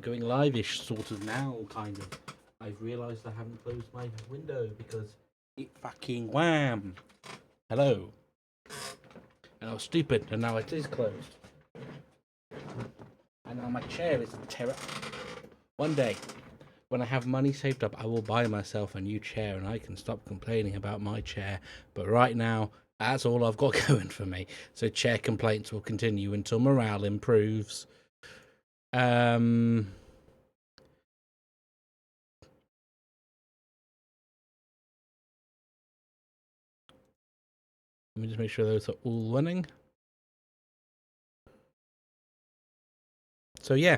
going live-ish sort of now, kind of. I've realised I haven't closed my window because it fucking wham. Hello. And I was stupid, and now it is closed. And now my chair is a terror. One day, when I have money saved up, I will buy myself a new chair, and I can stop complaining about my chair. But right now, that's all I've got going for me. So chair complaints will continue until morale improves. Let me just make sure those are all running. So yeah.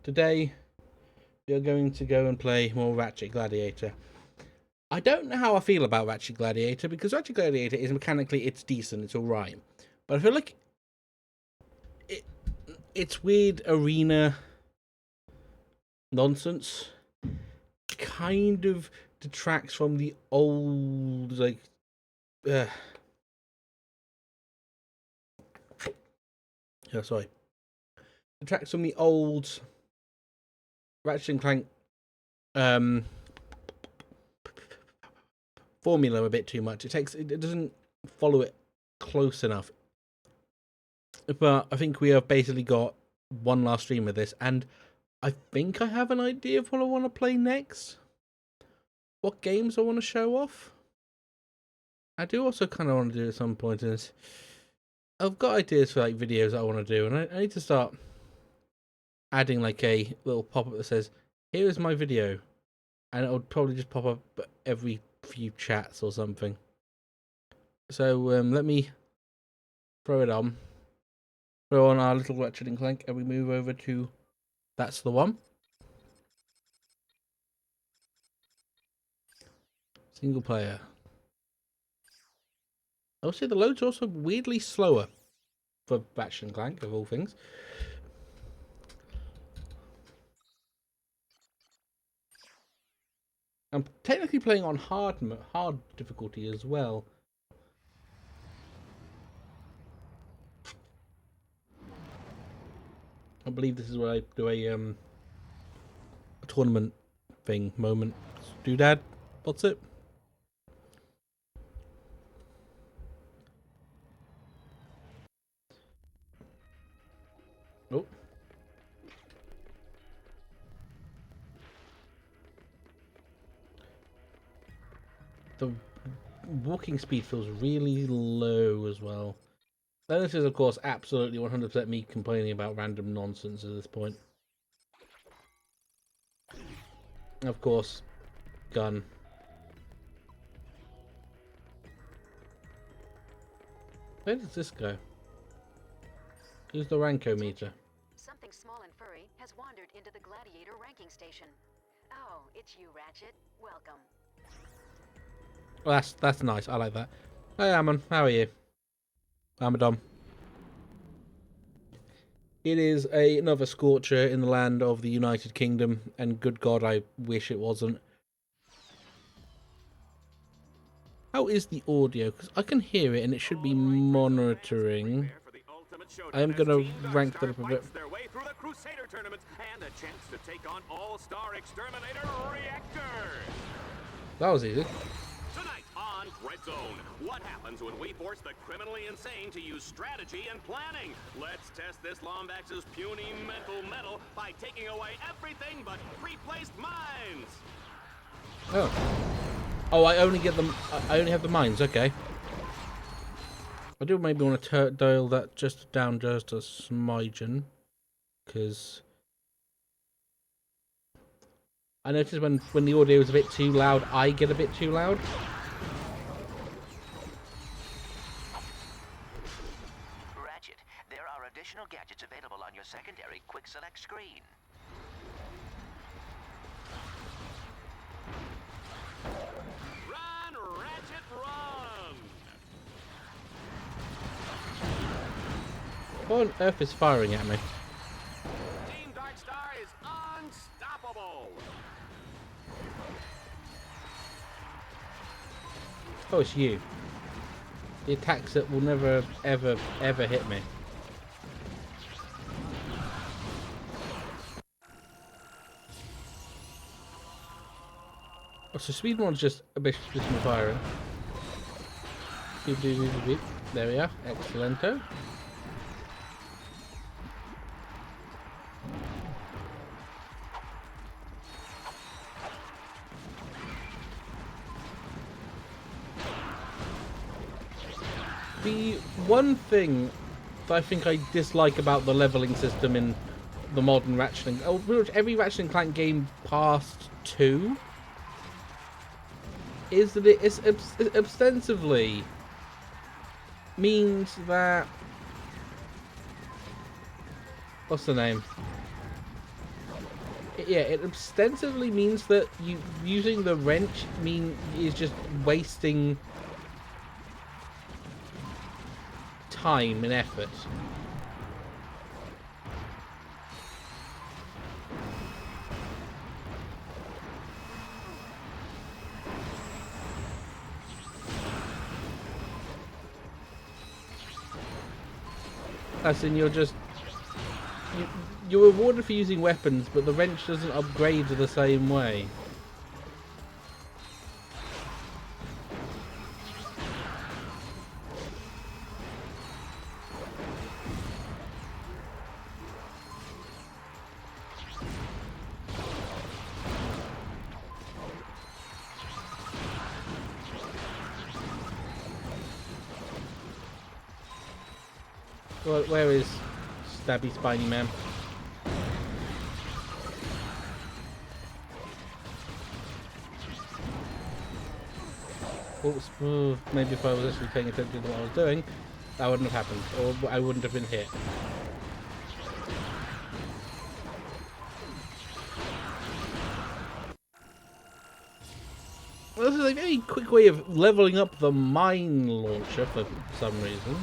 Today, we are going to go and play more Ratchet Gladiator. I don't know how I feel about Ratchet Gladiator, because Ratchet Gladiator is mechanically, it's decent, it's alright. But I feel like it's weird arena nonsense. Kind of detracts from the old, like, detracts from the old Ratchet and Clank formula a bit too much. It doesn't follow it close enough. But I think we have basically got one last stream of this, and I think I have an idea of what I want to play next. What games I want to show off. I do also kind of want to do at some point is I've got ideas for like videos that I want to do, and I need to start adding like a little pop-up that says, here is my video, and it'll probably just pop up every few chats or something. So let me throw it on. Throw on our little Ratchet and Clank, and we move over to that's the one. Single player. I'll say the loads are also weirdly slower for Ratchet and Clank, of all things. I'm technically playing on hard difficulty as well. I believe this is where I do a tournament thing moment. Doodad, what's it? Oh. The walking speed feels really low as well. Now, this is, of course, absolutely 100% me complaining about random nonsense at this point. Of course, gun. Where does this go? Who's the rankometer? Something small and furry has wandered into the Gladiator ranking station. Oh, it's you, Ratchet. Welcome. Well, that's nice. I like that. Hey, Ammon. How are you? Amadom. It is another scorcher in the land of the United Kingdom, and good God, I wish it wasn't. How is the audio? Because I can hear it, and it should be monitoring. I am going to rank that up a bit. Their way through the Crusader tournament and a chance to take on All-Star Exterminator Reactor. That was easy. Tonight on Red Zone, what happens when we force the criminally insane to use strategy and planning? Let's test this Lombax's puny mental metal by taking away everything but pre-placed mines. Oh, I only get them. I only have the mines. Okay. I do maybe want to dial that just down just a smidgen, because I notice when the audio is a bit too loud, I get a bit too loud. Ratchet, there are additional gadgets available on your secondary quick select screen. Run, Ratchet, run! What on earth is firing at me? Team Darkstar is unstoppable. Oh, it's you. The attacks that will never, ever, ever hit me. Oh, so speed one's just a bit more firing. Beep, beep, beep, beep, beep. There we are. Excellento. The one thing that I think I dislike about the leveling system in the modern Ratchet, oh, pretty much every Ratchet and Clank game past 2, is that it is ostensibly means that, what's the name? Yeah, it ostensibly means that you using the wrench is just wasting time and effort. As in, you're rewarded for using weapons, but the wrench doesn't upgrade the same way. Well, where is Stabby Spiny Man? Oops, maybe if I was actually paying attention to what I was doing, that wouldn't have happened, or I wouldn't have been hit. Well, this is a very quick way of leveling up the mine launcher for some reason.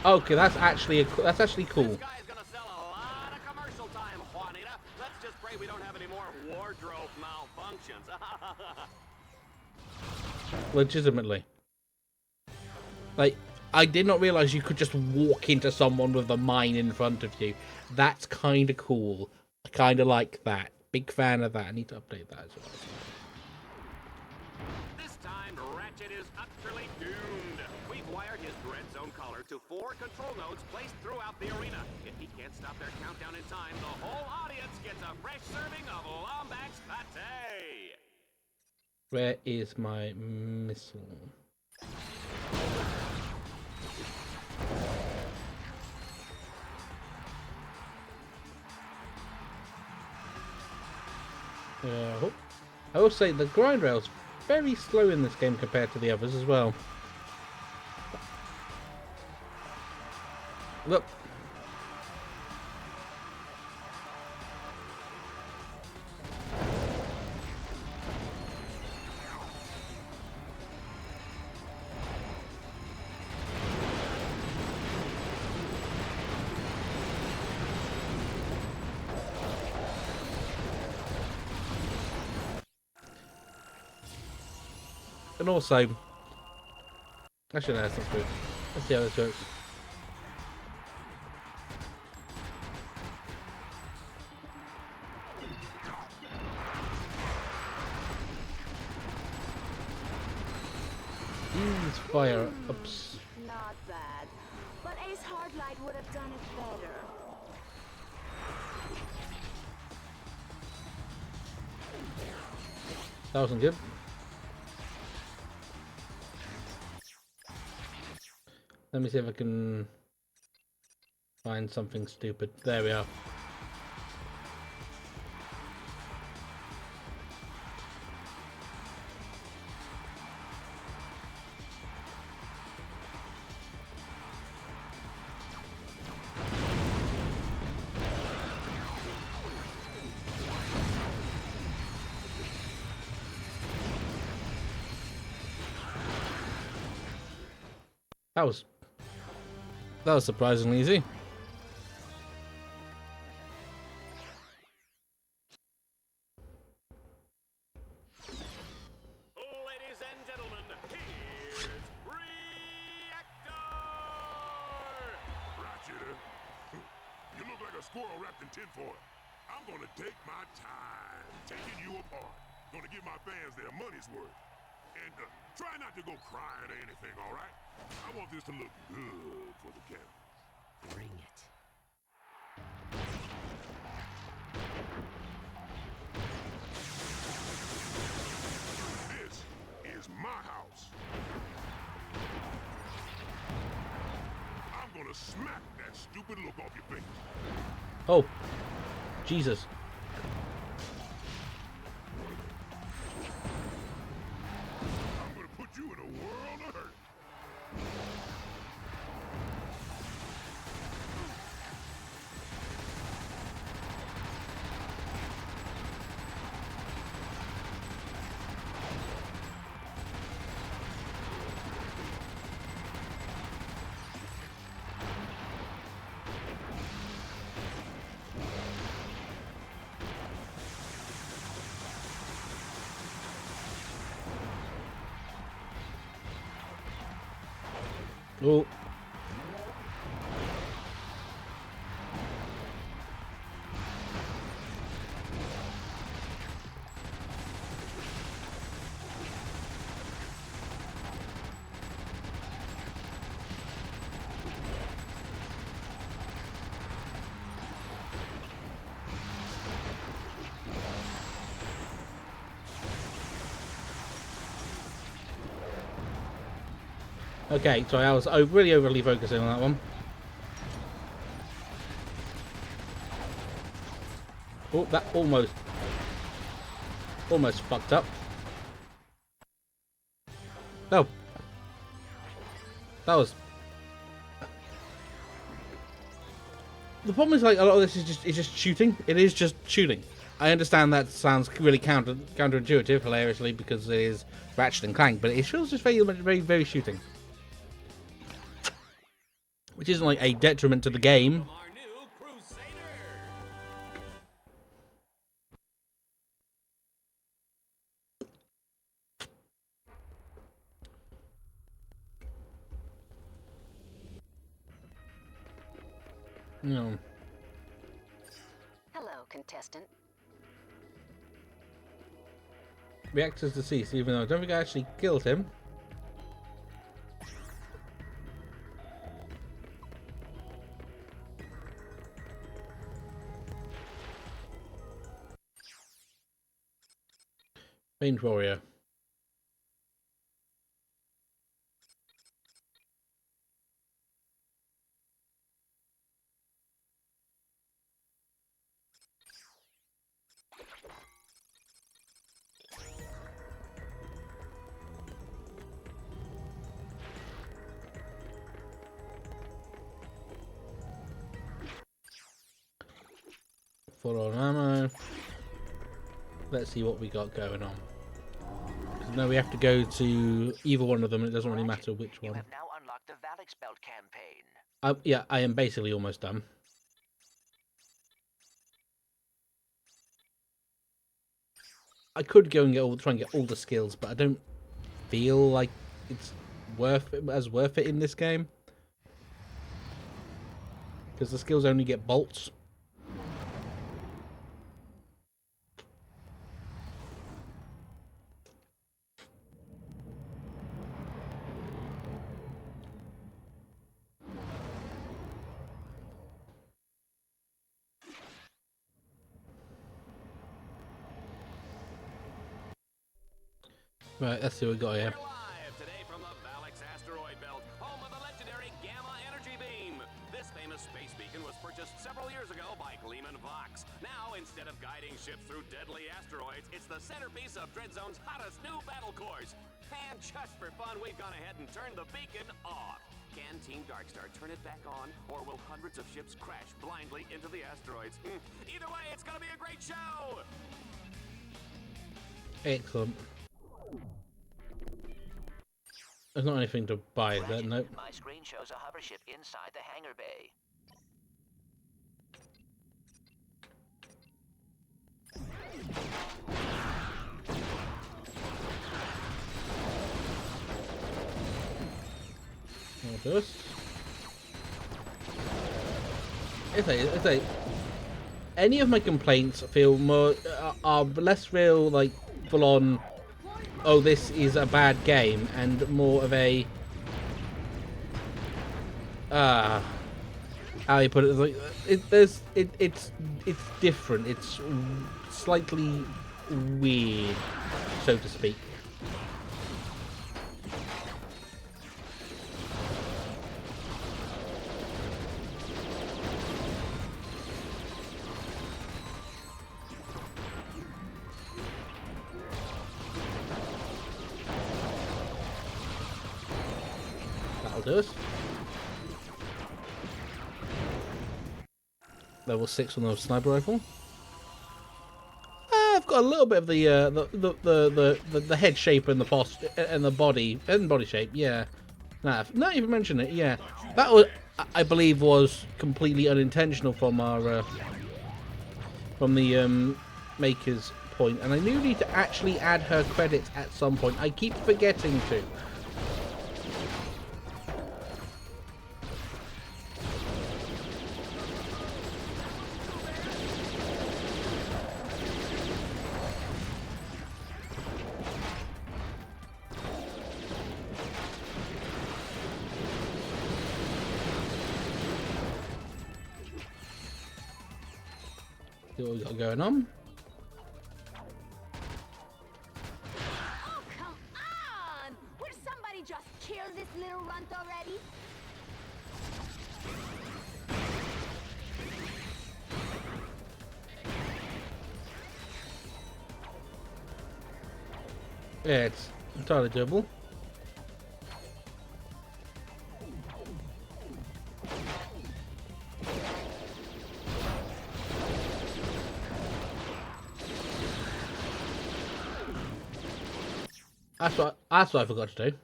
Okay, that's actually cool. This guy's gonna sell a lot of commercial time, Juanita. Let's just pray we don't have any more wardrobe malfunctions. Legitimately. Like, I did not realize you could just walk into someone with a mine in front of you. That's kind of cool. I kind of like that. Big fan of that. I need to update that as well. This time, Ratchet is utterly doomed. We've wired his dread zone collar to 4 control nodes placed throughout the arena. If he can't stop their countdown in time, the whole audience gets a fresh serving of Lombax pate. Where is my missile? I will say the grind rail's very slow in this game compared to the others as well. Look. And also, actually no, that's not good. Let's see how this works. These fire-ups. Not bad, but Ace Hardlight would have done it better. That wasn't good. Let me see if I can find something stupid. There we are. That was surprisingly easy. squirrel wrapped in tinfoil. I'm gonna take my time taking you apart. Gonna give my fans their money's worth. And try not to go crying or anything, all right? I want this to look good for the camera. Bring it. This is my house. I'm gonna smack that stupid look off your face. Oh, Jesus. I'm gonna put you in a world of hurt. Oh. Okay, sorry, I was really overly focusing on that one. Oh, that almost fucked up. No. That was... The problem is, like, a lot of this is just shooting. It is just shooting. I understand that sounds really counterintuitive, hilariously, because it is Ratchet and Clank, but it feels just very shooting. Which isn't like a detriment to the game. Our new Crusader. No. Hello, contestant. Reactor's deceased, even though I don't think I actually killed him. Paint Warrior. Full on ammo. Let's see what we got going on. No, we have to go to either one of them, and it doesn't really matter which You one. have now unlocked the Valix Belt campaign. Yeah, I am basically almost done. I could go and try and get all the skills, but I don't feel like it's worth it in this game, because the skills only get bolts. Right, let's see what we got here. We're live today from the Valix asteroid belt, home of the legendary Gamma Energy Beam. This famous space beacon was purchased several years ago by Gleeman Vox. Now, instead of guiding ships through deadly asteroids, it's the centerpiece of Dreadzone's hottest new battle course. And just for fun, we've gone ahead and turned the beacon off. Can Team Darkstar turn it back on, or will hundreds of ships crash blindly into the asteroids? Either way, it's gonna be a great show! Excellent. There's not anything to buy, is there? Nope. My screen shows a hover ship inside the hangar bay. I'll do this. If they, any of my complaints feel more are less real, like full on. Oh, this is a bad game, and more of a how you put it? Like it's different. It's slightly weird, so to speak. That'll do us. Level 6 on the sniper rifle. I've got a little bit of the head shape and the post and the body shape. Yeah, nah, not even mention it. Yeah, that was, I believe, was completely unintentional from our from the maker's point, and I do need to actually add her credits at some point. I keep forgetting to. See what we got going on. Oh, come on! Will somebody just kill this little runt already? Yeah, it's entirely doable. That's what I forgot to do.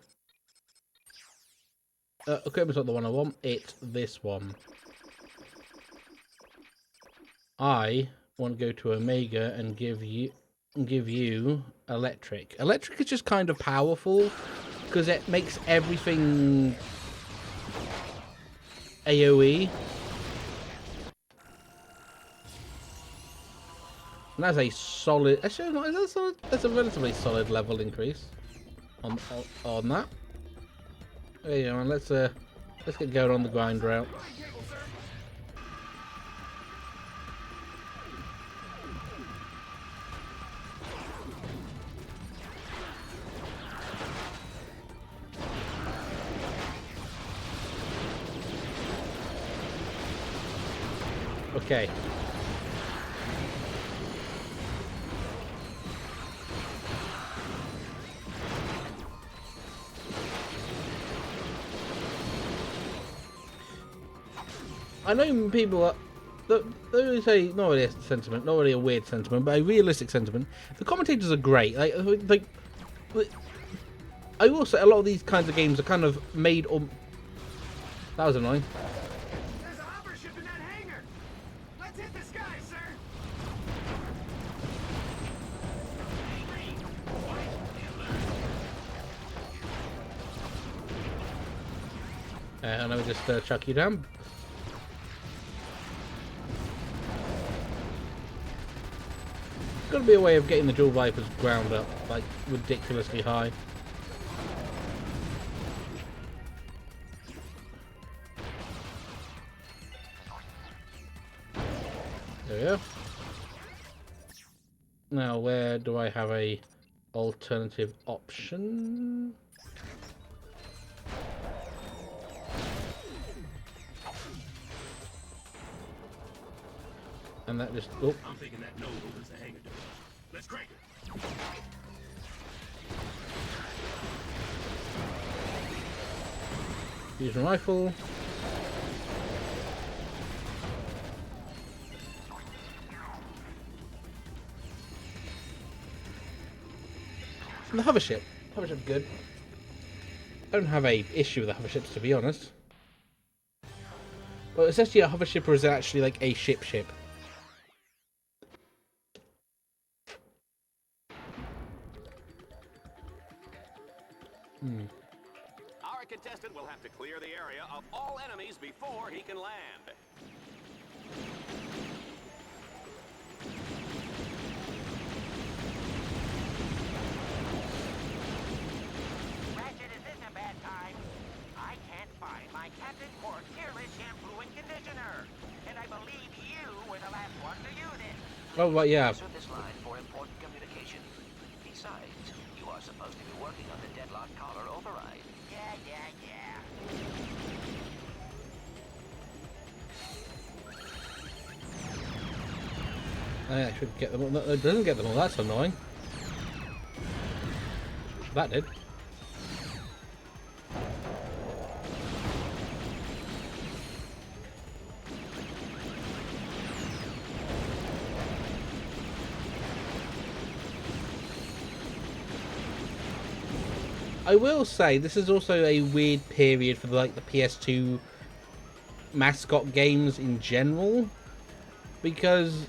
Equipment's not the one I want. It's this one. I want to go to Omega and give you electric. Electric is just kind of powerful because it makes everything AoE. And that's a solid. Actually, no, is that solid? That's a relatively solid level increase on that. There you go, man. Let's get going on the grind route. Okay. I know people they say not really a sentiment, not really a weird sentiment, but a realistic sentiment. The commentators are great. Like I will say a lot of these kinds of games are kind of made on. That was annoying. There's a hover ship in that hangar. Let's hit the sky, sir. And let me just chuck you down. Got to be a way of getting the dual vipers ground up, like ridiculously high. There we go. Now, where do I have a alternative option? And that just... Oh. I'm thinking that node opens the hangar door. Let's crank it. Use my rifle. And the hover ship. Hover ship's good. I don't have a issue with the hover ships, to be honest. But it's actually a hover ship, or is it actually like a ship? Our contestant will have to clear the area of all enemies before he can land. Ratchet, is this a bad time? I can't find my Captain Cork Tearless shampoo and conditioner. And I believe you were the last one to use it. Oh, right, yeah. Answer this line for important communication. Besides, you are supposed to be working on the deadlock collar override. Yeah. I should get them all. No, it doesn't get them all. That's annoying. That did. I will say this is also a weird period for the PS2 mascot games in general, because,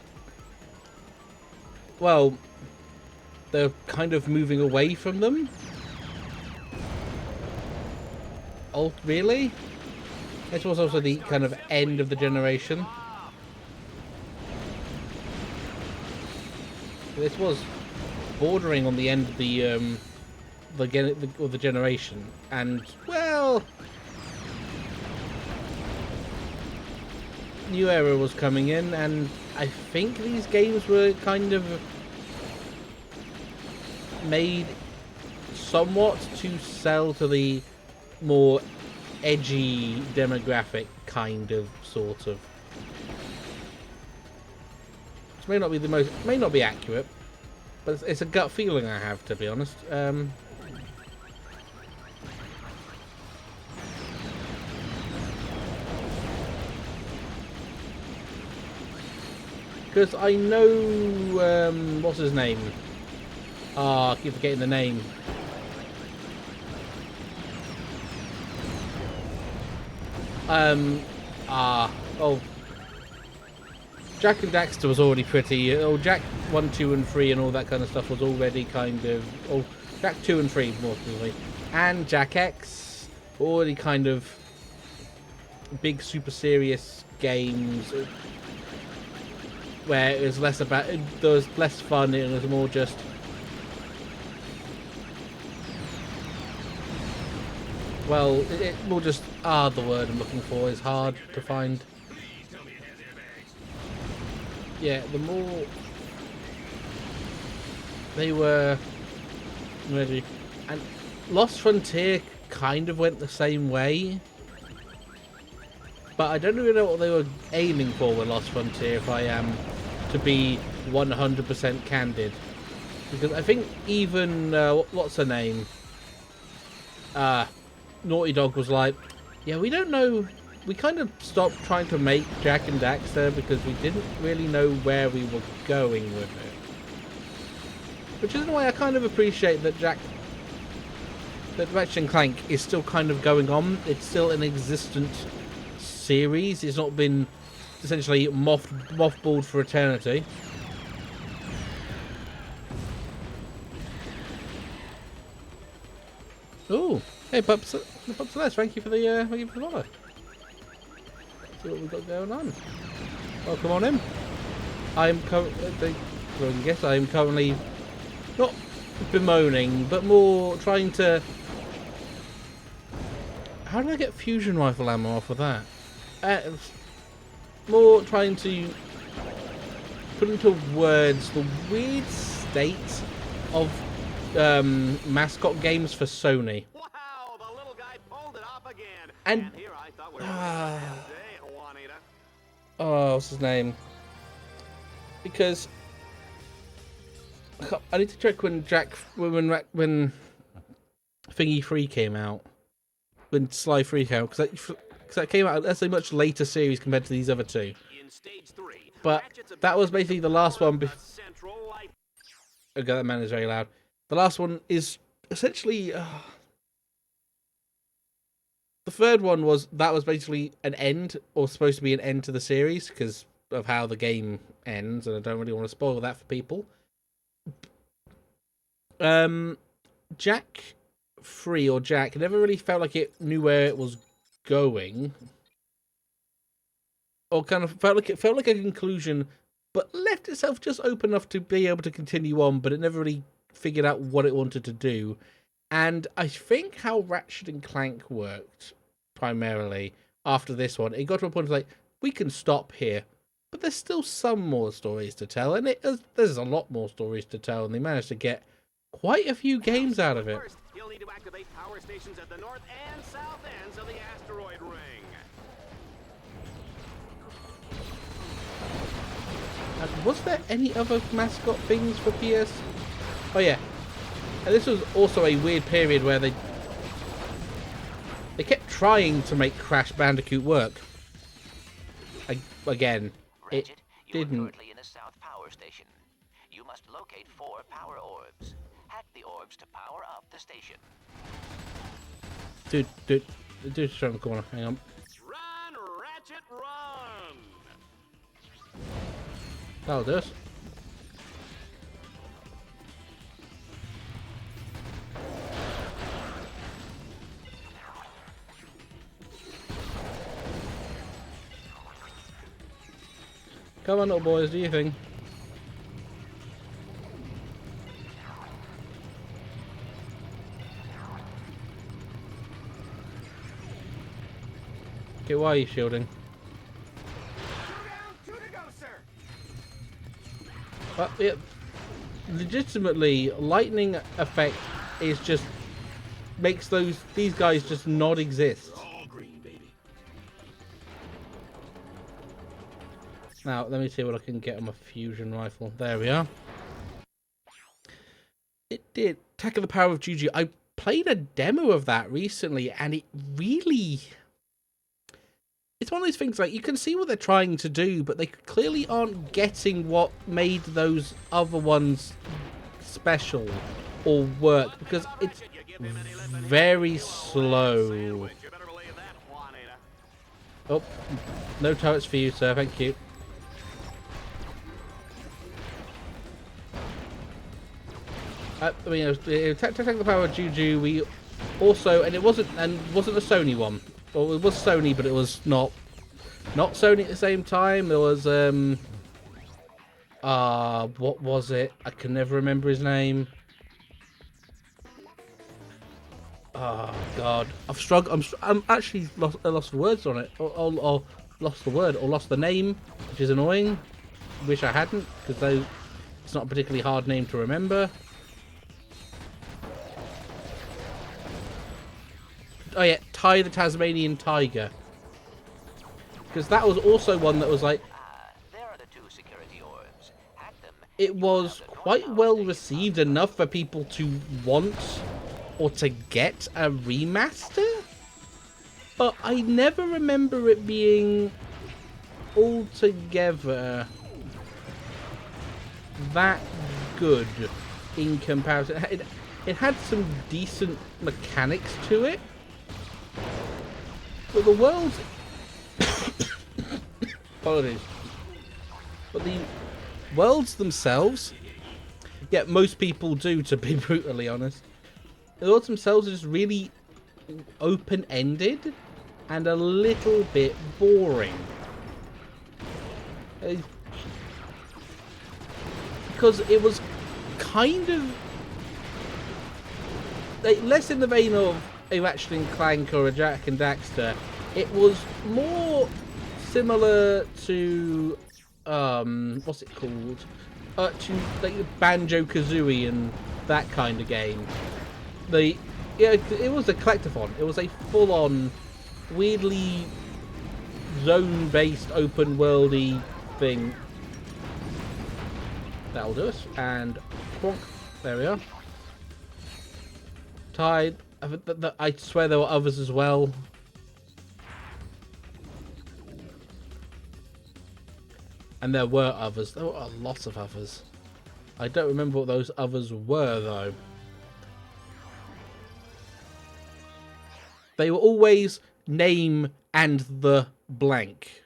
well, they're kind of moving away from them. Oh, really? This was also the kind of end of the generation. This was bordering on the end of the generation, and well, new era was coming in, and I think these games were kind of made somewhat to sell to the more edgy demographic, kind of, sort of. Which may not be may not be accurate, but it's a gut feeling I have, to be honest. Because I know, what's his name? I keep forgetting the name. Jack and Daxter was already pretty. Jack 1, 2, and 3 and all that kind of stuff was already kind of. Jack 2 and 3 more specifically, and Jack X already kind of big, super serious games where it was less about. There was less fun. It was more just. Well, it more just the word I'm looking for is hard to find. Yeah, the more they were ready, and Lost Frontier kind of went the same way, but I don't really know what they were aiming for with Lost Frontier, if I am to be 100% candid, because I think even what's her name, Naughty Dog was like, yeah, we don't know. We kind of stopped trying to make Jack and Daxter because we didn't really know where we were going with it. Which is in a way I kind of appreciate that Ratchet and Clank is still kind of going on. It's still an existent series. It's not been essentially mothballed for eternity. Ooh, hey Pups Celeste, thank you for the follow. See what we've got going on. Welcome on in. I'm currently not bemoaning, but more trying to. How did I get fusion rifle ammo off of that? More trying to put into words the weird state of mascot games for Sony. Wow, the little guy pulled it off again. And here I thought we were on day, Juanita. oh, what's his name? Because I need to check when when Thingy 3 came out, when Sly 3 came out, because that came out. That's a much later series compared to these other two. In stage 3, But that was basically the last one. Central Life. Okay, that man is very loud. The last one is essentially the third one was basically an end, or supposed to be an end to the series because of how the game ends, and I don't really want to spoil that for people. Jack 3 or Jack never really felt like it knew where it was going. or kind of felt like a conclusion, but left itself just open enough to be able to continue on, but it never really figured out what it wanted to do. And I think how Ratchet and Clank worked primarily after this one, it got to a point like, we can stop here, but there's still some more stories to tell, and there's a lot more stories to tell, and they managed to get quite a few games out of it. First, you'll need to activate power stations at the north and south ends of the asteroid ring. And was there any other mascot things for PS? Oh yeah, and this was also a weird period where they kept trying to make Crash Bandicoot work. Again, Ratchet, it you are didn't. currently in the south power station. You must locate 4 power orbs. Hack the orbs to power up the station. Dude's around the corner. Hang on. Run, Ratchet, run! That'll do us. Come on, little boys, do your thing. Okay, why are you shielding? Two to go, sir. But yeah, legitimately, lightning effect is just makes these guys just not exist. All green, baby. Now, let me see what I can get on my fusion rifle. There we are. It did. Attack of the Power of Juju. I played a demo of that recently, and it really... It's one of those things, like, you can see what they're trying to do, but they clearly aren't getting what made those other ones special or work, because it's very slow. You better believe that, Juanita. Oh, no turrets for you, sir. Thank you. I mean, Attack the Power of Juju. We also, and it wasn't a Sony one. Well, it was Sony, but it was not Sony at the same time. There was what was it? I can never remember his name. Oh God, I've struggled. I'm actually lost words on it, or lost the word, or lost the name, which is annoying. Wish I hadn't, because it's not a particularly hard name to remember. Oh yeah, Ty the Tasmanian Tiger. Because that was also one that was like... There are the 2 security orbs. Hack them. It was quite well received enough for people to want or to get a remaster. But I never remember it being altogether that good in comparison. It had some decent mechanics to it. But the world... Apologies. But the worlds themselves... Yeah, most people do, to be brutally honest. The worlds themselves are just really open-ended and a little bit boring. Because it was kind of... less in the vein of a Ratchet and Clank or a Jack and Daxter. It was more similar to what's it called? To like Banjo-Kazooie and that kind of game. It was a collectathon. It was a full-on, weirdly zone-based, open-worldy thing. That'll do us. And bonk. There we are. Tied. I swear there were others as well. And there were others. There were a lot of others. I don't remember what those others were, though. They were always name and the blank.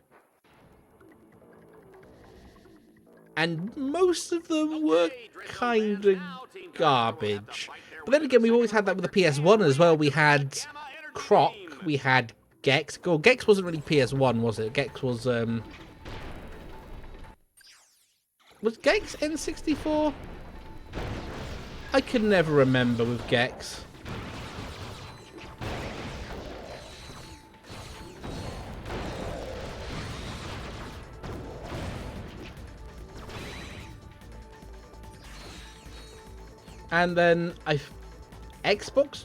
And most of them were kind of garbage. But then again, we always had that with the PS1 as well. We had Croc, we had Gex. Oh, Gex wasn't really PS1, was it? Gex was Gex N64? I can never remember with Gex. And then Xbox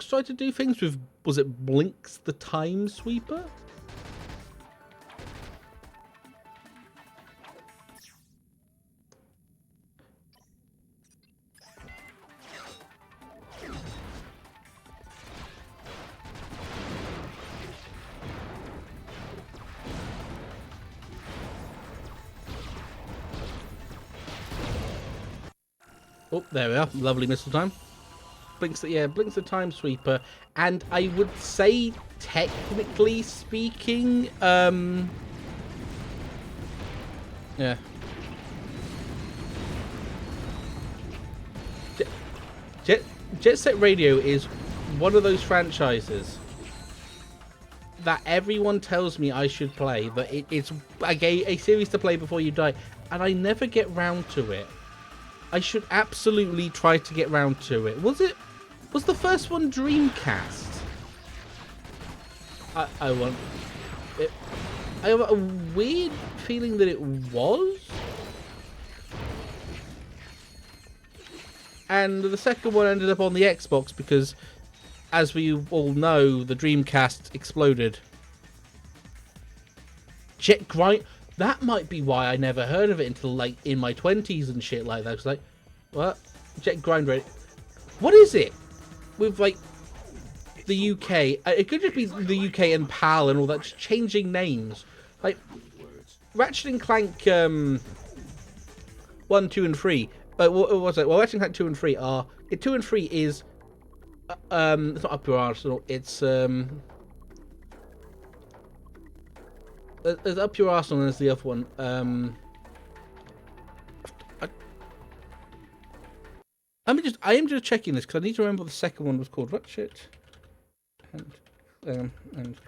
tried to do things with, was it Blinks the Time Sweeper? Oh, there we are. Lovely missile time. Blinks the Time Sweeper. And I would say, technically speaking, yeah. Jet Set Radio is one of those franchises that everyone tells me I should play, that it's a series to play before you die, and I never get round to it. I should absolutely try to get round to it. Was the first one Dreamcast? I have a weird feeling that it was. And the second one ended up on the Xbox because, as we all know, the Dreamcast exploded. Jet Grind. That might be why I never heard of it until, like, in my 20s and shit like that. It's like, what? Jet Grind Radio. What is it? With, like, the UK. It could just be the UK and PAL and all that, just changing names. Like, Ratchet and Clank 1, 2, and 3. What was it? Well, Ratchet and Clank 2 and 3 are... 2 and 3 is... it's not Up Your Arsenal. It's... There's Up Your Arsenal and there's the other one. I am just checking this because I need to remember what the second one was called. Ratchet and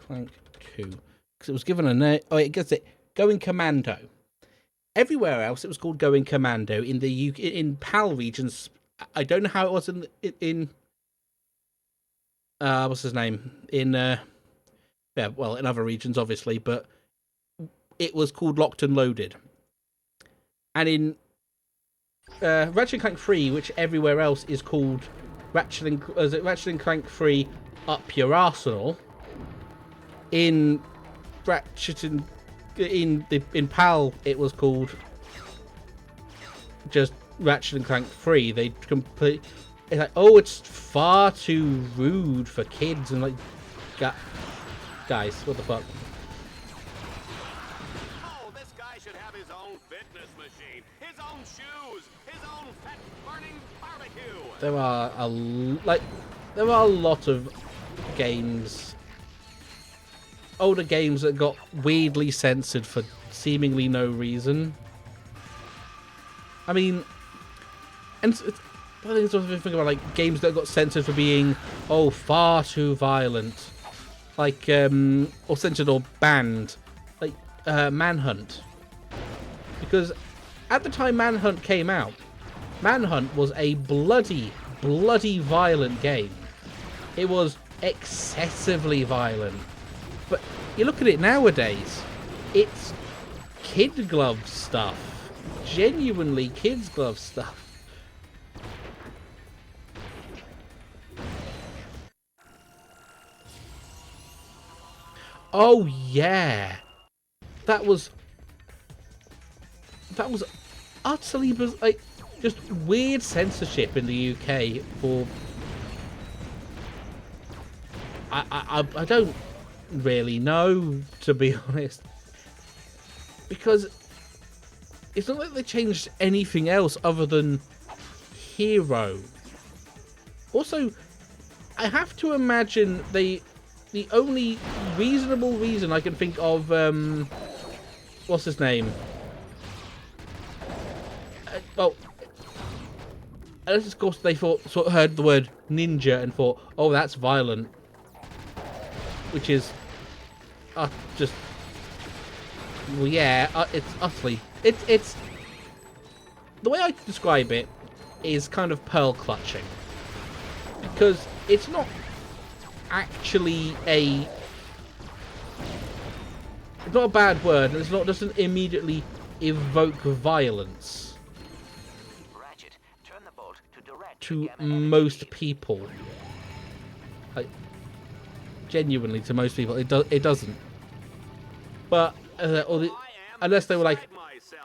Clank 2. Because it was given a name. Oh, it gets it. Going Commando. Everywhere else, it was called Going Commando. In the UK, in PAL regions, I don't know how it was in what's his name? In in other regions, obviously, but it was called Locked and Loaded. And in Ratchet and Clank 3, which everywhere else is called Ratchet and Clank 3 Up Your Arsenal, in Ratchet and in PAL it was called just Ratchet and Clank 3. They it's like, oh, it's far too rude for kids, and like, guys, what the fuck? Oh, this guy should have his own fitness machine, his own shoes, his own fat-burning barbecue. There are a lot of games, older games that got weirdly censored for seemingly no reason. I mean, and I think it's also think about like games that got censored for being far too violent, like or censored or banned, like Manhunt, because at the time Manhunt came out, Manhunt was a bloody violent game. It was excessively violent. But you look at it nowadays, it's kid glove stuff. Genuinely kids glove stuff. Oh yeah. That was utterly like just weird censorship in the UK for I don't really know, to be honest, because it's not like they changed anything else other than hero. Also, I have to imagine the only reasonable reason I can think of, what's his name? Of course they heard the word ninja and thought, oh, that's violent. which is just, well, yeah, it's utterly, it's the way I describe it is kind of pearl clutching, because it's not actually it's not a bad word, and it's not, doesn't immediately evoke violence Ratchet, turn the bolt to direct to the gamma most energy. people. Like, genuinely, to most people, it doesn't. But unless they were like,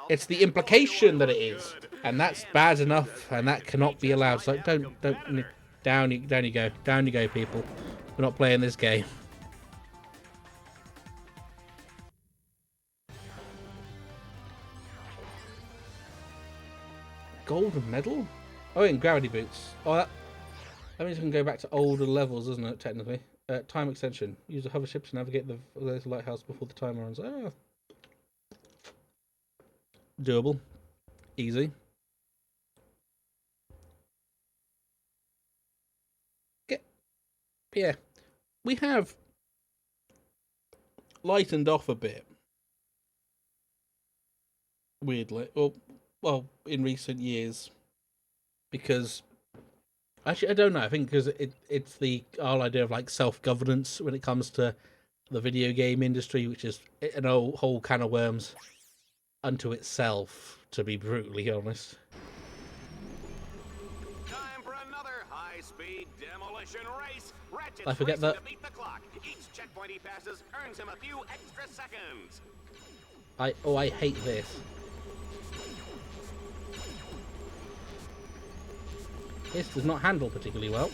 it's the implication that it is, and that's bad enough, and that cannot be allowed. So don't down you go, people. We're not playing this game. Gold medal? Oh, and gravity boots. Oh, that means we can go back to older levels, doesn't it? Technically, time extension. Use a hover ship to navigate the lighthouse before the timer runs. Oh. Doable. Easy. Yeah, we have lightened off a bit. Weirdly, well, in recent years, because actually I don't know. I think because it's the whole idea of like self-governance when it comes to the video game industry, which is an whole can of worms unto itself, to be brutally honest. Time for another high-speed demolition race. Ratchet's I forget racing that. to beat the clock. Each checkpoint he passes earns him a few extra seconds. I hate this. This does not handle particularly well.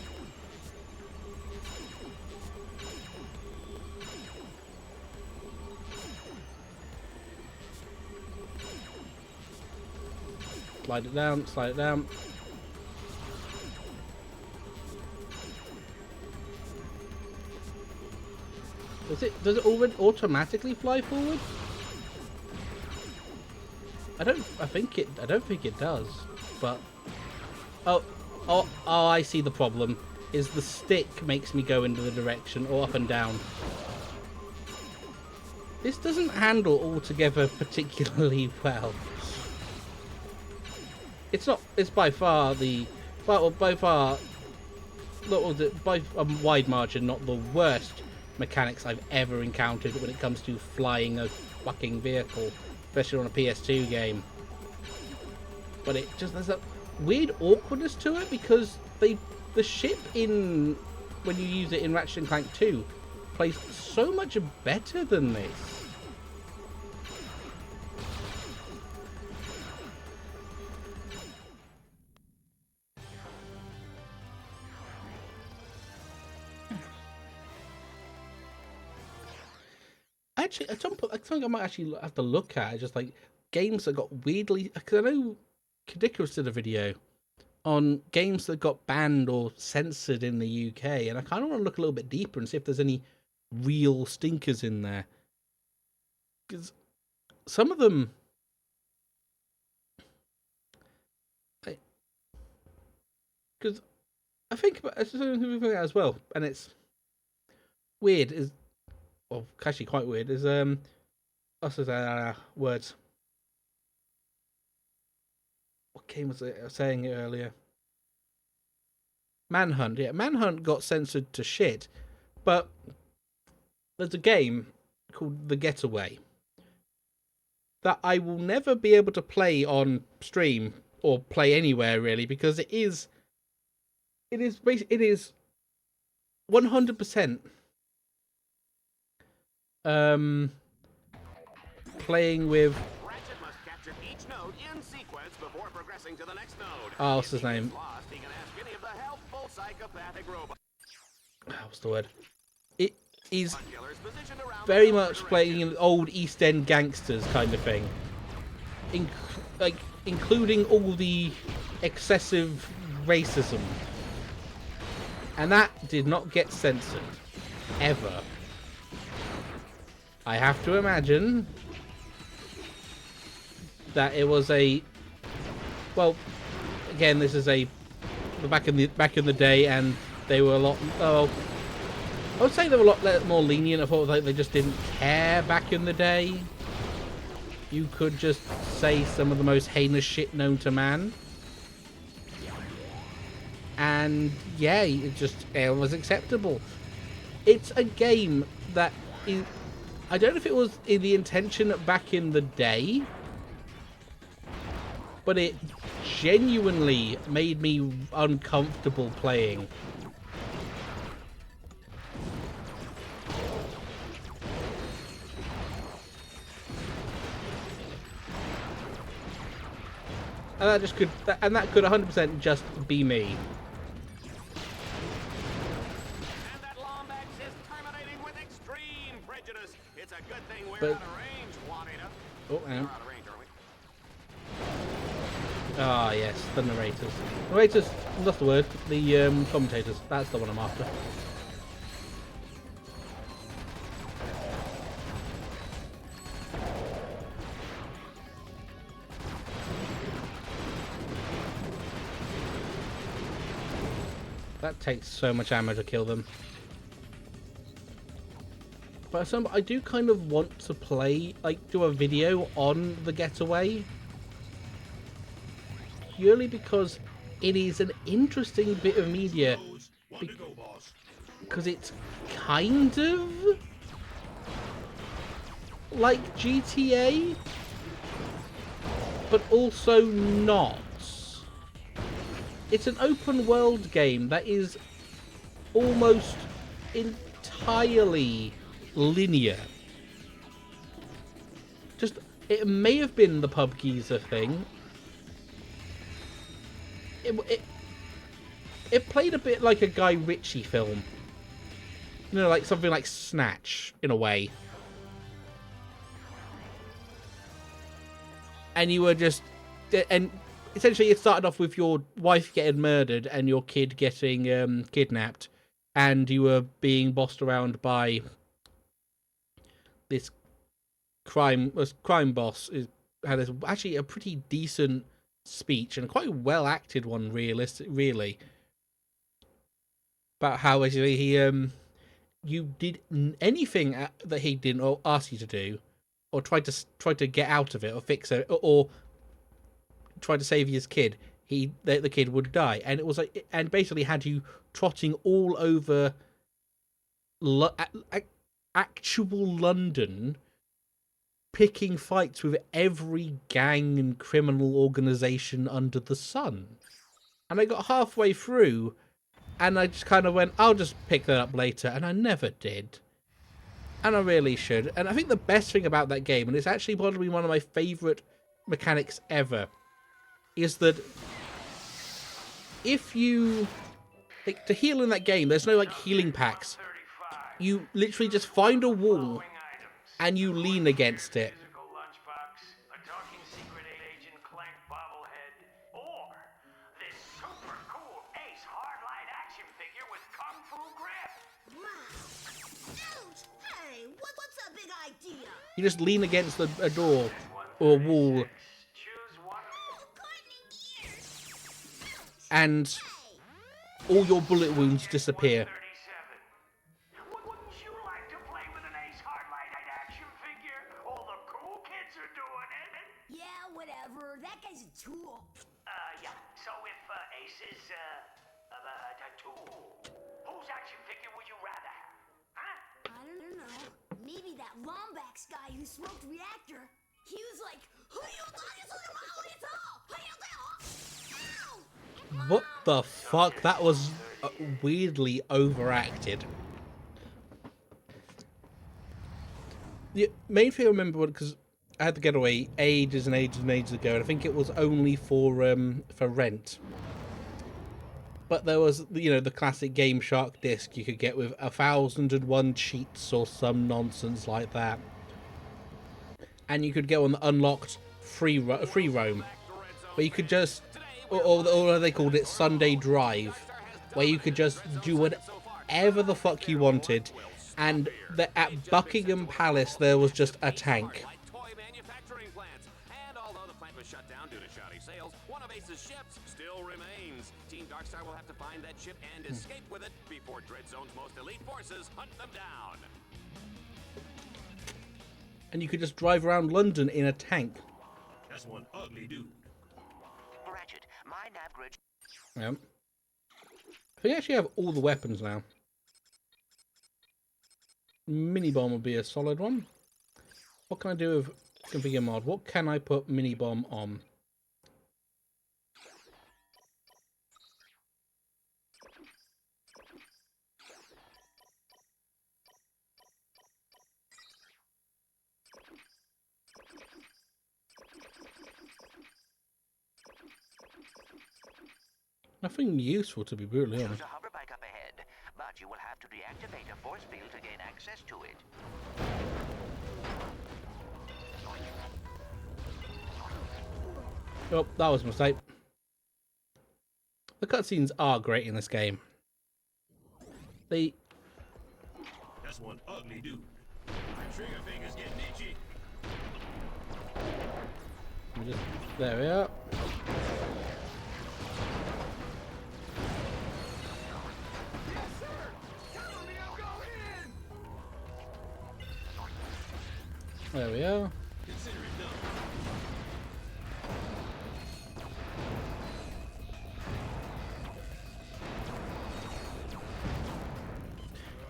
Slide it down, slide it down. Does it already automatically fly forward? I don't think it does, but oh, I see the problem. Is the stick makes me go into the direction or up and down. This doesn't handle altogether particularly well. It's not. It's by far by a wide margin, not the worst mechanics I've ever encountered when it comes to flying a fucking vehicle, especially on a PS2 game. But it just, there's a weird awkwardness to it, because the ship in, when you use it in Ratchet and Clank 2, plays so much better than this. Actually, at some point, I think I might actually have to look at it, just like games that got weirdly, because I know Kadikarus did a video on games that got banned or censored in the UK, and I kind of want to look a little bit deeper and see if there's any real stinkers in there, because some of them, because I think about it as well, and it's weird, is, well, actually quite weird, is words. What game was it? I was saying it earlier. Manhunt. Yeah, Manhunt got censored to shit, but there's a game called The Getaway that I will never be able to play on stream or play anywhere really, because it is 100% playing with, Ratchet must capture each node in sequence before progressing to the next node. oh, what's his name? Lost, he can ask any of the helpful psychopathic robots. What's the word? It is Killers positioned around very the much playing an old East End gangsters kind of thing, including all the excessive racism, and that did not get censored ever. I have to imagine that it was a, well, again, this is a back in the day, and they were a lot. Oh, I would say they were a lot more lenient. I thought like they just didn't care back in the day. You could just say some of the most heinous shit known to man. And yeah, it was acceptable. It's a game that is, I don't know if it was in the intention back in the day, but it genuinely made me uncomfortable playing. And that could 100% just be me. And that Lombax is terminating with extreme prejudice. It's a good thing we're out of range, Juanita. Oh, hang on. We're out of range, are we? Ah, yes, the narrators. Narrators, that's the word. The commentators. That's the one I'm after. That takes so much ammo to kill them. But I do kind of want to play, like, do a video on the Getaway. Purely because it is an interesting bit of media. Because it's kind of like GTA, but also not. It's an open world game that is almost entirely linear. Just, it may have been the pub geezer thing. It played a bit like a Guy Ritchie film. You know, like something like Snatch, in a way. And you were just... And essentially it started off with your wife getting murdered and your kid getting kidnapped. And you were being bossed around by this crime boss. Had actually a pretty decent speech and quite a well acted one, really, about how basically he you did anything that he didn't or ask you to do, or tried to get out of it or fix it, or tried to save his kid, the kid would die. And it was like, and basically had you trotting all over actual London, picking fights with every gang and criminal organization under the sun. And I got halfway through, and I just kind of went, I'll just pick that up later, and I never did. And I really should. And I think the best thing about that game, and it's actually probably one of my favourite mechanics ever, is that if you... like, to heal in that game, there's no, like, healing packs. You literally just find a wall, and you lean against it. You just lean against a door or a wall, and all your bullet wounds disappear. Wouldn't you like to play with an Ace Hardlight action figure? All the cool kids are doing it. Yeah, whatever. That guy's a tool. Yeah. So if Ace is a tool, whose action figure would you rather have? Huh? I don't know. Maybe that Lombax guy who smoked reactor. He was like, what the fuck? That was weirdly overacted. The main thing I remember, because I had the Getaway ages and ages and ages ago, and I think it was only for rent. But there was, you know, the classic Game Shark disc you could get with 1001 cheats or some nonsense like that. And you could go on the unlocked free roam, where you could just, or they called it Sunday Drive, where you could just do whatever the fuck you wanted. And at Buckingham Palace there was just a tank. Toy manufacturing plants. And although the plant was shut down due to shoddy sales, one of base's ships still remains. Team Darkstar will have to find that ship and escape with it before Dreadzone's most elite forces hunt them down. And you could just drive around London in a tank. That's one ugly dude. Ratchet, my nav grid. Yep. I think I actually have all the weapons now. Mini bomb would be a solid one. What can I do with configure mod? What can I put mini bomb on? Nothing useful, to be brutally honest. There's a hover bike up ahead, but you will have to deactivate a force field to gain access to it. Oh, that was a mistake. The cutscenes are great in this game. They... That's one ugly dude. My trigger finger's getting itchy. There we are. Yes, sir! Cover me, I'm going in! There we are. Consider it done.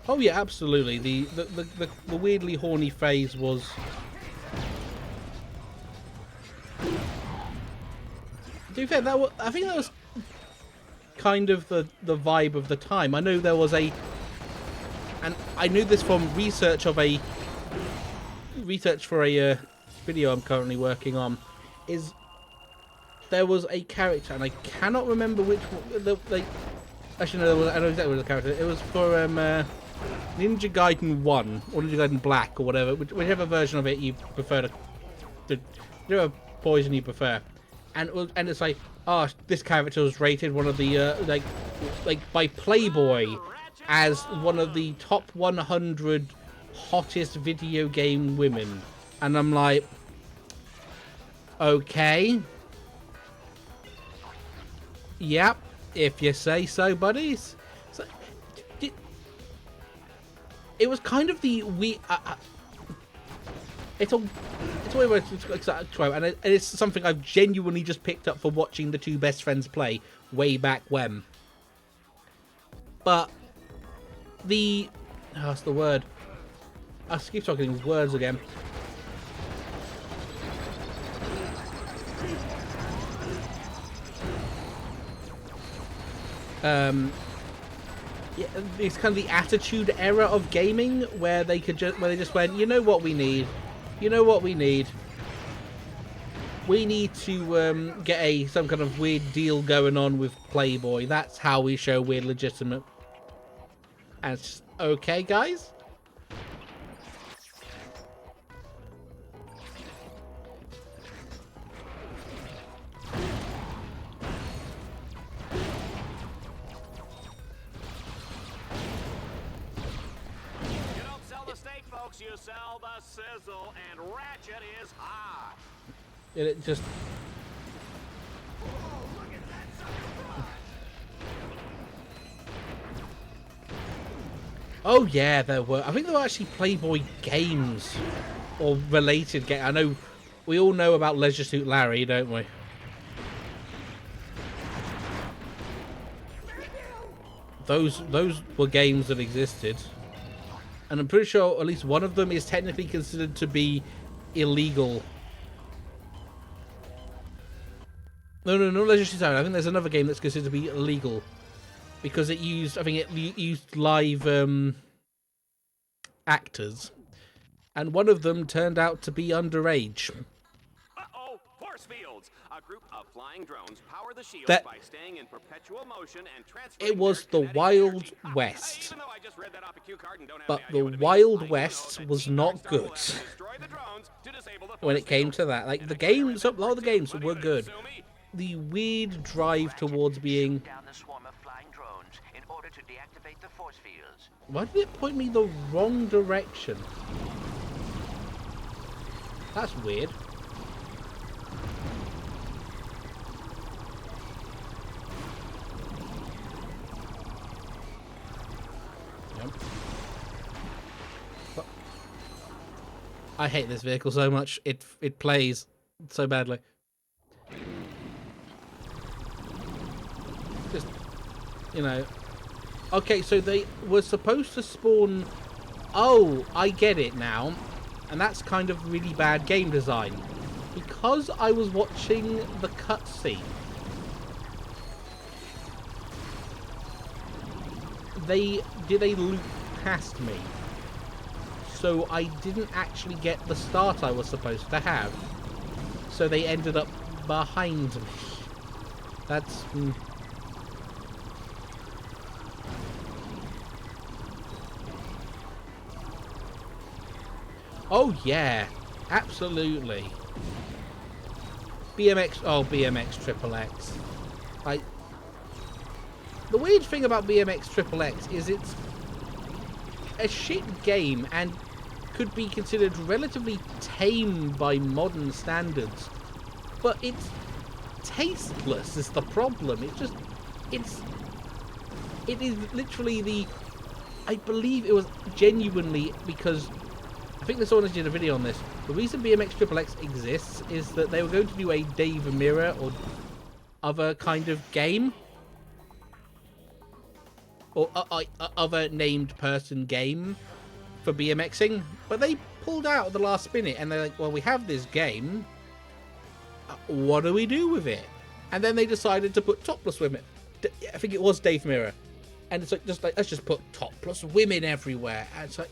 Oh yeah, absolutely. The weirdly horny phase was... To be fair, I think that was kind of the vibe of the time. I know there was a... And I knew this from research for a video I'm currently working on, is there was a character, and I cannot remember which one... Actually, no, I know exactly what the character. It was for Ninja Gaiden 1 or Ninja Gaiden Black or whatever, whichever version of it you prefer to whichever poison you prefer. And it's like, oh, this character was rated one of the like by Playboy as one of the top 100 hottest video game women, and I'm like, okay, yep. If you say so, buddies. So, it was kind of the it's a way where and it's something I've genuinely just picked up for watching the two best friends play way back when. But that's the word. I keep talking these words again. Yeah, it's kind of the attitude era of gaming where they just went, you know what we need, we need to get some kind of weird deal going on with Playboy. That's how we show we're legitimate. And it's just, okay, guys. You sell the sizzle, and Ratchet is hot. It just... Oh yeah, there were. I think there were actually Playboy games or related games. I know we all know about Leisure Suit Larry, don't we? Those were games that existed. And I'm pretty sure at least one of them is technically considered to be illegal. No, Leisure Suit Larry. I think there's another game that's considered to be illegal because it used, I think it used live actors, and one of them turned out to be underage. Uh-oh, force fields. A group of flying drones power the shield by staying in perpetual motion and transferring. It was the Wild West. Even though I just read that off a cue card and don't have But any idea the what it Wild means, West I know was that not Team Darkstar good will have to destroy the drones to disable the when force it came field. to that. Like, And the if I can games, a lot of the games remember were to good. sue me. The weird drive towards being... Down the swarm of flying drones in order to deactivate the force fields. Why did it point me the wrong direction? That's weird. But I hate this vehicle so much. It plays so badly. Just, you know. Okay, so they were supposed to spawn... Oh, I get it now. And that's kind of really bad game design. Because I was watching the cutscene, they loop past me. So I didn't actually get the start I was supposed to have. So they ended up behind me. That's... Oh yeah, absolutely. BMX, oh BMX Triple X. Like, the weird thing about BMX Triple X is it's a shit game and could be considered relatively tame by modern standards, but it's tasteless is the problem. It's just, it is literally the, I believe it was genuinely because, I think there's someone who did a video on this, the reason BMX Triple X exists is that they were going to do a Dave Mirror or other kind of game, or other named person game for BMXing, but they pulled out at the last minute and they're like, well, we have this game, what do we do with it? And then they decided to put topless women, I think it was Dave Mirror, and it's like, let's just put topless women everywhere, and it's like,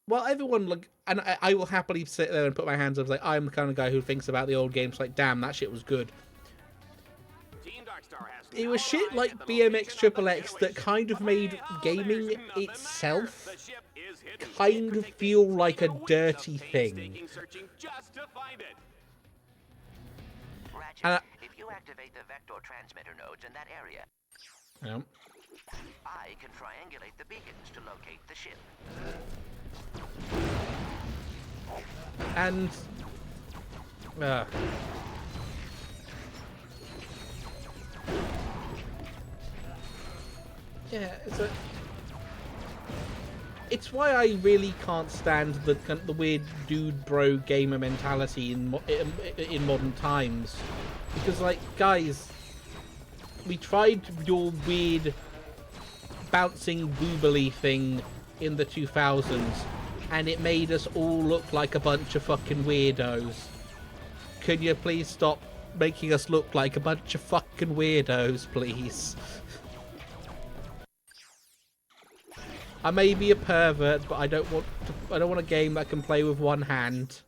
well, everyone, like, and I will happily sit there and put my hands up, like, I'm the kind of guy who thinks about the old games like, damn, that shit was good. It was shit like BMX Triple X that kind of made gaming itself kind of feel like a dirty thing. Ratchet, if you activate the vector transmitter nodes in that area, Yeah. I can triangulate the beacons to locate the ship. And yeah, it's why I really can't stand the weird dude bro gamer mentality in modern times, because, like, guys, we tried your weird bouncing boobily thing in the 2000s and it made us all look like a bunch of fucking weirdos. Can you please stop making us look like a bunch of fucking weirdos, please? I may be a pervert, but I don't want a game that I can play with one hand.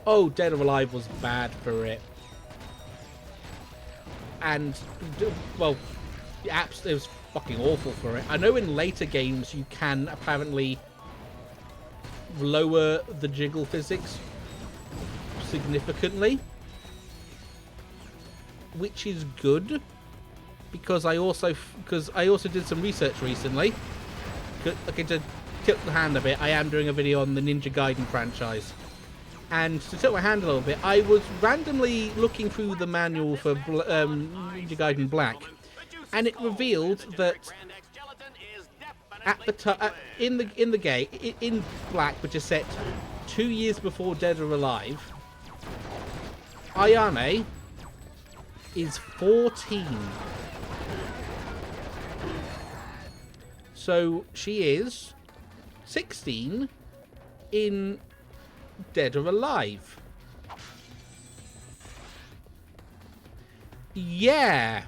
Oh, Dead or Alive was bad for it. And, well, it was fucking awful for it. I know in later games you can apparently lower the jiggle physics significantly, which is good, because I also did some research recently. Okay, to tilt the hand a bit, I am doing a video on the Ninja Gaiden franchise. And to tilt my hand a little bit, I was randomly looking through the manual for Ninja Gaiden Black, and it revealed that at the in the game in Black, which is set 2 years before Dead or Alive, Ayane is 14. So she is 16 in Dead or Alive. Yeah.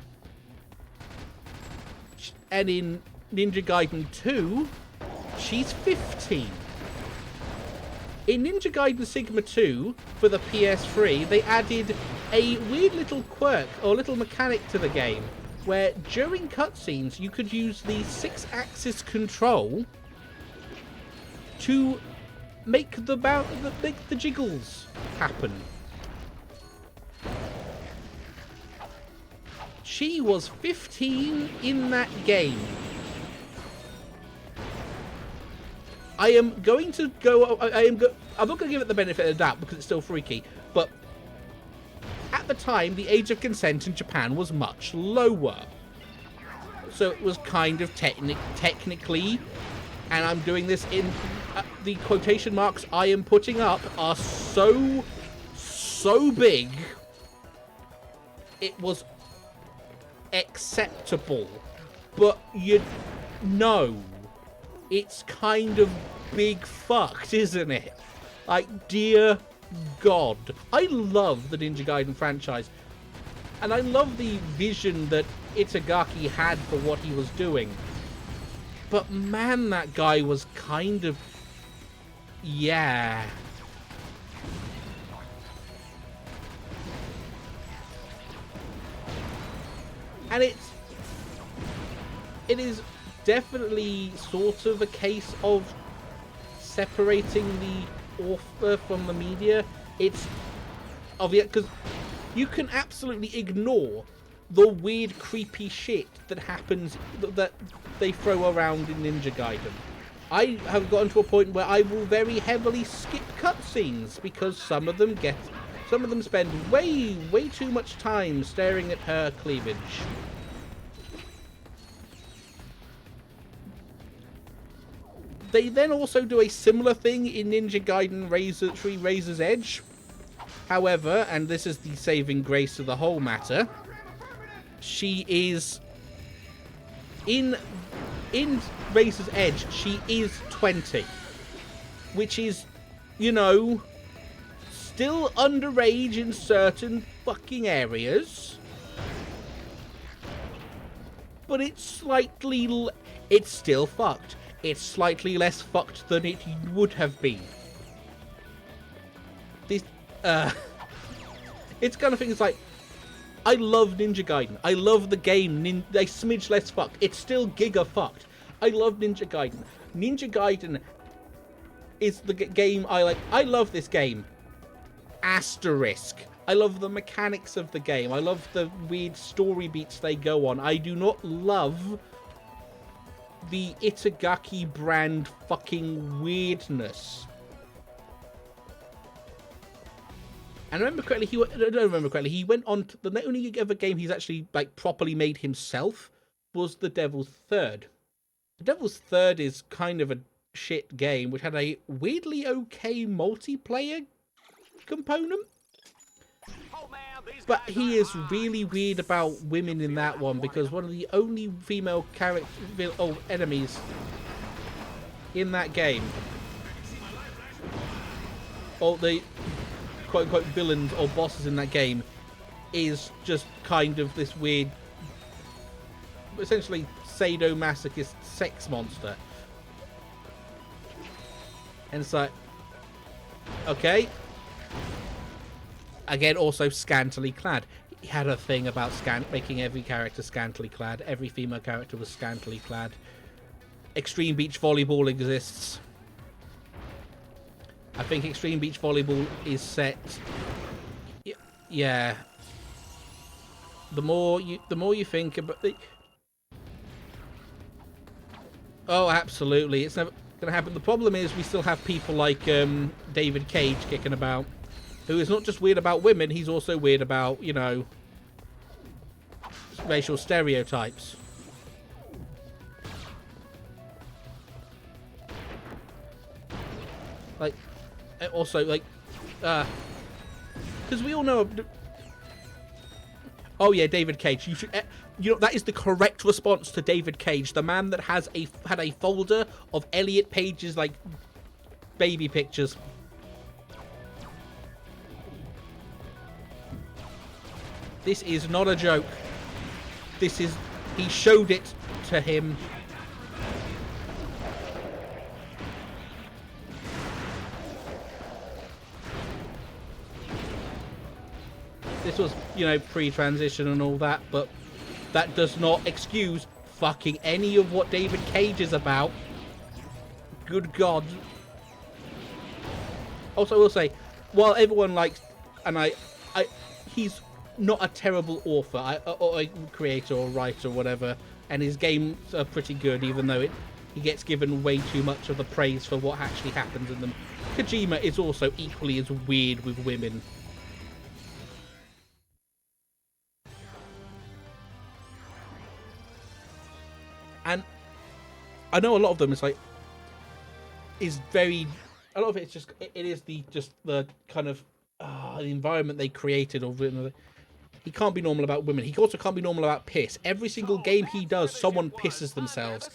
And in Ninja Gaiden 2, she's 15. In Ninja Gaiden Sigma 2, for the PS3, they added a weird little quirk, or little mechanic to the game, where during cutscenes you could use the 6-axis control to make the jiggles happen. She was 15 in that game. I am going to go. I'm not going to give it the benefit of the doubt because it's still freaky. But at the time, the age of consent in Japan was much lower, so it was kind of technically. And I'm doing this in the quotation marks I am putting up are so big. It was acceptable, but you know, it's kind of big fucked, isn't it? Like, dear God, I love the Ninja Gaiden franchise, and I love the vision that Itagaki had for what he was doing. But man, that guy was kind of... yeah. And it is definitely sort of a case of separating the author from the media. It's obvious because you can absolutely ignore the weird, creepy shit that happens that they throw around in Ninja Gaiden. I have gotten to a point where I will very heavily skip cutscenes because some of them spend way too much time staring at her cleavage. They then also do a similar thing in Ninja Gaiden Razor's Edge. However, and this is the saving grace of the whole matter, she is in Razor's Edge, she is 20, which is, you know, still underage in certain fucking areas, but it's still fucked. It's slightly less fucked than it would have been. It's kind of things like, I love Ninja Gaiden. I love the game. A smidge less fucked. It's still giga fucked. I love Ninja Gaiden. Ninja Gaiden is the game I like. I love this game. Asterisk. I love the mechanics of the game. I love the weird story beats they go on. I do not love the Itagaki brand fucking weirdness. And I don't remember correctly, he went on to the only other game he's actually like properly made himself was The Devil's Third. The Devil's Third is kind of a shit game which had a weirdly okay multiplayer component. But he is really weird about women in that one because one of the only female enemies in that game, or the quote-unquote villains or bosses in that game, is just kind of this weird, essentially sadomasochist sex monster. And it's like, okay. Again, also scantily clad. He had a thing about making every character scantily clad. Every female character was scantily clad. Extreme Beach Volleyball exists. I think Extreme Beach Volleyball is set... yeah. The more you think about the... oh, absolutely. It's never going to happen. The problem is we still have people like David Cage kicking about, who is not just weird about women, he's also weird about, you know, racial stereotypes. Like, also, like, because we all know... oh yeah, David Cage. You should, you know, that is the correct response to David Cage, the man that had a folder of Elliot Page's, like, baby pictures. This is not a joke. This is... he showed it to him. This was, you know, pre-transition and all that, but that does not excuse fucking any of what David Cage is about. Good God. Also, I will say, while everyone likes... and he's not a terrible author, or a creator or writer or whatever, and his games are pretty good, even though he gets given way too much of the praise for what actually happens in them. Kojima is also equally as weird with women. And I know a lot of them is like, is very, a lot of it's just, it is the kind of the environment they created. Or he can't be normal about women. He also can't be normal about piss. Every single game he does, someone pisses themselves.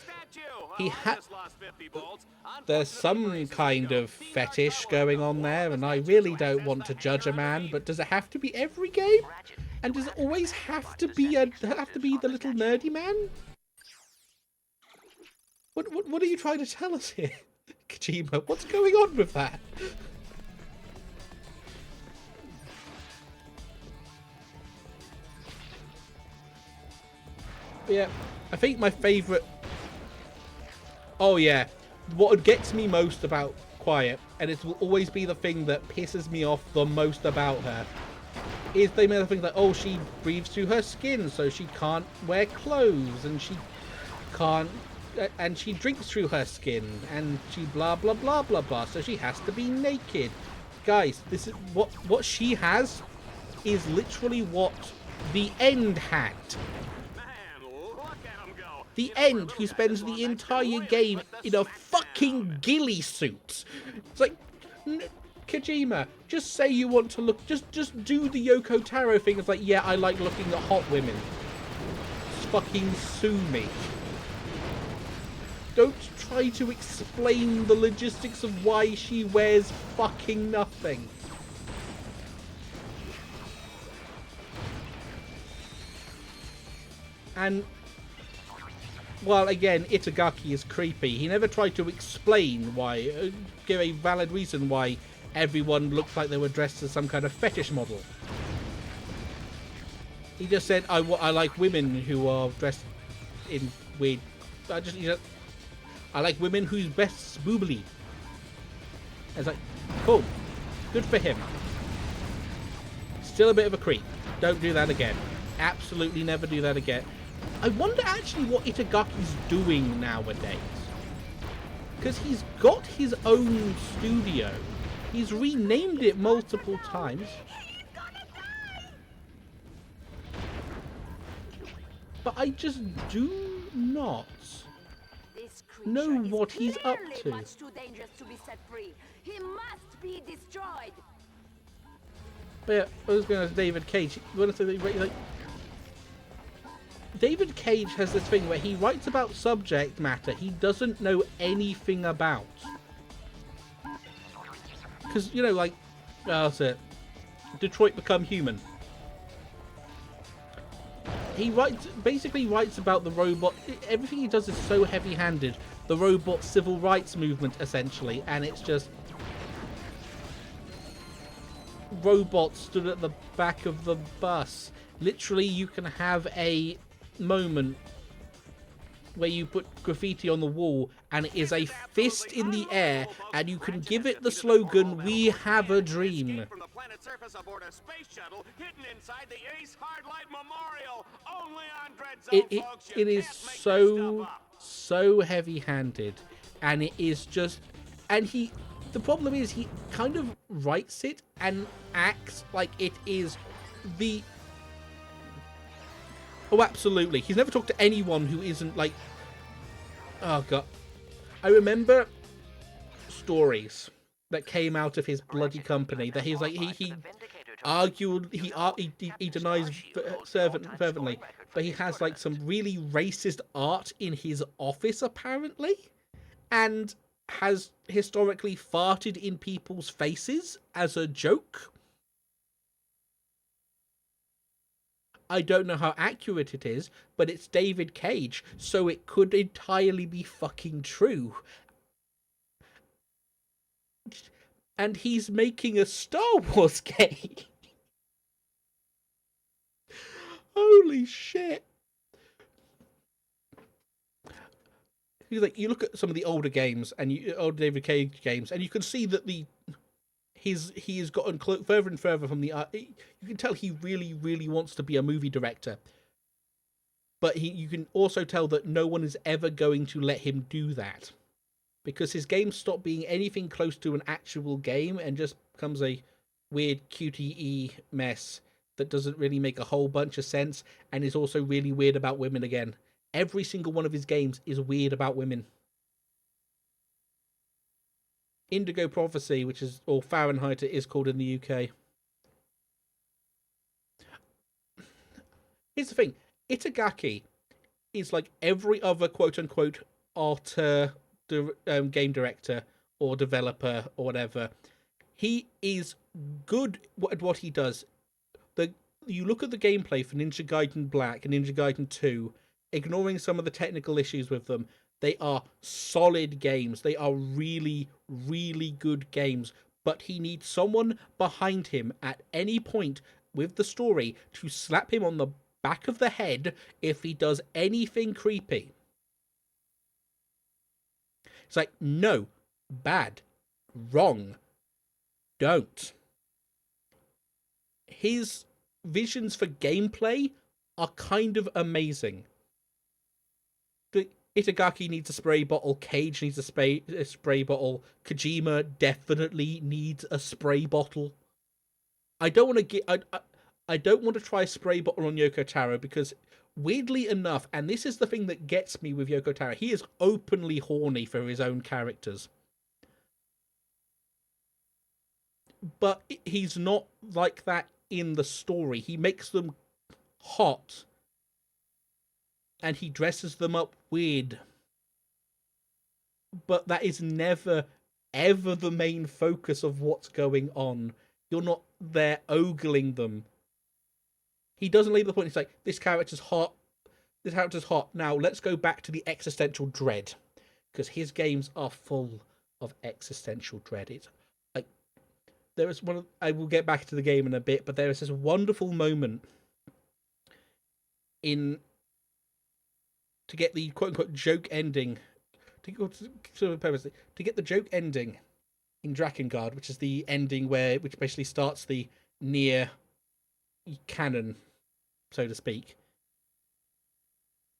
There's some kind of fetish going on there, and I really don't want to judge a man, but does it have to be every game? And does it always have to be the little nerdy man? What are you trying to tell us here, Kojima? What's going on with that? Yeah, I think my favourite... Oh yeah, what gets me most about Quiet, and it will always be the thing that pisses me off the most about her, is they make the thing that, oh, she breathes through her skin, so she can't wear clothes, and she can't... and she drinks through her skin, and she blah blah blah blah blah, so she has to be naked. Guys, this is what she has is literally what the End had. The End, who spends the entire game in a fucking ghillie suit. It's like, Kojima, just say you want to look, just do the Yoko Taro thing. It's like, yeah, I like looking at hot women. Just fucking sue me. Don't try to explain the logistics of why she wears fucking nothing. And, well, again, Itagaki is creepy. He never tried to explain why, give a valid reason why everyone looked like they were dressed as some kind of fetish model. He just said, I like women who are dressed in weird... I like women whose breasts boobly. It's like, cool. Good for him. Still a bit of a creep. Don't do that again. Absolutely never do that again. I wonder actually what Itagaki's doing nowadays. Because he's got his own studio. He's renamed it multiple times. But I just do not know what he's up to. Much too dangerous to be set free. He must be destroyed. But yeah, I was going to David Cage. You want to say that, like, David Cage has this thing where he writes about subject matter he doesn't know anything about. Because, you know, like, that's it. Detroit Become Human. He basically writes about the robot. Everything he does is so heavy-handed. The robot civil rights movement, essentially, and it's just robots stood at the back of the bus. Literally, you can have a moment where you put graffiti on the wall and it is a fist in the air, and you can give it the slogan, "We have a dream." It is so heavy-handed, and it is just, and the problem is he kind of writes it and acts like it is the... Oh, absolutely. He's never talked to anyone who isn't like... Oh, God. I remember stories that came out of his bloody company that he's like... He argued... He denies fervently. But he has, like, some really racist art in his office, apparently. And has historically farted in people's faces as a joke. I don't know how accurate it is, but it's David Cage, so it could entirely be fucking true. And he's making a Star Wars game. Holy shit. He's like, you look at some of the older games, and old David Cage games, and you can see that he has gotten further and further from the art. You can tell he really, really wants to be a movie director. but you can also tell that no one is ever going to let him do that, because his games stop being anything close to an actual game and just becomes a weird QTE mess that doesn't really make a whole bunch of sense, and is also really weird about women again. Every single one of his games is weird about women. Indigo Prophecy, which is, or Fahrenheit it is called in the UK. Here's the thing, Itagaki is like every other quote-unquote auteur, game director or developer or whatever. He is good at what he does. You look at the gameplay for Ninja Gaiden Black and Ninja Gaiden 2, ignoring some of the technical issues with them, they are solid games. They are really, really good games. But he needs someone behind him at any point with the story to slap him on the back of the head if he does anything creepy. It's like, no, bad, wrong, don't. His visions for gameplay are kind of amazing. Itagaki needs a spray bottle, Cage needs a spray bottle, Kojima definitely needs a spray bottle. I don't want to get I don't want to try a spray bottle on Yoko Taro, because weirdly enough, and this is the thing that gets me with Yoko Taro, he is openly horny for his own characters. But he's not like that in the story. He makes them hot. And he dresses them up weird. But that is never, ever the main focus of what's going on. You're not there ogling them. He doesn't leave the point. He's like, this character's hot. This character's hot. Now, let's go back to the existential dread. Because his games are full of existential dread. It's like, there is one. I will get back to the game in a bit, but there is this wonderful moment to get the quote-unquote joke ending, to get the joke ending in Drakengard, which is the ending which basically starts the near canon, so to speak,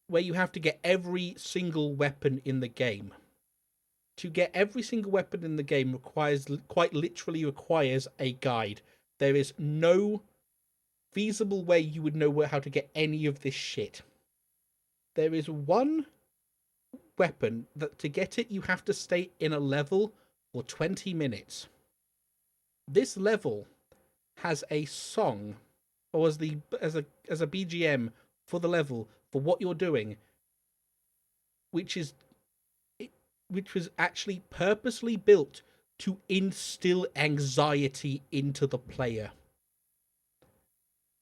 where you have to get every single weapon in the game. To get every single weapon in the game quite literally requires a guide. There is no feasible way you would know how to get any of this shit. There is one weapon that to get it you have to stay in a level for 20 minutes. This level has a song, or as a BGM for the level for what you're doing, which was actually purposely built to instill anxiety into the player.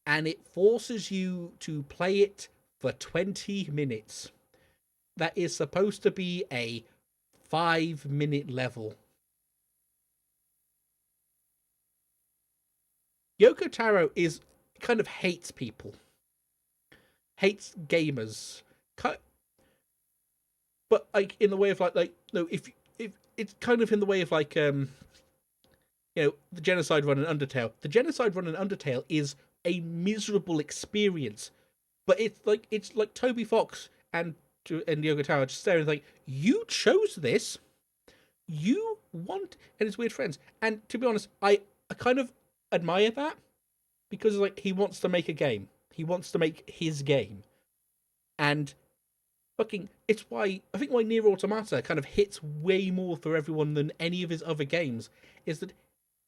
And it forces you to play it for 20 minutes. That is supposed to be a 5-minute level. Yoko Taro kind of hates people. Hates gamers. But like in the way of like no, if it's kind of in the way of like the genocide run in Undertale. The genocide run in Undertale is a miserable experience. But it's like Toby Fox and Yoko Taro just staring like, you chose this, you want, and his weird friends. And to be honest, I kind of admire that, because like he wants to make a game, he wants to make his game, and fucking it's why I think Nier Automata kind of hits way more for everyone than any of his other games. Is that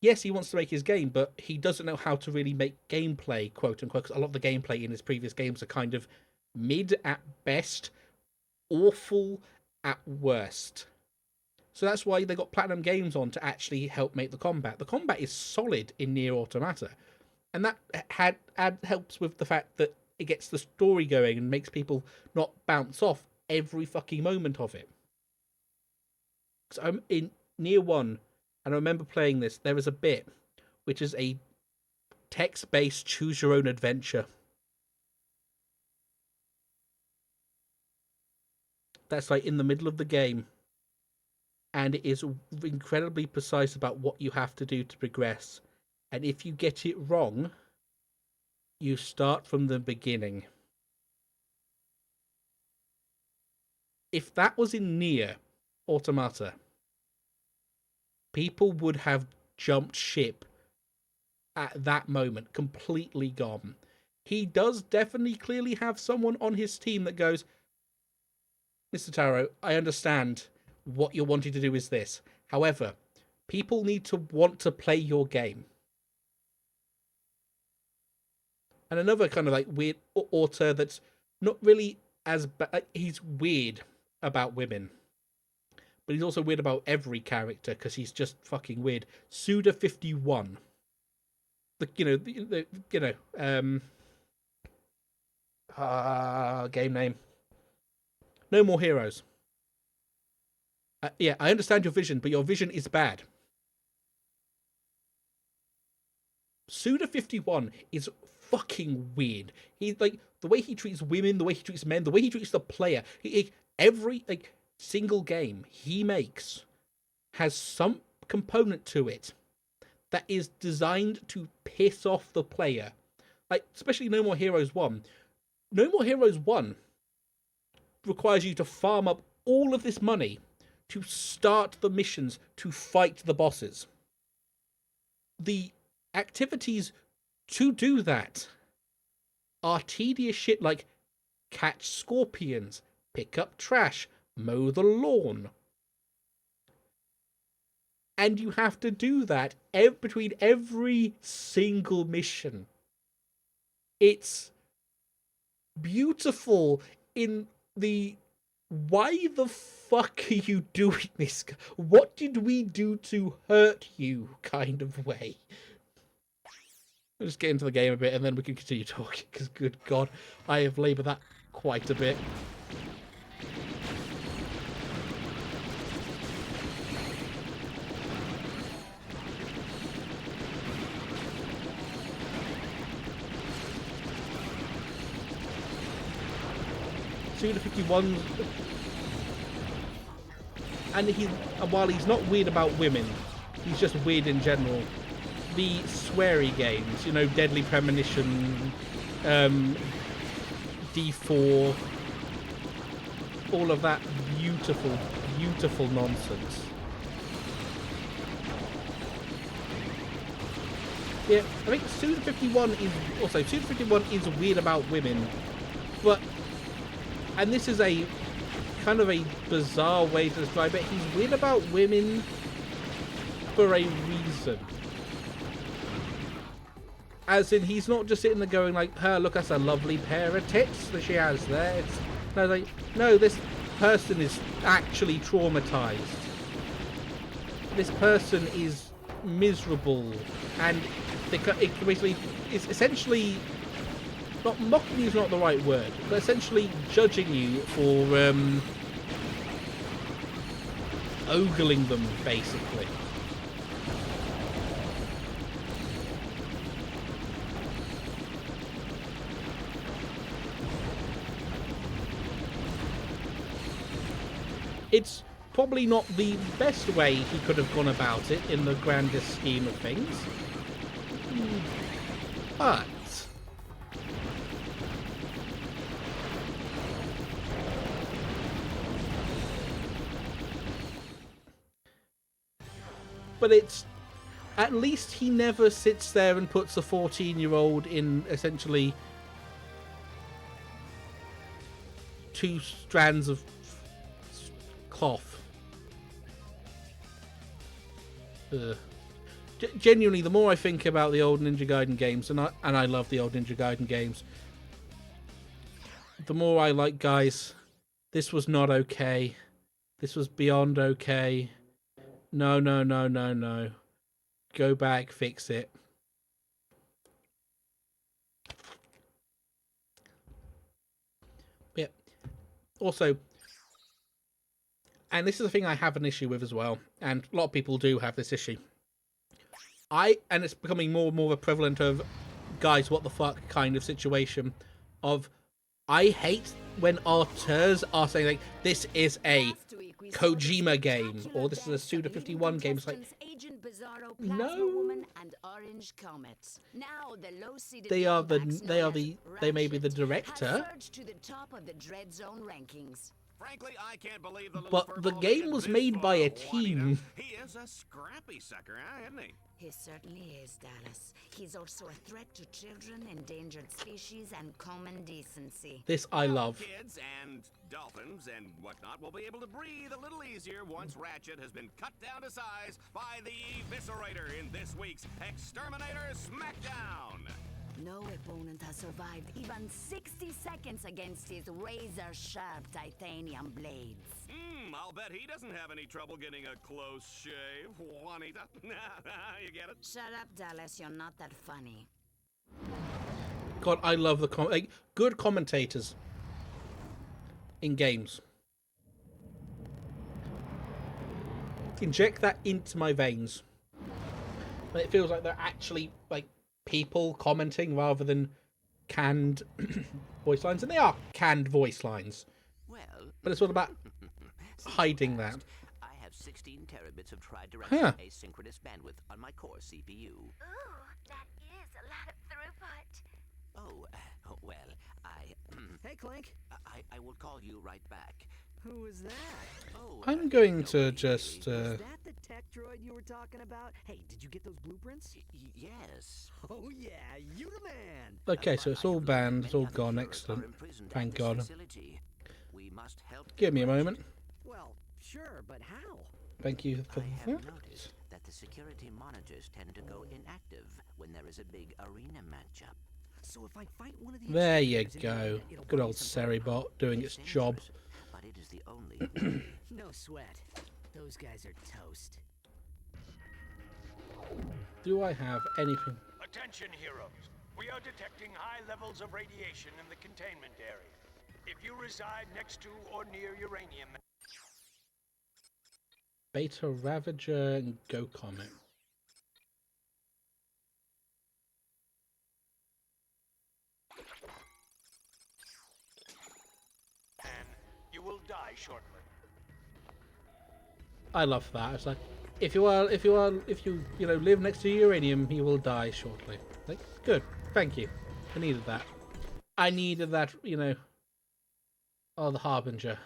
yes, he wants to make his game, but he doesn't know how to really make gameplay, quote unquote, because a lot of the gameplay in his previous games are kind of mid at best, awful at worst. So that's why they got Platinum Games on to actually help make the combat. The combat is solid in Nier Automata, and that helps with the fact that it gets the story going and makes people not bounce off every fucking moment of it. So I'm in Nier 1, and I remember playing this. There is a bit which is a text-based choose-your-own-adventure. That's like in the middle of the game, and it is incredibly precise about what you have to do to progress. And if you get it wrong, you start from the beginning. if that was in Nier Automata, people would have jumped ship at that moment, completely gone. He does definitely clearly have someone on his team that goes, Mr. Taro, I understand what you're wanting to do is this. However, people need to want to play your game. And another kind of like weird author that's not really as bad. He's weird about women, but he's also weird about every character because he's just fucking weird. Suda51. Game name. No More Heroes. Yeah, I understand your vision, but your vision is bad. Suda51 is fucking weird. He's like the way he treats women, the way he treats men, the way he treats the player. Every like single game he makes has some component to it that is designed to piss off the player. Like especially No More Heroes 1. No More Heroes 1 requires you to farm up all of this money to start the missions to fight the bosses. The activities to do that are tedious shit like catch scorpions, pick up trash, mow the lawn. And you have to do that between every single mission. It's beautiful in the why the fuck are you doing this? What did we do to hurt you kind of way? I'll just get into the game a bit and then we can continue talking, because good god, I have laboured that quite a bit. Suda51, and while he's not weird about women, he's just weird in general. The sweary games, Deadly Premonition, D4, all of that beautiful, beautiful nonsense. Yeah, I think Suda51 is weird about women, and this is a kind of a bizarre way to describe it. He's weird about women for a reason. As in, he's not just sitting there going like, look, that's a lovely pair of tits that she has there. No, this person is actually traumatized. This person is miserable, and it basically is essentially, not mocking is not the right word, but essentially judging you for ogling them, basically. It's probably not the best way he could have gone about it in the grandest scheme of things. But it's, at least he never sits there and puts a 14-year-old in essentially 2 strands of cloth. Genuinely, the more I think about the old Ninja Gaiden games, and I love the old Ninja Gaiden games, the more I like, guys, this was not okay. This was beyond okay. No. Go back, fix it. Yeah. Also, and this is the thing I have an issue with as well, and a lot of people do have this issue. And it's becoming more and more prevalent of, guys, what the fuck kind of situation of, I hate when auteurs are saying like, this is a Kojima game, or this is a Suda51 game. It's like, no, they may be the director. Frankly, I can't believe the little But the furball game made was this made by far, a Juanita. team. He is a scrappy sucker, isn't he? He certainly is, Dallas. He's also a threat to children, endangered species, and common decency. This I love. Kids and dolphins and whatnot will be able to breathe a little easier once Ratchet has been cut down to size by the Eviscerator in this week's Exterminator Smackdown. No opponent has survived even 60 seconds against his razor-sharp titanium blades. I'll bet he doesn't have any trouble getting a close shave, Juanita. You get it? Shut up, Dallas. You're not that funny. God, I love the good commentators in games. Inject that into my veins. But it feels like they're actually like people commenting rather than canned voice lines, and they are canned voice lines. Well, But it's all about hiding that. I have 16 terabits of tri-directional asynchronous bandwidth on my core CPU. Ooh, that is a lot of throughput. Oh, well, Hey, Clink. I will call you right back. Who is that? Oh, I'm going no, to really. just... Is that the tech droid you were talking about? Hey, did you get those blueprints? Yes. Oh yeah, you the man. Okay, so it's all banned, it's all gone, excellent. Thank God. We must help. Give me a moment. Well, sure, but how? Thank you for I have that. noticed that the security monitors tend to go inactive when there is a big arena matchup. So if I fight one of the There you exterminators in the go. arena, it'll Good buy old some Seribot doing its job. Dangerous, but it is the only. No sweat. Those guys are toast. Do I have anything? Attention, heroes. We are detecting high levels of radiation in the containment area. If you reside next to or near uranium... Beta Ravager and Go Comet. you will die shortly. I love that. It's like, if you live next to uranium, you will die shortly. Like, good. Thank you. I needed that. I needed that, Oh, the Harbinger.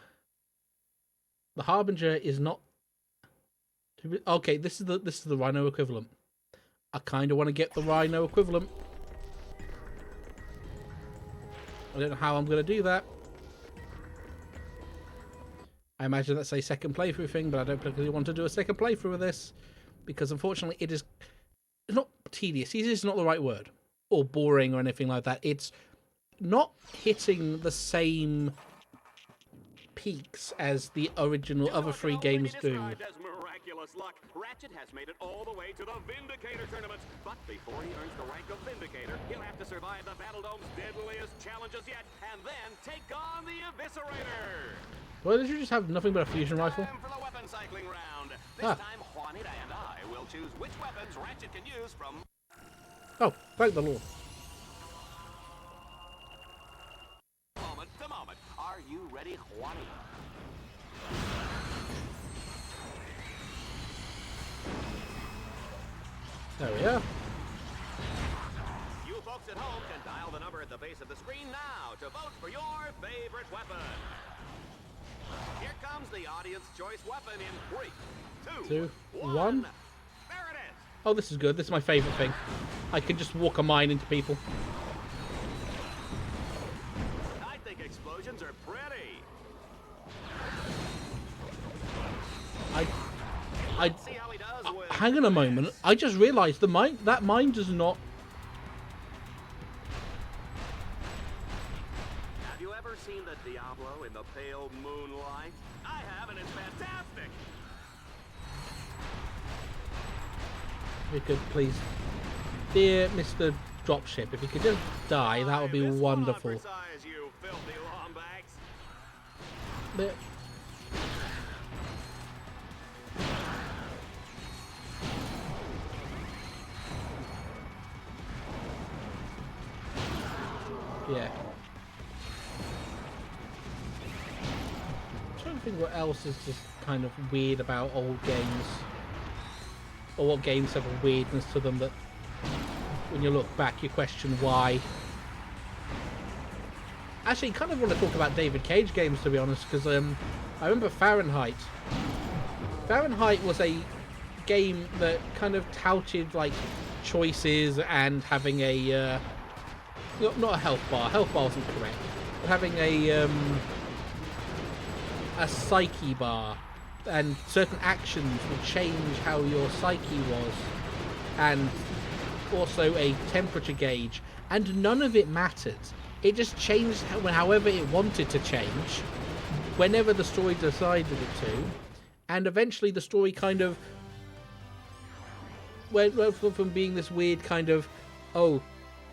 The Harbinger is not... Okay, this is the Rhino equivalent. I kind of want to get the Rhino equivalent. I don't know how I'm going to do that. I imagine that's a second playthrough thing, but I don't particularly want to do a second playthrough of this, because unfortunately it is not tedious. Easy is not the right word, or boring or anything like that. It's not hitting the same peaks as the original other three games do. As miraculous luck, Ratchet has made it all the way to the Vindicator tournaments. But before he earns the rank of Vindicator, he'll have to survive the Battledome's deadliest challenges yet, and then take on the Eviscerator. Well, did you just have nothing but a fusion rifle? Time for the weapon cycling round. This time, Juanita and I will choose which weapons Ratchet can use from... Oh, thank the Lord. Moment to moment. Are you ready, Juanita? There we are. You folks at home can dial the number at the base of the screen now to vote for your favorite weapon. Here comes the audience choice weapon in 3, 2, 1. There it is. Oh, this is good. This is my favourite thing. I can just walk a mine into people. I think explosions are pretty. Let's see how he does with... Hang on a moment. I just realised that mine does not... Have you ever seen the Diablo in the pale moonlight? I have, and it's fantastic. If you could please, dear Mr. Dropship, if you could just die, that would be This wonderful. one on for size, you filthy lombax. But... yeah. I'm trying to think what else is just kind of weird about old games. Or what games have a weirdness to them that when you look back you question why. actually kind of want to talk about David Cage games, to be honest, because I remember Fahrenheit. Fahrenheit was a game that kind of touted like choices and having a not a health bar. Health bar wasn't correct, but having a psyche bar, and certain actions would change how your psyche was, and also a temperature gauge, and none of it mattered. It just changed however it wanted to change, whenever the story decided it to, and eventually the story kind of went from being this weird kind of, oh,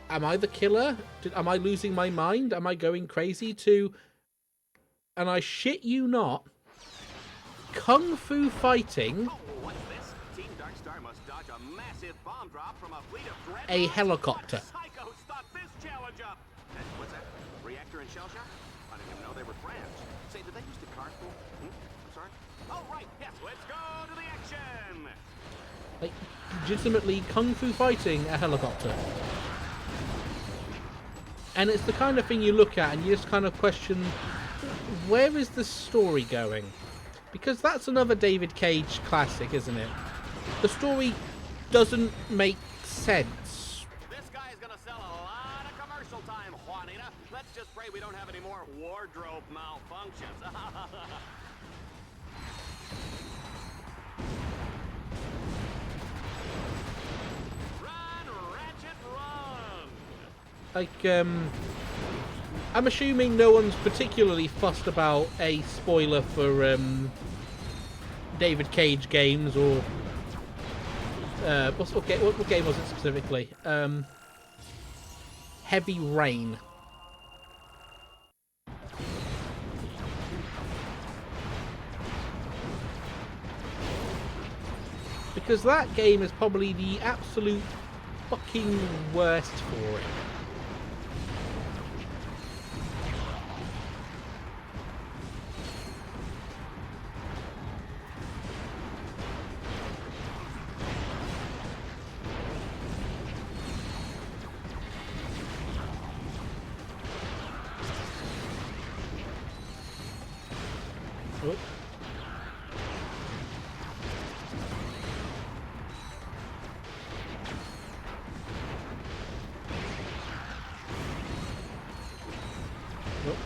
am I the killer? Am I losing my mind? Am I going crazy? To, and I shit you not, kung fu fighting a helicopter. What's that? Reactor and shell shock? I didn't even know they were friends. Say, did they use the car pool? I'm sorry? Oh, right. Yes, let's go to the action. Like, legitimately kung fu fighting a helicopter. And it's the kind of thing you look at and you just kind of question, where is the story going? Because that's another David Cage classic, isn't it? The story doesn't make sense. This guy is going to sell a lot of commercial time, Juanita. Let's just pray we don't have any more wardrobe malfunctions. Run, Ratchet, run! Like, I'm assuming no one's particularly fussed about a spoiler for David Cage games, or what game was it specifically? Heavy Rain. Because that game is probably the absolute fucking worst for it. Oh. Oh.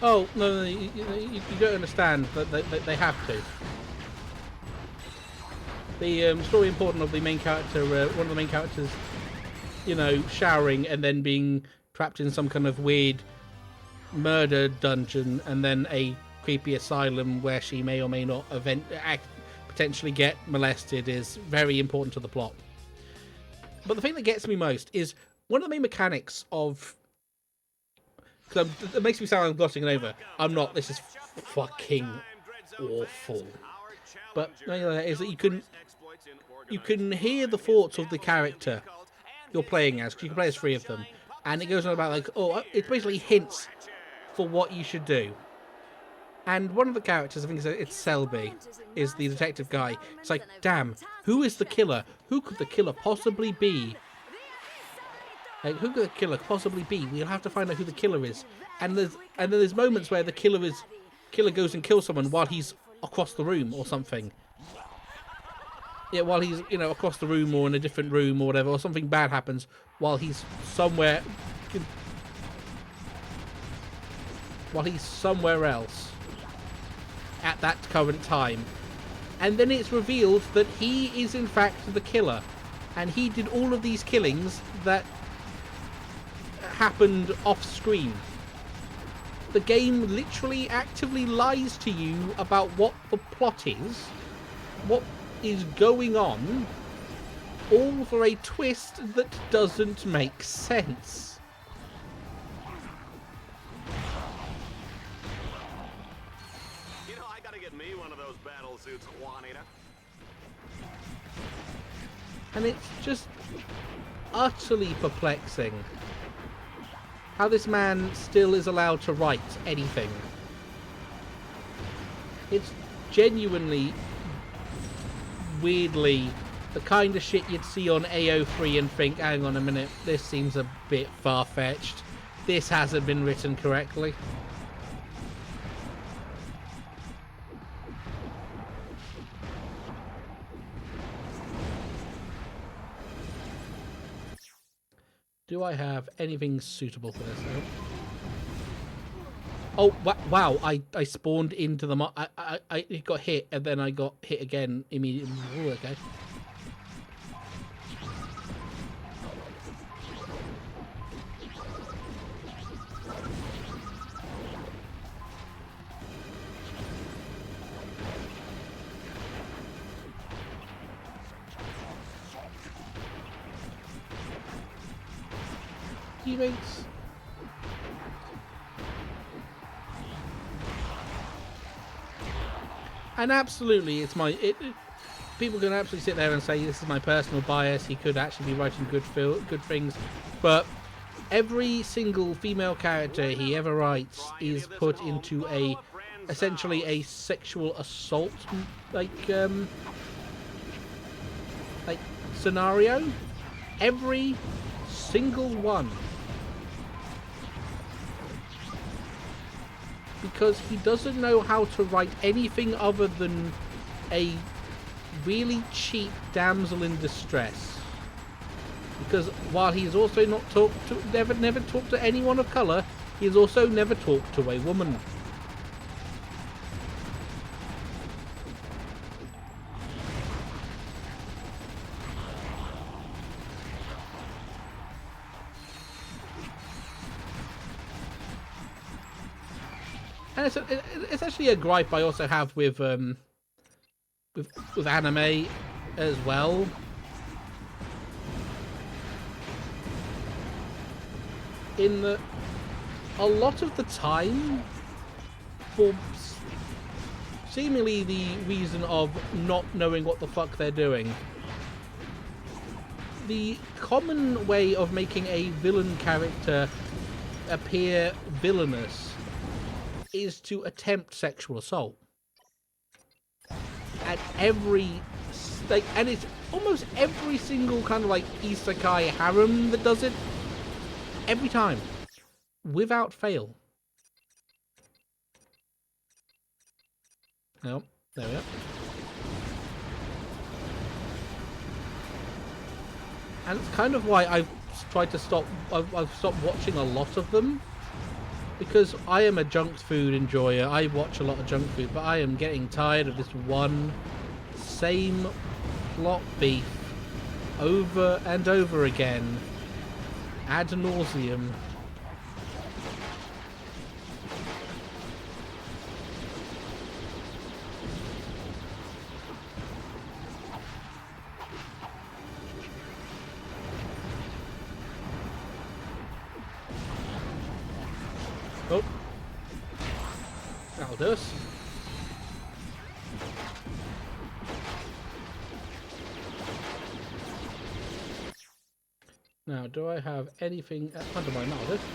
Oh, no, you don't understand that they have to. The story important of the main character, one of the main characters, you know, showering and then being trapped in some kind of weird murder dungeon, and then a creepy asylum where she may or may not potentially get molested, is very important to the plot. But the thing that gets me most is one of the main mechanics of... Because it makes me sound like I'm glossing it over. I'm not. This is fucking awful. But is that you can hear the thoughts of the character you're playing as, because you can play as 3 of them, and it goes on about like, oh, it basically hints for what you should do. And one of the characters, I think it's Selby, is the detective guy. It's like, damn, who is the killer? Who could the killer possibly be? Like, who could the killer possibly be? We'll have to find out who the killer is. And then there's moments where the killer goes and kills someone while he's across the room or something. Yeah, while he's, you know, across the room or in a different room or whatever, or something bad happens while he's somewhere else at that current time. And then it's revealed that he is in fact the killer, and he did all of these killings that happened off screen. The game literally actively lies to you about what the plot is, what is going on, all for a twist that doesn't make sense. You know, I gotta get me one of those battle suits, Juanita. And it's just utterly perplexing how this man still is allowed to write anything. It's genuinely, weirdly, the kind of shit you'd see on AO3 and think, hang on a minute, this seems a bit far-fetched. This hasn't been written correctly. Do I have anything suitable for this? No. Oh, wow, I spawned into the... I got hit, and then I got hit again immediately. Ooh, okay. Teammates. And absolutely, it's my... people can absolutely sit there and say this is my personal bias. He could actually be writing good things, but every single female character he ever writes is put into a essentially a sexual assault like scenario. Every single one. Because he doesn't know how to write anything other than a really cheap damsel in distress. Because while he's also not never talked to anyone of colour, he's also never talked to a woman. And it's actually a gripe I also have with anime as well. In that a lot of the time, for seemingly the reason of not knowing what the fuck they're doing, the common way of making a villain character appear villainous is to attempt sexual assault. At every and it's almost every single kind of like isekai harem that does it. Every time. Without fail. No, there we go. And it's kind of why I've tried to stop. I've stopped watching a lot of them. Because I am a junk food enjoyer. I watch a lot of junk food, but I am getting tired of this one same plot beef over and over again ad nauseum. Oh, that'll do us. Now, do I have anything under my mouth?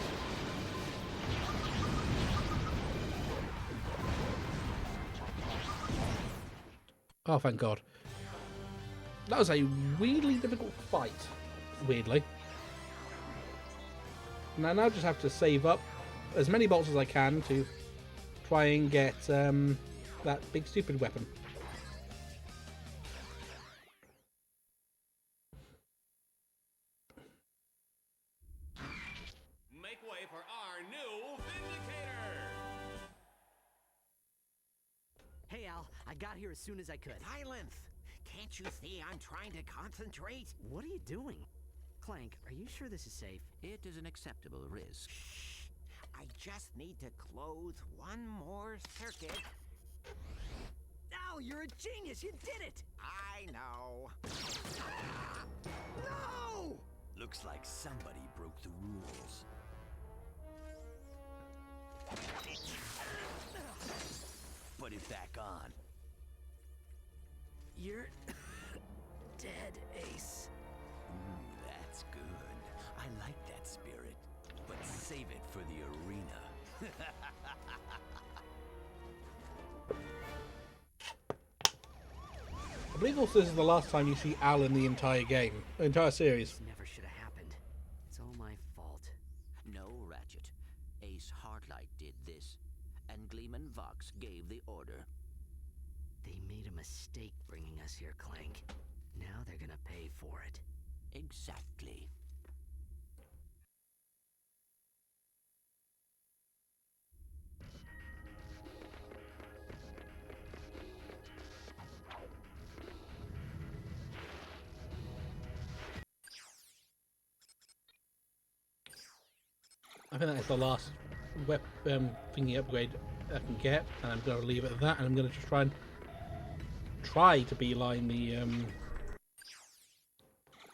Oh, thank God. That was a weirdly difficult fight. Weirdly. And I now just have to save up as many bolts as I can to try and get that big stupid weapon. Make way for our new Vindicator! Hey, Al, I got here as soon as I could. Silence! Can't you see I'm trying to concentrate? What are you doing? Clank, are you sure this is safe? It is an acceptable risk. Shh! I just need to close one more circuit. Al, you're a genius! You did it! I know. No! Looks like somebody broke the rules. Put it back on. You're dead, Ace. That's good. I like that spirit. But save it for the arena. I believe also this is the last time you see Al in the entire game, the entire series. This never should have happened. It's all my fault. No, Ratchet. Ace Heartlight did this, and Gleeman Vox gave the order. They made a mistake bringing us here, Clank. Now they're gonna pay for it. Exactly. I think that is the last thingy upgrade I can get, and I'm going to leave it at that, and I'm going to just try to beeline the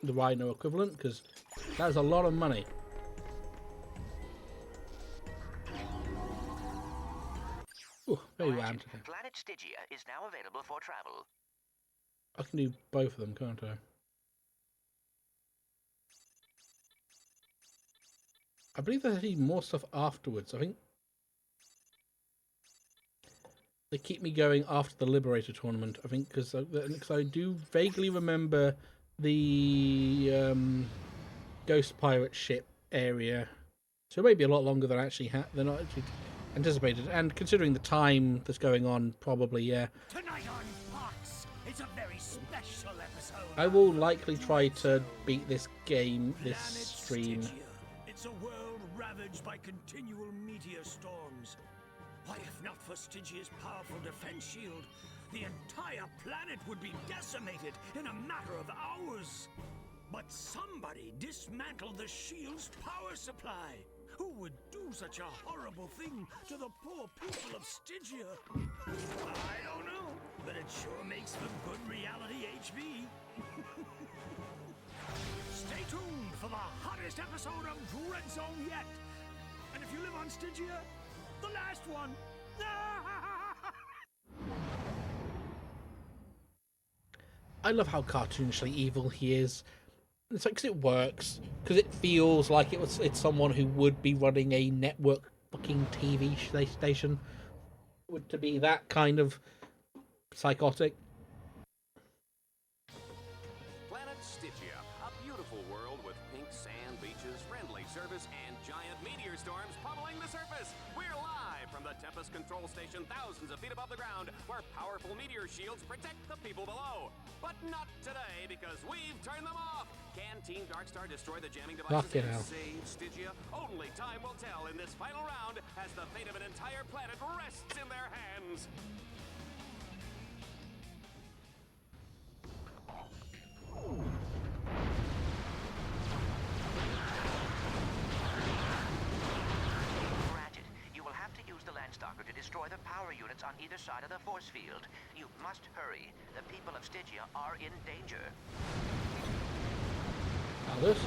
Rhino equivalent, because that is a lot of money. Ooh, very round today. Planet Stygia is now available for travel. I can do both of them, can't I? I believe there's actually more stuff afterwards. I think they keep me going after the Liberator tournament. I think because I do vaguely remember the Ghost Pirate ship area, so it may be a lot longer than actually than I actually anticipated. And considering the time that's going on, probably yeah. Tonight on Fox, it's a very special episode. I will likely try to beat this game, this stream. Stygia. It's a world ravaged by continual meteor storms. Why, if not for Stygia's powerful defense shield, the entire planet would be decimated in a matter of hours. But somebody dismantled the shield's power supply. Who would do such a horrible thing to the poor people of Stygia? I don't know, but it sure makes for good reality HV. Stay tuned for the hottest episode of Dread Zone yet. And if you live on Stygia, the last one. I love how cartoonishly evil he is. It's like, 'cause it works, because it feels like it's someone who would be running a network fucking TV station, would to be that kind of psychotic. Planet Stygia, a beautiful world with pink sand beaches, friendly service, and giant meteor storms pummeling the surface. We're live from the Tempest Control Station thousands of feet above the ground, where powerful meteor shields protect the people below. But not today, because we've turned them off. Can Team Darkstar destroy the jamming devices Fucking and hell. save Stygia? Only time will tell in this final round, as the fate of an entire planet rests in their hands. Ratchet, you will have to use the Landstalker to destroy the power units on either side of the force field. You must hurry. The people of Stygia are in danger. Now this.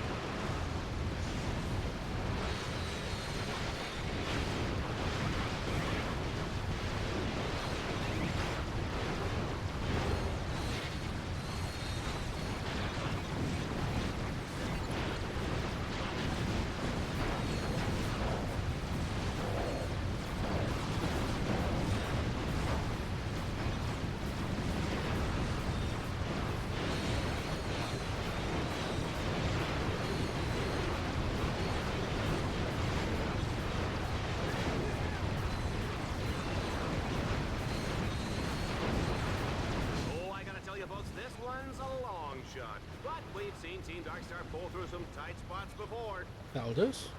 Oh, I gotta tell you folks, this one's a long shot. But we've seen Team Darkstar pull through some tight spots before. That'll do us.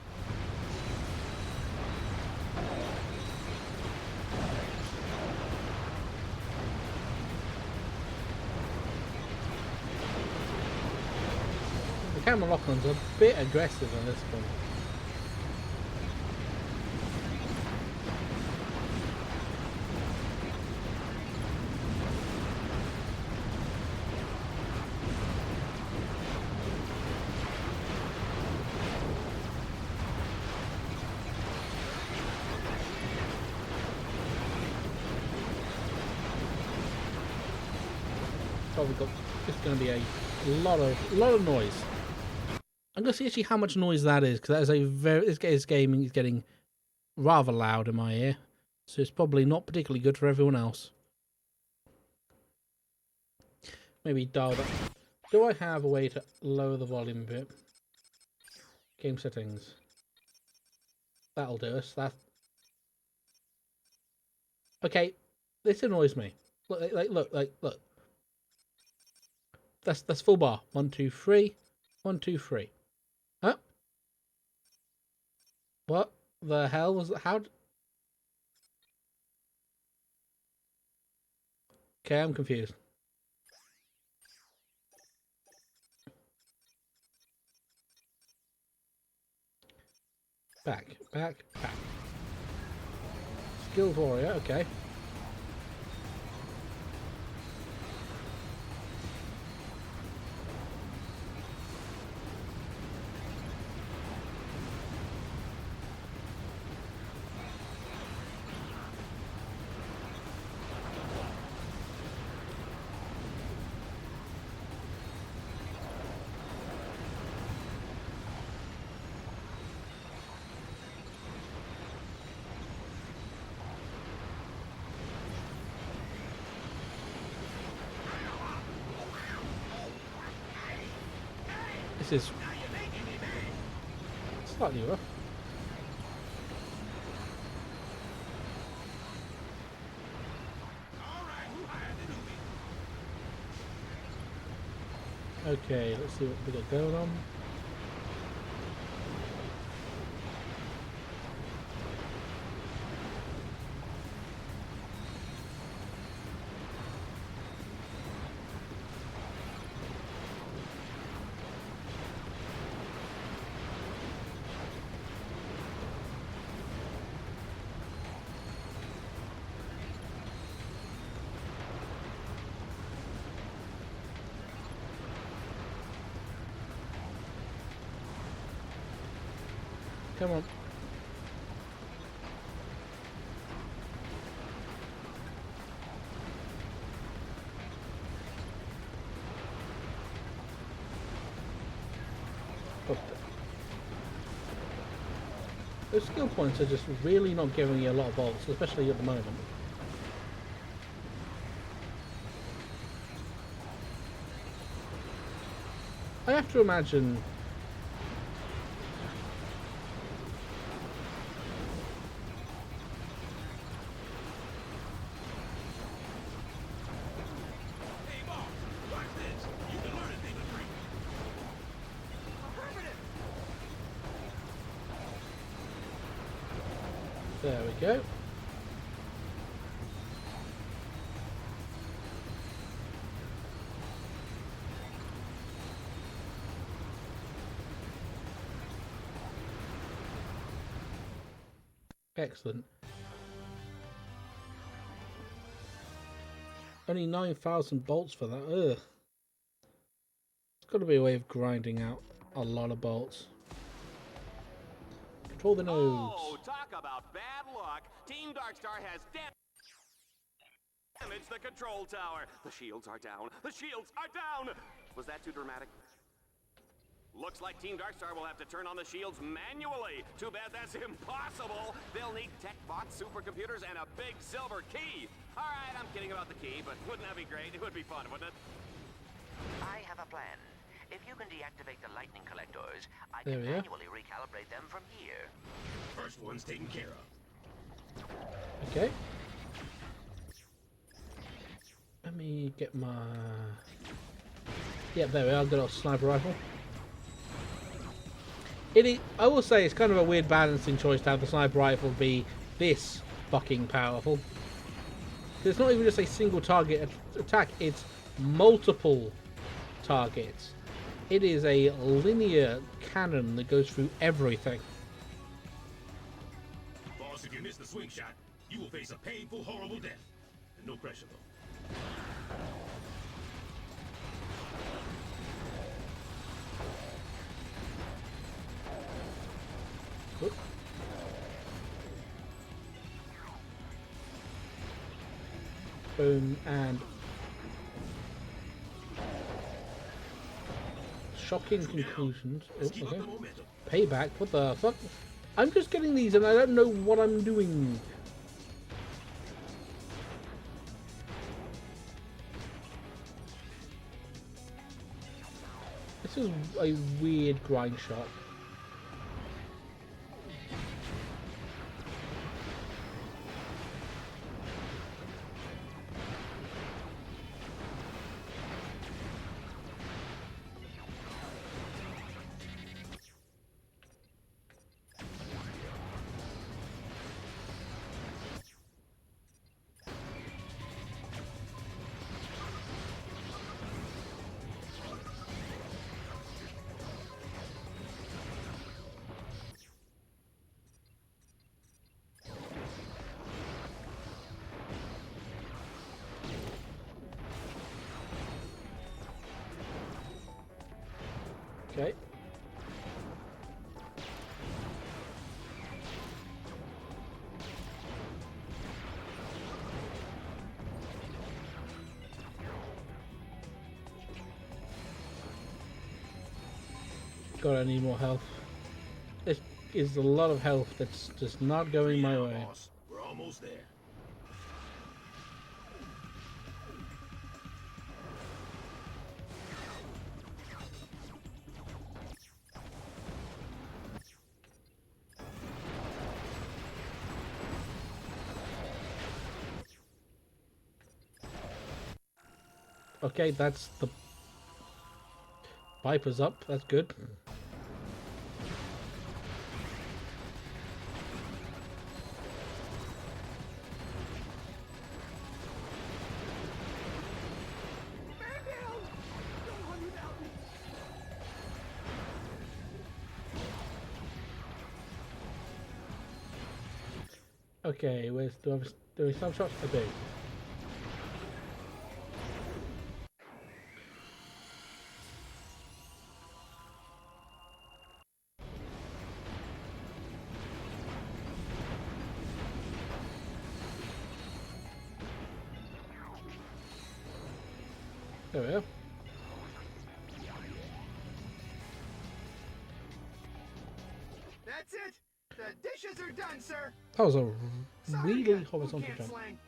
The camera lock-on's a bit aggressive on this one. Probably got. It's going to be a lot of noise. I'm going to see actually how much noise that is, because that is a very. This gaming is getting rather loud in my ear, so it's probably not particularly good for everyone else. maybe dial that. Do I have a way to lower the volume a bit? Game settings. That'll do us. That. Okay, this annoys me. Look. That's full bar. 1, 2, 3. 1, 2, 3. Huh? What the hell was that? How? Okay, I'm confused. Back. Skilled warrior, okay. This is slightly rough. Okay, let's see what we got going on. Come on. Those skill points are just really not giving you a lot of bolts, especially at the moment. I have to imagine there we go. Excellent. Only 9,000 bolts for that. Ugh. There's got to be a way of grinding out a lot of bolts. Control the nodes. Oh, talk about bad luck. Team Darkstar has damaged the control tower. The shields are down. The shields are down. Was that too dramatic? Looks like Team Darkstar will have to turn on the shields manually. Too bad that's impossible. They'll need tech bots, supercomputers, and a big silver key. All right, I'm kidding about the key, but wouldn't that be great? It would be fun, wouldn't it? I have a plan. If you can deactivate the lightning collectors, I can manually recalibrate them from here. First one's taken care of. Okay. Let me get my... Yeah, there we are. Good old sniper rifle. I will say it's kind of a weird balancing choice to have the sniper rifle be this fucking powerful. It's not even just a single target attack, it's multiple targets. It is a linear cannon that goes through everything. Boss, if you miss the swing shot, you will face a painful, horrible death. And no pressure, though. Oop. Boom, and shocking conclusions. Oh, okay. Payback, what the fuck? I'm just getting these and I don't know what I'm doing. is a weird grind shot. Okay. God, I need more health. There is a lot of health that's just not going my way. Boss. We're almost there. Okay, that's the Viper's up. That's good. Okay, where's do we some shots to do? There we go. That's it. The dishes are done, sir. That was a Sorry really again. horizontal Can't jump. slang.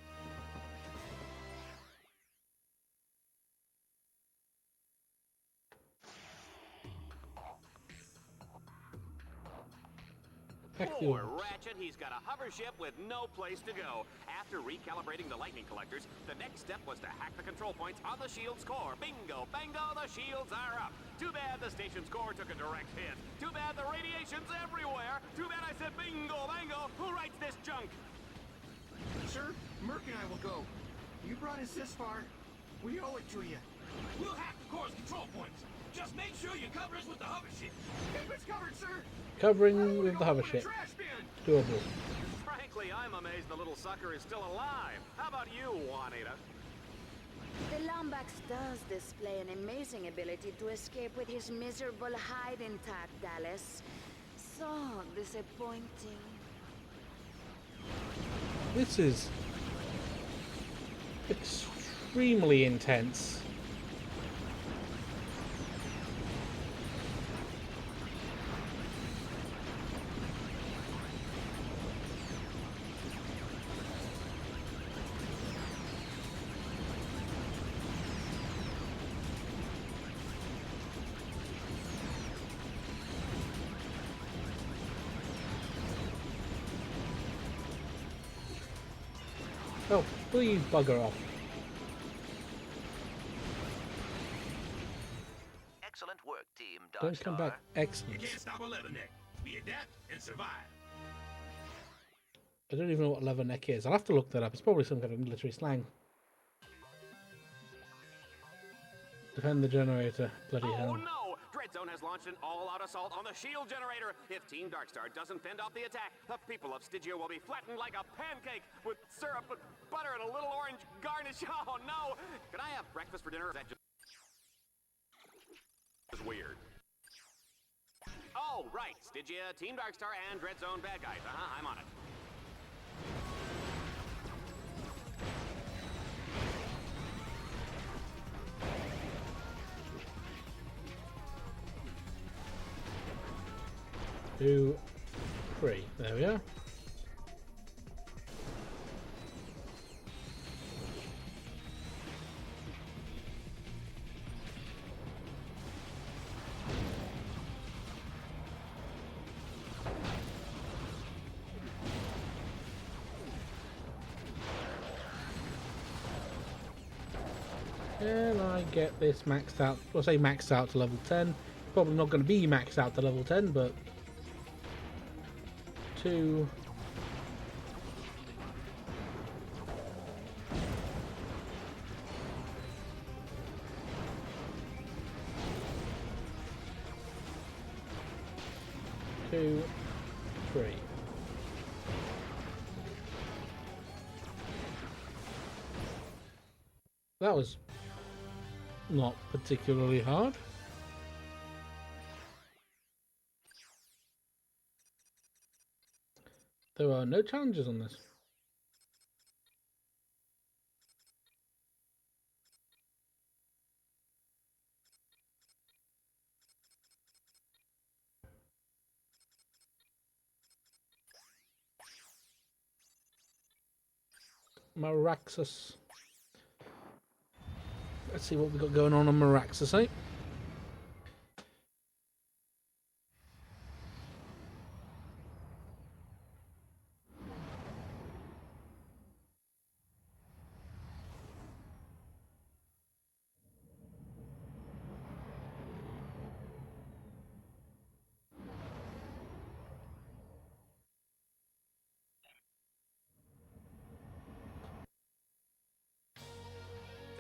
Heck, Poor Ratchet, he's got a hover ship with no place to go. After recalibrating the lightning collectors, the next step was to hack the control points on the shield's core. Bingo, bango, the shields are up. Too bad the station's core took a direct hit. Too bad the radiation's everywhere. Too bad I said bingo, bango. Who writes this junk? Sir, Merc and I will go. You brought us this far. We owe it to you. We'll hack the core's control points. Just make sure you cover us with the hover ship. Keep us covered, sir. Covering with the hover ship. Trash bin. Doable. Frankly, I'm amazed the little sucker is still alive. How about you, Juanita? The Lombax does display an amazing ability to escape with his miserable hide intact, Dallas. So disappointing. This is extremely intense. Oh, please bugger off. Excellent work, team. Don't come back. You Excellent. can't stop a leatherneck. We adapt and survive. I don't even know what leatherneck is. I'll have to look that up. It's probably some kind of military slang. Defend the generator. Bloody Oh hell. no! Dreadzone has launched an all-out assault on the shield generator. If Team Darkstar doesn't fend off the attack, the people of Stygia will be flattened like a pancake with syrup and butter and a little orange garnish. Oh no! Can I have breakfast for dinner? Or is that just weird? Oh, right. Stygia, Team Darkstar, and Dreadzone bad guys. I'm on it. Two, three. There we are. Can I get this maxed out? I'll say maxed out to level 10. Probably not going to be maxed out to level 10, but 2. Two, 3. That was not particularly hard. There are no challenges on this. Maraxus. Let's see what we got going on Maraxus, eh?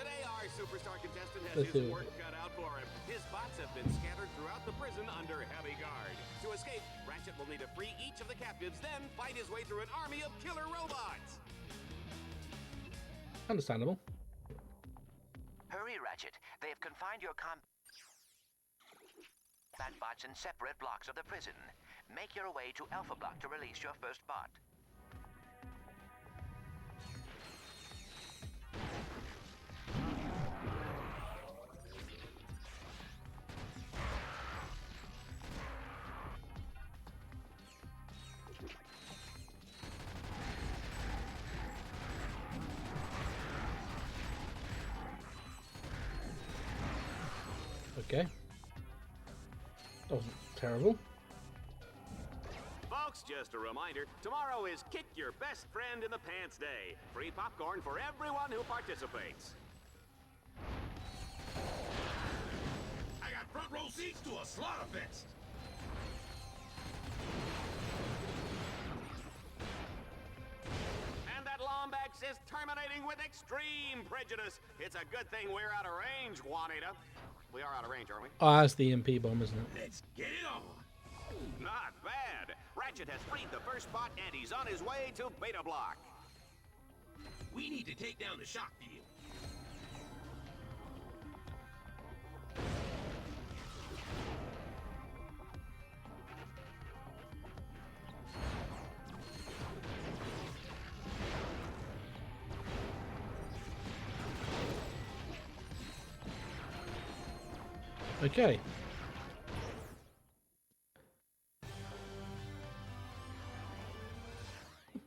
Today, our superstar contestant has his work cut out for him. His bots have been scattered throughout the prison under heavy guard. To escape, Ratchet will need to free each of the captives, then fight his way through an army of killer robots. Understandable. Hurry, Ratchet. They have confined your combat bots in separate blocks of the prison. Make your way to Alpha Block to release your first bot. Okay. That wasn't terrible. Folks, just a reminder, tomorrow is Kick Your Best Friend in the Pants Day. Free popcorn for everyone who participates. I got front row seats to a slaughter fest. And that Lombax is terminating with extreme prejudice. It's a good thing we're out of range, Juanita. We are out of range, aren't we? Oh, that's the MP bomb, isn't it? Let's get it on. Not bad. Ratchet has freed the first bot, and he's on his way to Beta Block. We need to take down the shock field. Okay.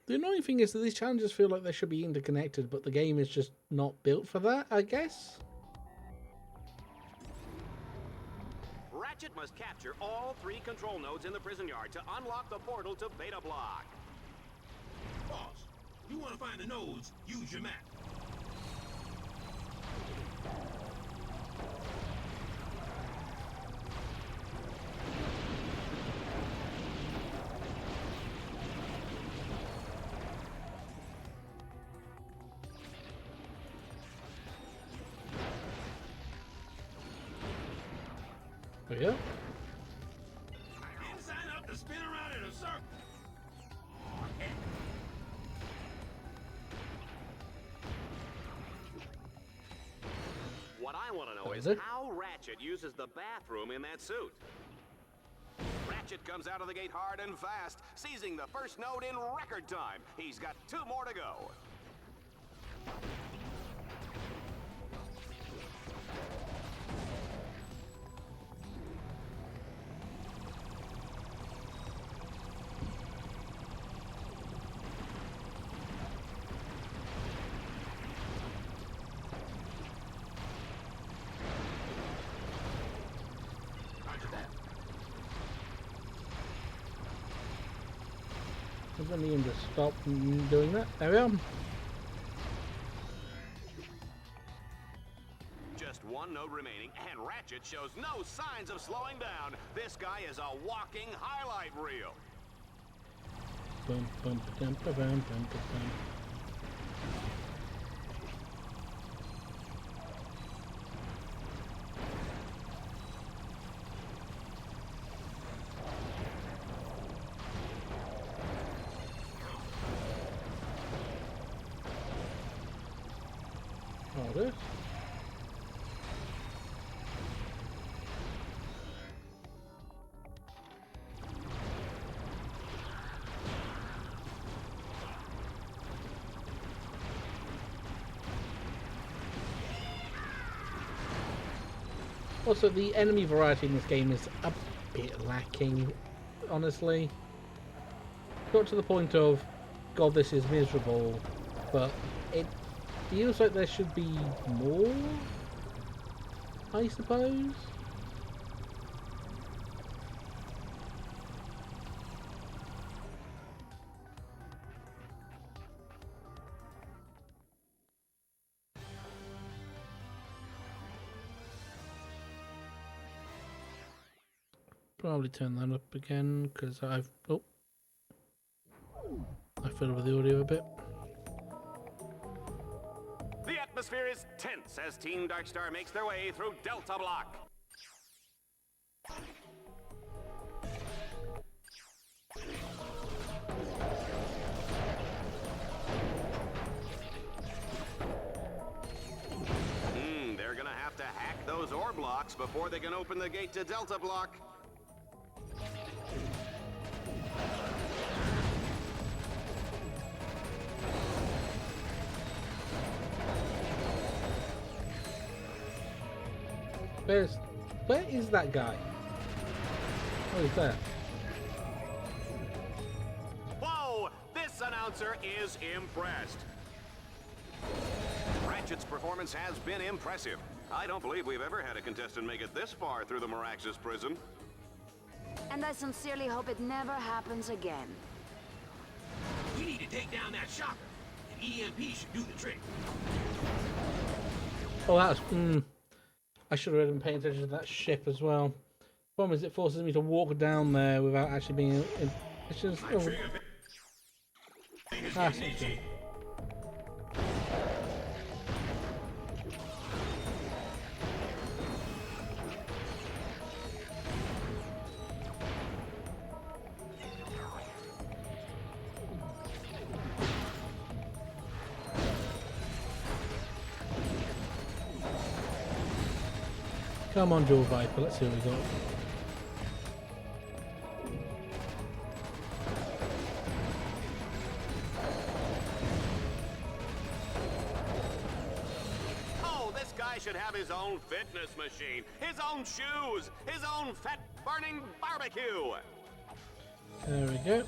The annoying thing is that these challenges feel like they should be interconnected, but the game is just not built for that, I guess? Ratchet must capture all 3 control nodes in the prison yard to unlock the portal to Beta Block. Boss, you want to find the nodes, use your map. There we go. I didn't sign up to spin around in a circle. What I want to know is it? how Ratchet uses the bathroom in that suit. Ratchet comes out of the gate hard and fast, seizing the first node in record time. He's got 2 more to go. I'm going to need him to stop doing that. There we are. one node remaining, and Ratchet shows no signs of slowing down. This guy is a walking highlight reel. Bum, bum, ba-dum, ba-bum, bum, ba-bum. Oh, this. Also, the enemy variety in this game is a bit lacking, honestly. Got to the point of, God, this is miserable, but it feels like there should be more, I suppose. Probably turn that up again because I fiddled with the audio a bit. The atmosphere is tense as Team Darkstar makes their way through Delta Block. They're gonna have to hack those ore blocks before they can open the gate to Delta Block. Where is that guy? Oh, he's there. Whoa! This announcer is impressed. Ratchet's performance has been impressive. I don't believe we've ever had a contestant make it this far through the Miraxis prison. And I sincerely hope it never happens again. We need to take down that shocker. An EMP should do the trick. Oh, that's... I should have been paying attention to that ship as well. Problem is, it forces me to walk down there without actually being in... It's just... Oh. That's not good. Come on, Jewel Viper, let's see what we got. Oh, this guy should have his own fitness machine, his own shoes, his own fat-burning barbecue. There we go.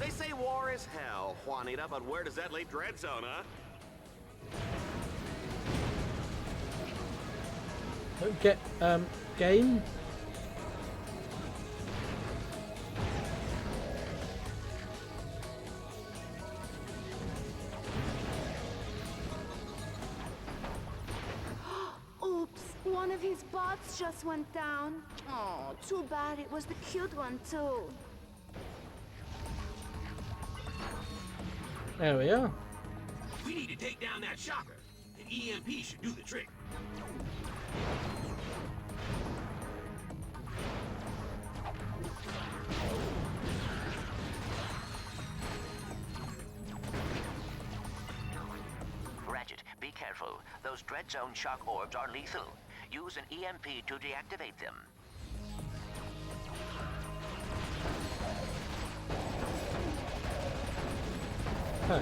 They say war is hell, Juanita, but where does that leave Dread Zone, huh? Get, game. Oops, one of his bots just went down. Oh, too bad it was the cute one too. There we are. We need to take down that shocker. An EMP should do the trick. Ratchet, be careful. Those Dread Zone shock orbs are lethal. Use an EMP to deactivate them. Huh.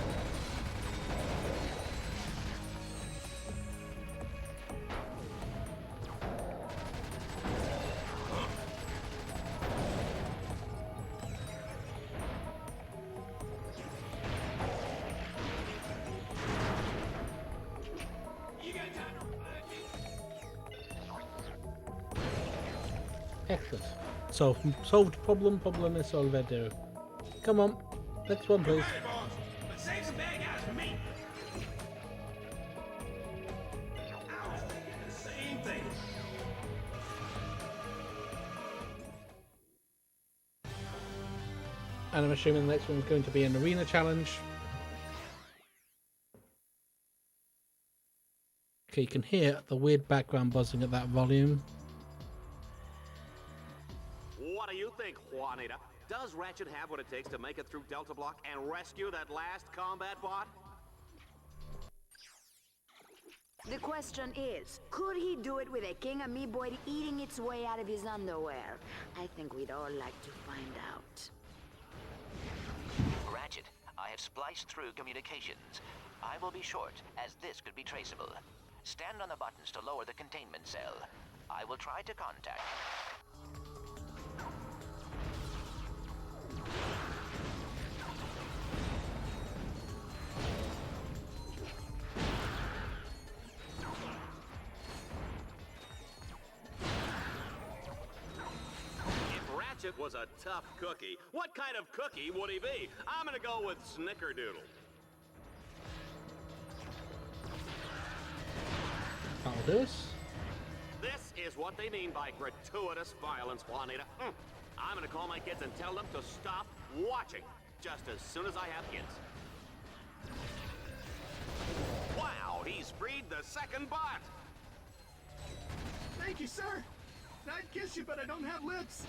Excellent. Solved problem. Problem is solved. Come on. Next one, please. But save some bad guys for me. And I'm assuming the next one's going to be an arena challenge. Okay, you can hear the weird background buzzing at that volume. What do you think, Juanita? Does Ratchet have what it takes to make it through Delta Block and rescue that last combat bot? The question is, could he do it with a king amoeboid eating its way out of his underwear? I think we'd all like to find out. Ratchet, I have spliced through communications. I will be short, as this could be traceable. Stand on the buttons to lower the containment cell. I will try to contact. Ratchet was a tough cookie. What kind of cookie would he be? I'm gonna go with Snickerdoodle. That'll do us. This is what they mean by gratuitous violence, Juanita. I'm gonna call my kids and tell them to stop watching just as soon as I have kids. Wow, he's freed the second bot. Thank you, sir. I'd kiss you, but I don't have lips.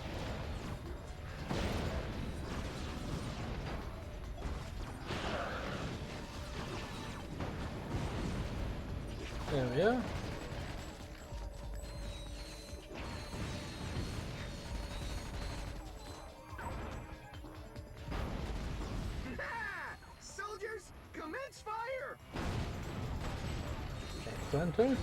There we are. Soldiers, commence fire! Excellent.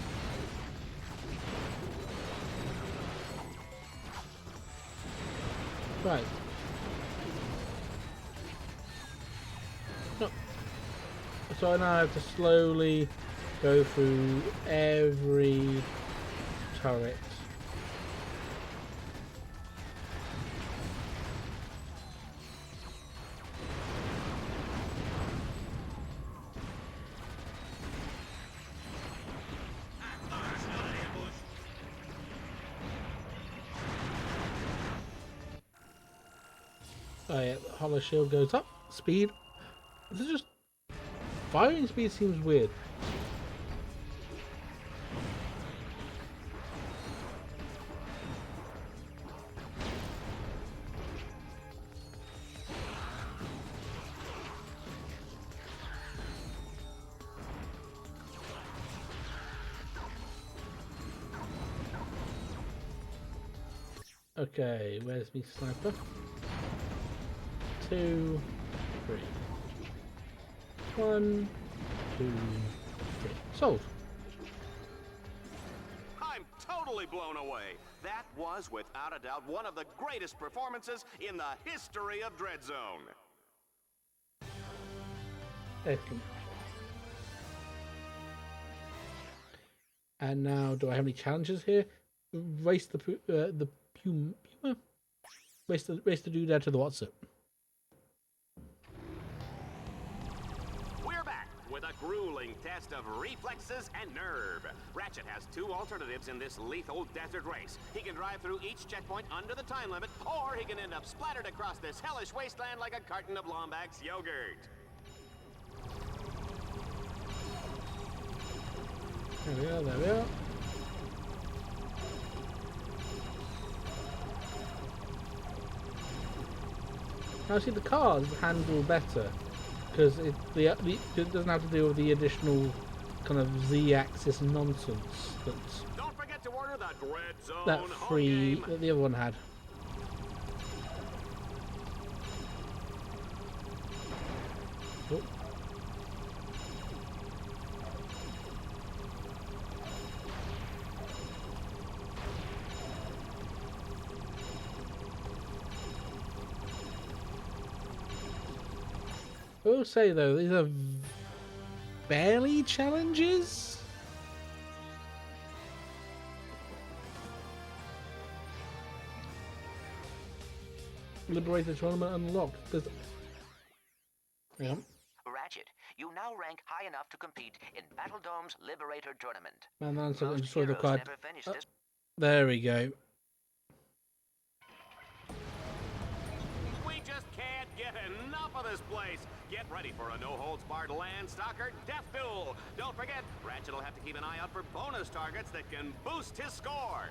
Right. No. So now I have to slowly go through every turret. Oh yeah, the hollow shield goes up. Speed. This is just firing speed seems weird. Okay, where's me sniper? 2, 3. 1, 2, 3. Sold. I'm totally blown away. That was, without a doubt, one of the greatest performances in the history of Dread Zone. Excellent. And now, do I have any challenges here? Race the Puma. Race the doodad to the WhatsApp. We're back with a grueling test of reflexes and nerve. Ratchet has two alternatives in this lethal desert race. He can drive through each checkpoint under the time limit, or he can end up splattered across this hellish wasteland like a carton of Lombax yogurt. There we are, there we are. Now see, the cars handle better because it doesn't have to deal with the additional kind of Z-axis nonsense Don't forget to order the Dread Zone that the other one had. Oh. I will say though, these are barely challenges. Liberator tournament unlocked. Yeah. Ratchet, you now rank high enough to compete in Battle Dome's Liberator tournament. Man, that's I'm Most just sort of heroes quite. never finish this. There we go. We just can't get enough of this place. Get ready for a no-holds-barred Landstalker death duel. Don't forget, Ratchet will have to keep an eye out for bonus targets that can boost his score.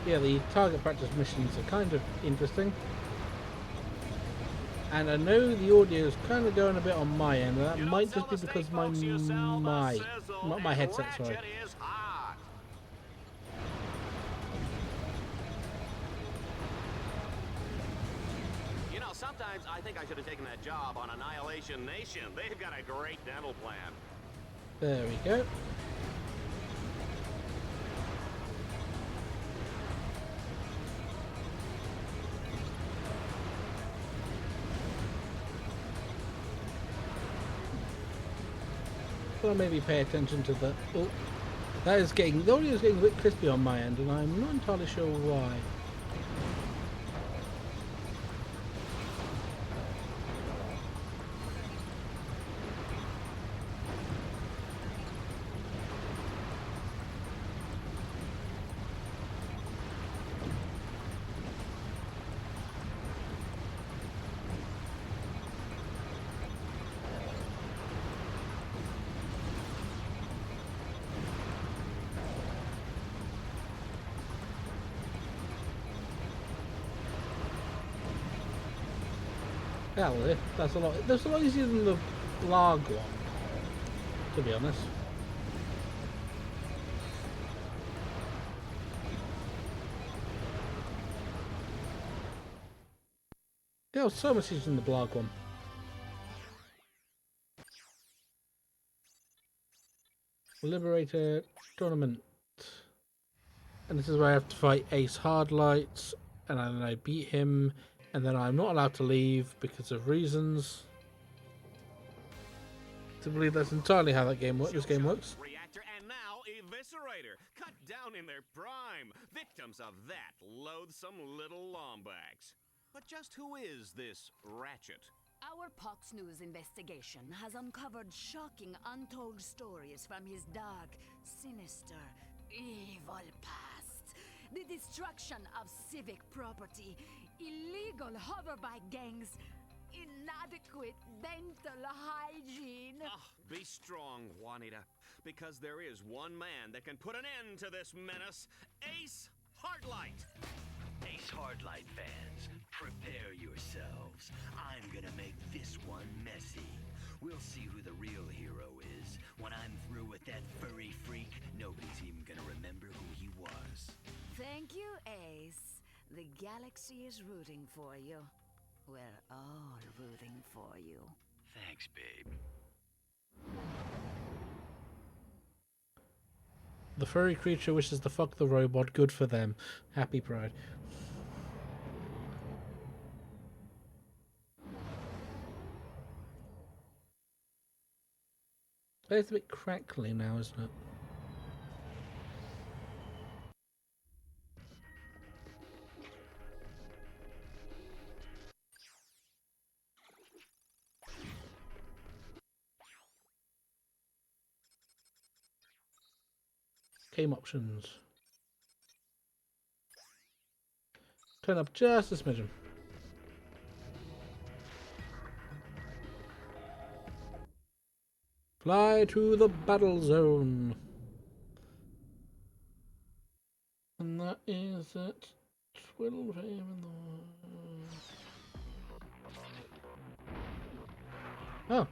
Yeah, the target practice missions are kind of interesting. And I know the audio is kind of going a bit on my end. That might just be because my not my headset, sorry. You know, sometimes I think I should have taken that job on Annihilation Nation. They've got a great dental plan. There we go. I'll maybe pay attention to the. Oh, that is getting. The audio is getting a bit crispy on my end, and I'm not entirely sure why. Hell, that's a lot. That's a lot easier than the Blarg one, to be honest. Yeah, it was so much easier than the Blarg one. Liberator tournament, and this is where I have to fight Ace Hardlights, and then I beat him. And then I'm not allowed to leave because of reasons. To believe that's entirely how that game works. This game works. Reactor and now Eviscerator, cut down in their prime, victims of that loathsome little Lombax. But just who is this Ratchet? Our Pox News investigation has uncovered shocking untold stories from his dark, sinister, evil past. The destruction of civic property, illegal hoverbike gangs, inadequate dental hygiene. Be strong, Juanita, because there is one man that can put an end to this menace, Ace Hardlight. Ace Hardlight fans, prepare yourselves. I'm gonna make this one messy. We'll see who the real hero is. When I'm through with that furry freak, nobody's even gonna remember who he was. Thank you, Ace. The galaxy is rooting for you. We're all rooting for you. Thanks, babe. The furry creature wishes to fuck the robot. Good for them. Happy Pride. It's a bit crackly now, isn't it? Game options. Turn up just a smidgen. Fly to the battle zone. And that is at 12 a.m. in the... Oh.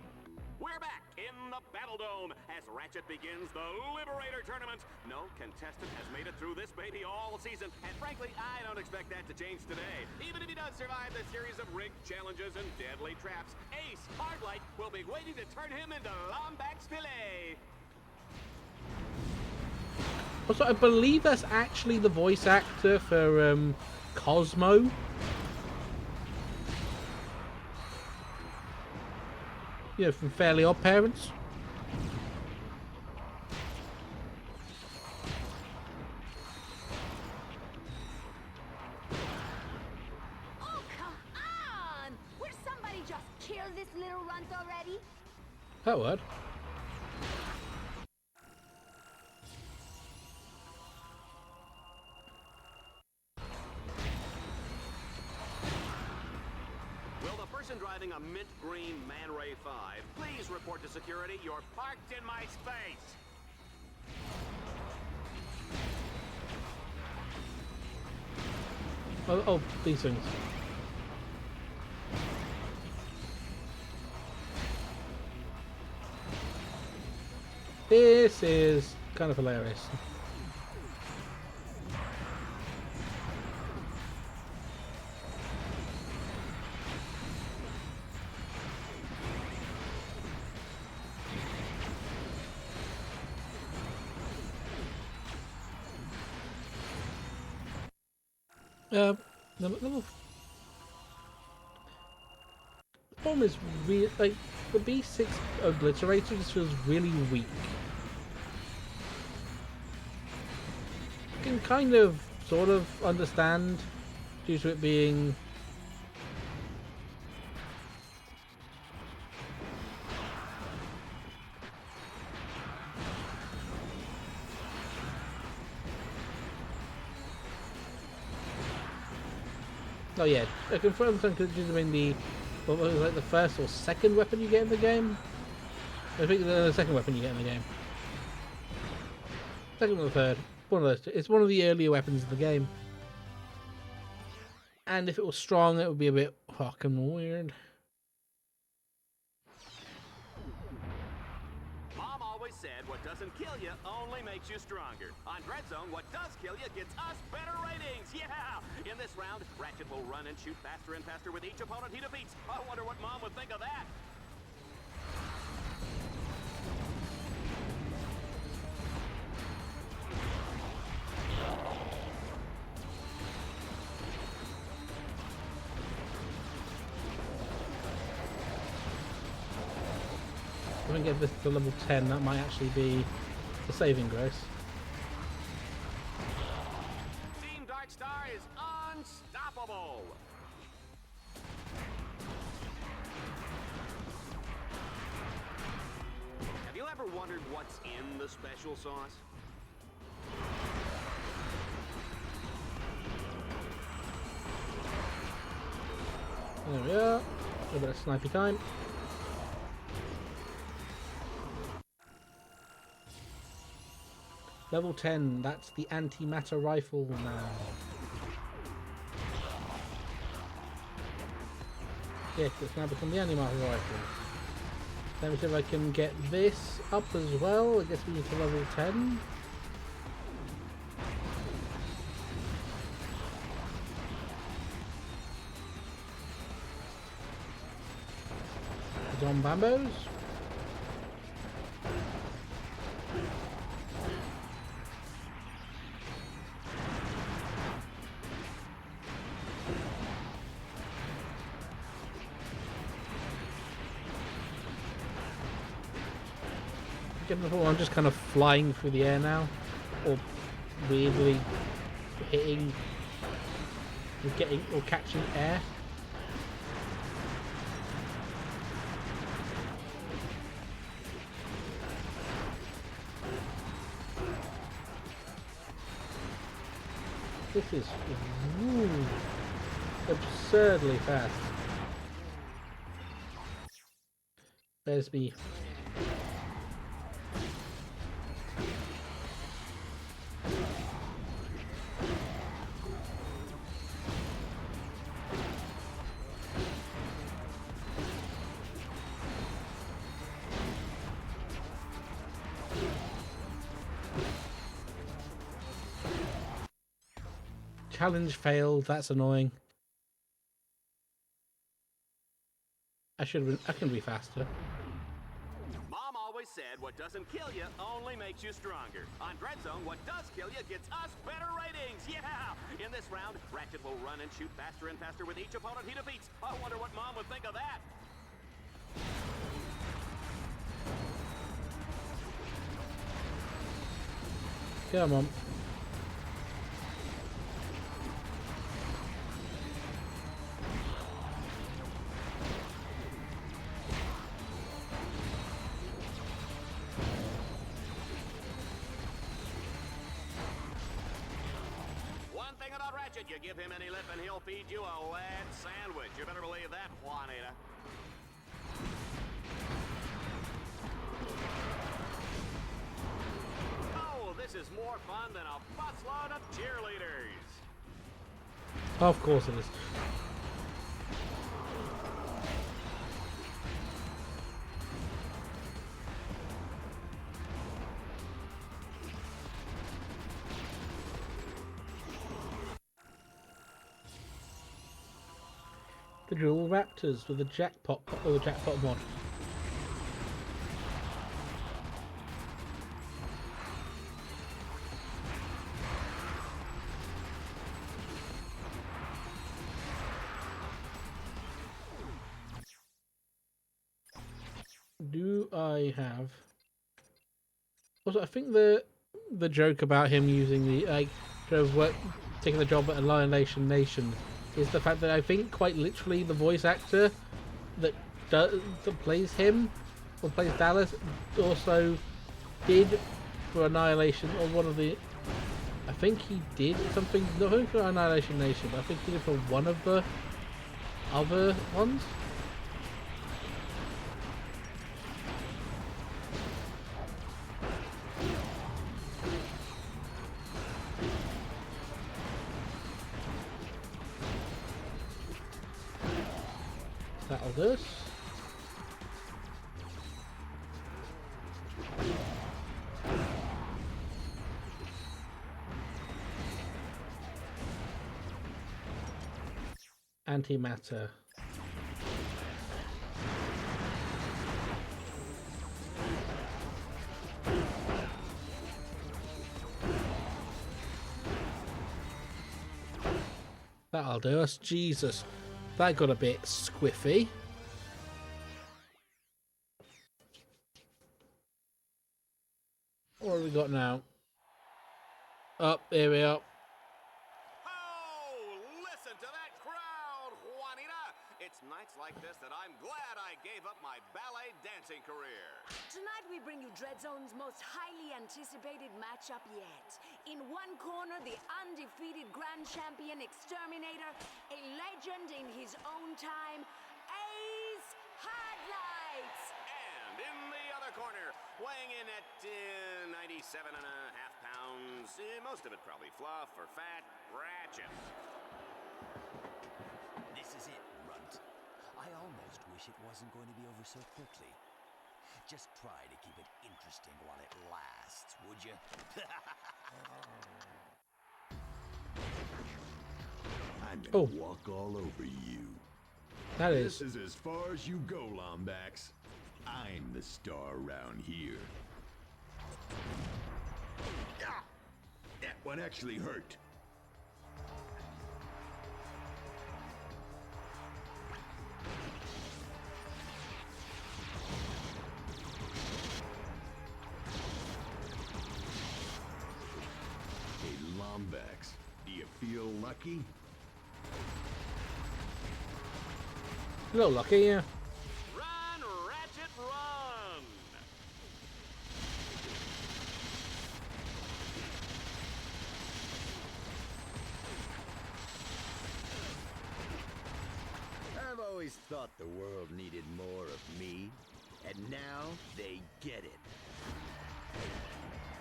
We're back in the Battle Dome as Ratchet begins the Liberator Tournament. No contestant has made it through this baby all season, and frankly, I don't expect that to change today. Even if he does survive the series of rigged challenges and deadly traps, Ace Hardlight will be waiting to turn him into Lombax filet. Also, I believe that's actually the voice actor for Cosmo. You know, from Fairly Odd Parents. Oh, come of this little runt already? That word. Will the person driving a mint green Man Ray 5 please report to security? You're parked in my space. Oh, these things. This is kind of hilarious. The problem is really like the B6 obliterator just feels really weak. I can kind of sort of understand due to it being oh yeah, I can confirm considering the what was it, like the first or second weapon you get in the game. I think the second weapon you get in the game. Second or the third. One of those two. It's one of the earlier weapons in the game. And if it was strong, it would be a bit fucking weird. Mom always said what doesn't kill you only makes you stronger. On Dread Zone, what does kill you gets us better ratings. Yeah! In this round, Ratchet will run and shoot faster and faster with each opponent he defeats. I wonder what Mom would think of that. If we get this to level 10, that might actually be the saving grace. Team Darkstar is unstoppable. Have you ever wondered what's in the special sauce? There we are. A little bit of snipey time. Level 10, that's the antimatter rifle now. Yes, it's now become the antimatter rifle. Let me see if I can get this up as well. I guess we need to level 10. Zombambos. I'm just kind of flying through the air now, or weirdly hitting, or catching air. This is absurdly fast. There's me. Challenge failed, that's annoying. I can be faster. Mom always said what doesn't kill you only makes you stronger. On Dread Zone, what does kill you gets us better ratings. Yeah! In this round, Ratchet will run and shoot faster and faster with each opponent he defeats. I wonder what Mom would think of that. Come on. Ratchet, you give him any lip and he'll feed you a lead sandwich. You better believe that, Juanita. Oh, this is more fun than a busload of cheerleaders. Of course it is. The Dual Raptors with the jackpot or the jackpot mod. Do I have? Also, I think the joke about him using the taking the job at Annihilation Nation is the fact that I think quite literally the voice actor that plays him or plays Dallas also did for Annihilation or one of the. I think he did something not only for Annihilation Nation, but I think he did for one of the other ones. That'll do us. Antimatter. That'll do us. Jesus. That got a bit squiffy. What have we got now? Up, there we are. Oh, listen to that crowd, Juanita. It's nights like this that I'm glad I gave up my ballet dancing career. Tonight we bring you Dreadzone's most highly anticipated matchup yet. In one corner, the undefeated Grand Champion Exterminator, a legend in his own time, Ace Headlights. And in the other corner, weighing in at 97.5 pounds, most of it probably fluff or fat, Ratchet. This is it, Runt. I almost wish it wasn't going to be over so quickly. Just try to keep it interesting while it lasts, would you? I'm gonna walk all over you. That is. This is as far as you go, Lombax. I'm the star around here. Ah! That one actually hurt. Hey, Lombax, do you feel lucky? A little lucky, yeah. Run, Ratchet, run! I've always thought the world needed more of me, and now they get it.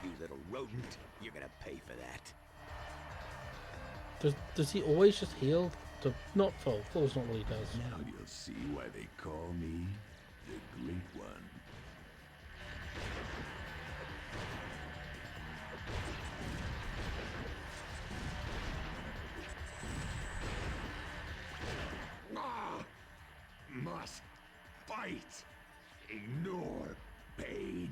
You little rodent, you're gonna pay for that. Does he always just heal? Not full. Full's not what he does. Now you'll see why they call me the Great One. Ah! Must fight. Ignore pain.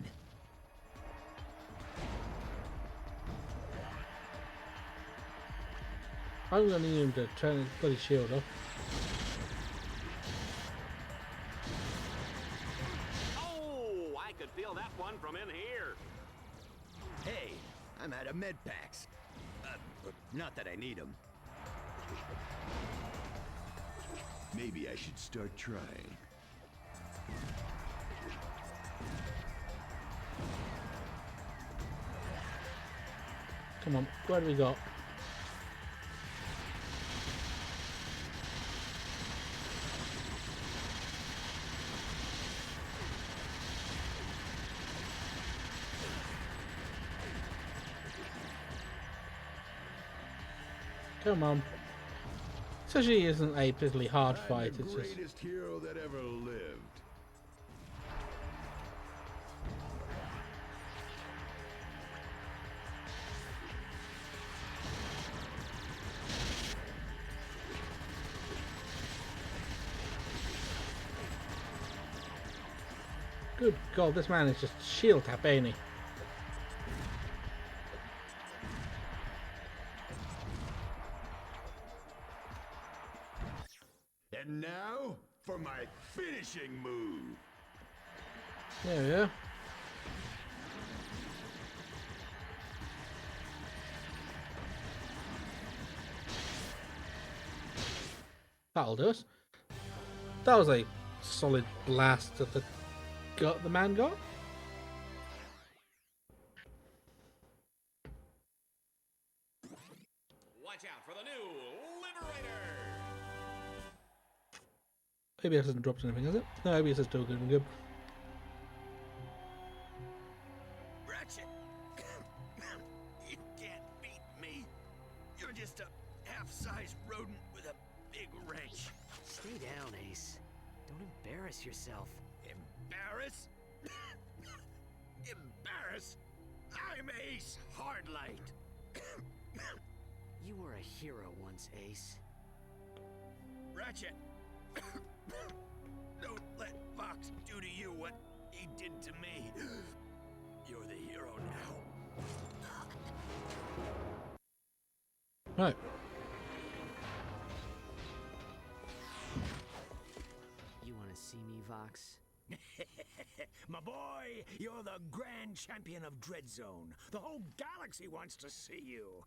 I'm gonna need him to turn his bloody shield off. Oh, I could feel that one from in here. Hey, I'm out of med packs. Not that I need them. Maybe I should start trying. Come on, what do we got? Come on. This actually isn't a particularly hard fight. The It's just greatest hero that ever lived. good God. This man is just shield tap, ain't he? And now for my finishing move. There we go. That'll do us. That was a solid blast that the man got. Watch out for the new Liberator! ABS hasn't dropped anything, has it? No, ABS is still good and good. Ratchet! You can't beat me. You're just a half-sized rodent with a big wrench. Stay down, Ace. Don't embarrass yourself. Embarrass? Embarrass? I'm Ace Hardlight. You were a hero once, Ace. Ratchet. Don't let Fox do to you what he did to me. You're the hero now. Right. You want to see me, Vox? My boy, you're the grand champion of Dreadzone. The whole galaxy wants to see you.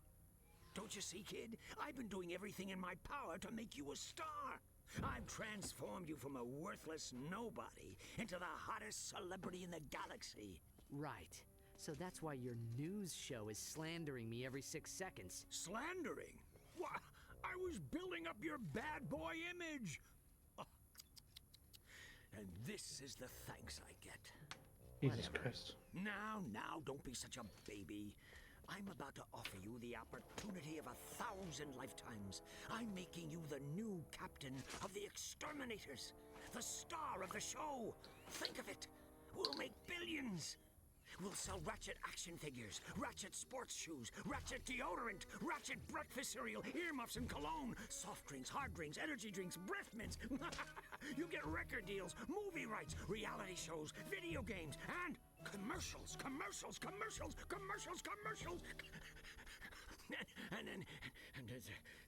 Don't you see, kid? I've been doing everything in my power to make you a star. I've transformed you from a worthless nobody into the hottest celebrity in the galaxy. Right. So that's why your news show is slandering me every 6 seconds. Slandering? Why, I was building up your bad boy image. Oh. And this is the thanks I get. Jesus Christ. Now, don't be such a baby. I'm about to offer you the opportunity of 1,000 lifetimes. I'm making you the new captain of the Exterminators, the star of the show. Think of it. We'll make billions. We'll sell Ratchet action figures, Ratchet sports shoes, Ratchet deodorant, Ratchet breakfast cereal, earmuffs and cologne, soft drinks, hard drinks, energy drinks, breath mints. You get record deals, movie rights, reality shows, video games, and commercials.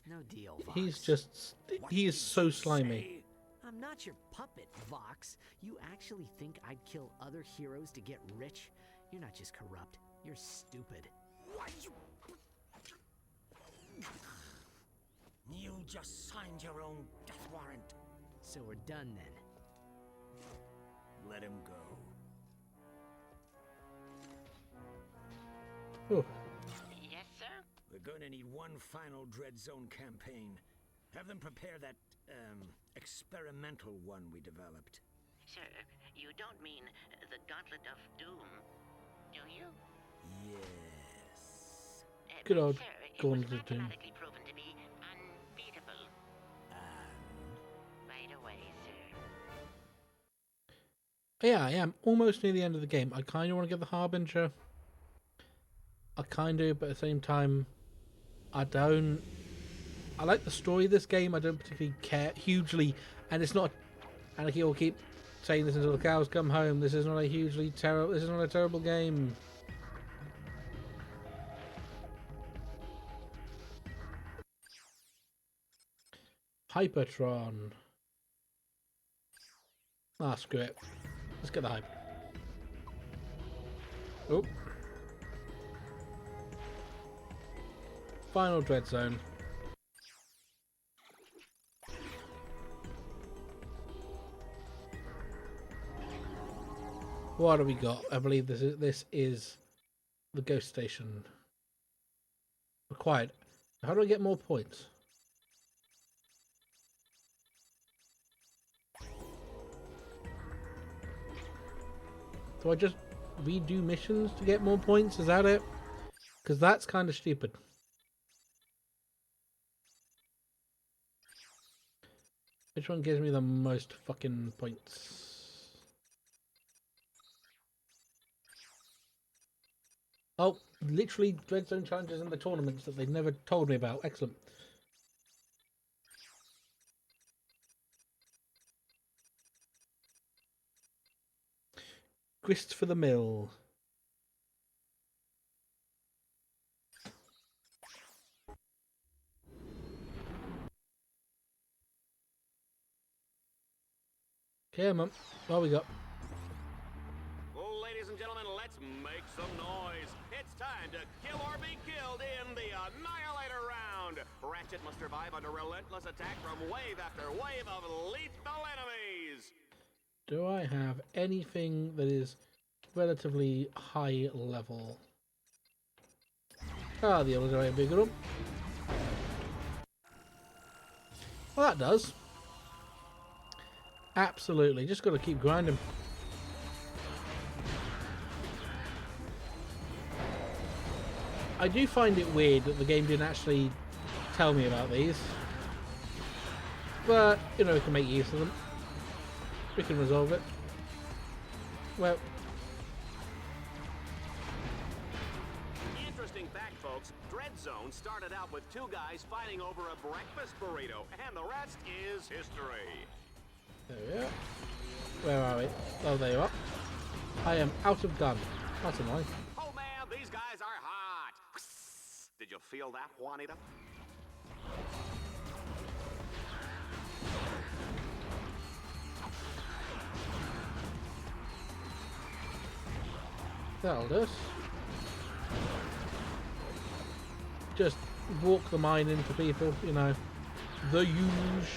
No deal, Vox. He is so slimy. I'm not your puppet, Vox. You actually think I'd kill other heroes to get rich? You're not just corrupt, you're stupid. What? You just signed your own death warrant. So we're done then. Let him go. Oh. Yes, sir? We're going to need one final Dreadzone campaign. Have them prepare that, experimental one we developed. Sir, you don't mean the Gauntlet of Doom, do you? Yes. Good old sir, Gauntlet it was of Doom. mathematically proven to be unbeatable. Right away, sir. Yeah, I am almost near the end of the game. I kind of want to get the Harbinger. I kind of, but at the same time, I don't. I like the story of this game. I don't particularly care hugely, and it's not. And I will keep saying this until the cows come home. This is not a hugely terrible. This is not a terrible game. Hypertron. Ah, screw it. Let's get the hype. Oh. Final Dread Zone. What do we got? I believe this is the ghost station. Required. How do I get more points? Do I just redo missions to get more points? Is that it? Because that's kind of stupid. Which one gives me the most fucking points? Oh, literally Dread Zone challenges in the tournaments that they've never told me about. Excellent. Grist for the mill. Come on. What we got? Ladies and gentlemen, let's make some noise. It's time to kill or be killed in the Annihilator round. Ratchet must survive under relentless attack from wave after wave of lethal enemies. Do I have anything that is relatively high level? Ah, the others are a bigger one. Well, that does. Absolutely. Just got to keep grinding. I do find it weird that the game didn't actually tell me about these. But, you know, we can make use of them. We can resolve it. Well. Interesting fact, folks. Dread Zone started out with two guys fighting over a breakfast burrito, and the rest is history. There we are. Where are we? Oh, there you are. I am out of gun. That's annoying. Oh man, these guys are hot. Did you feel that, Juanita? That'll do us. Just walk the mine into people, you know. The huge.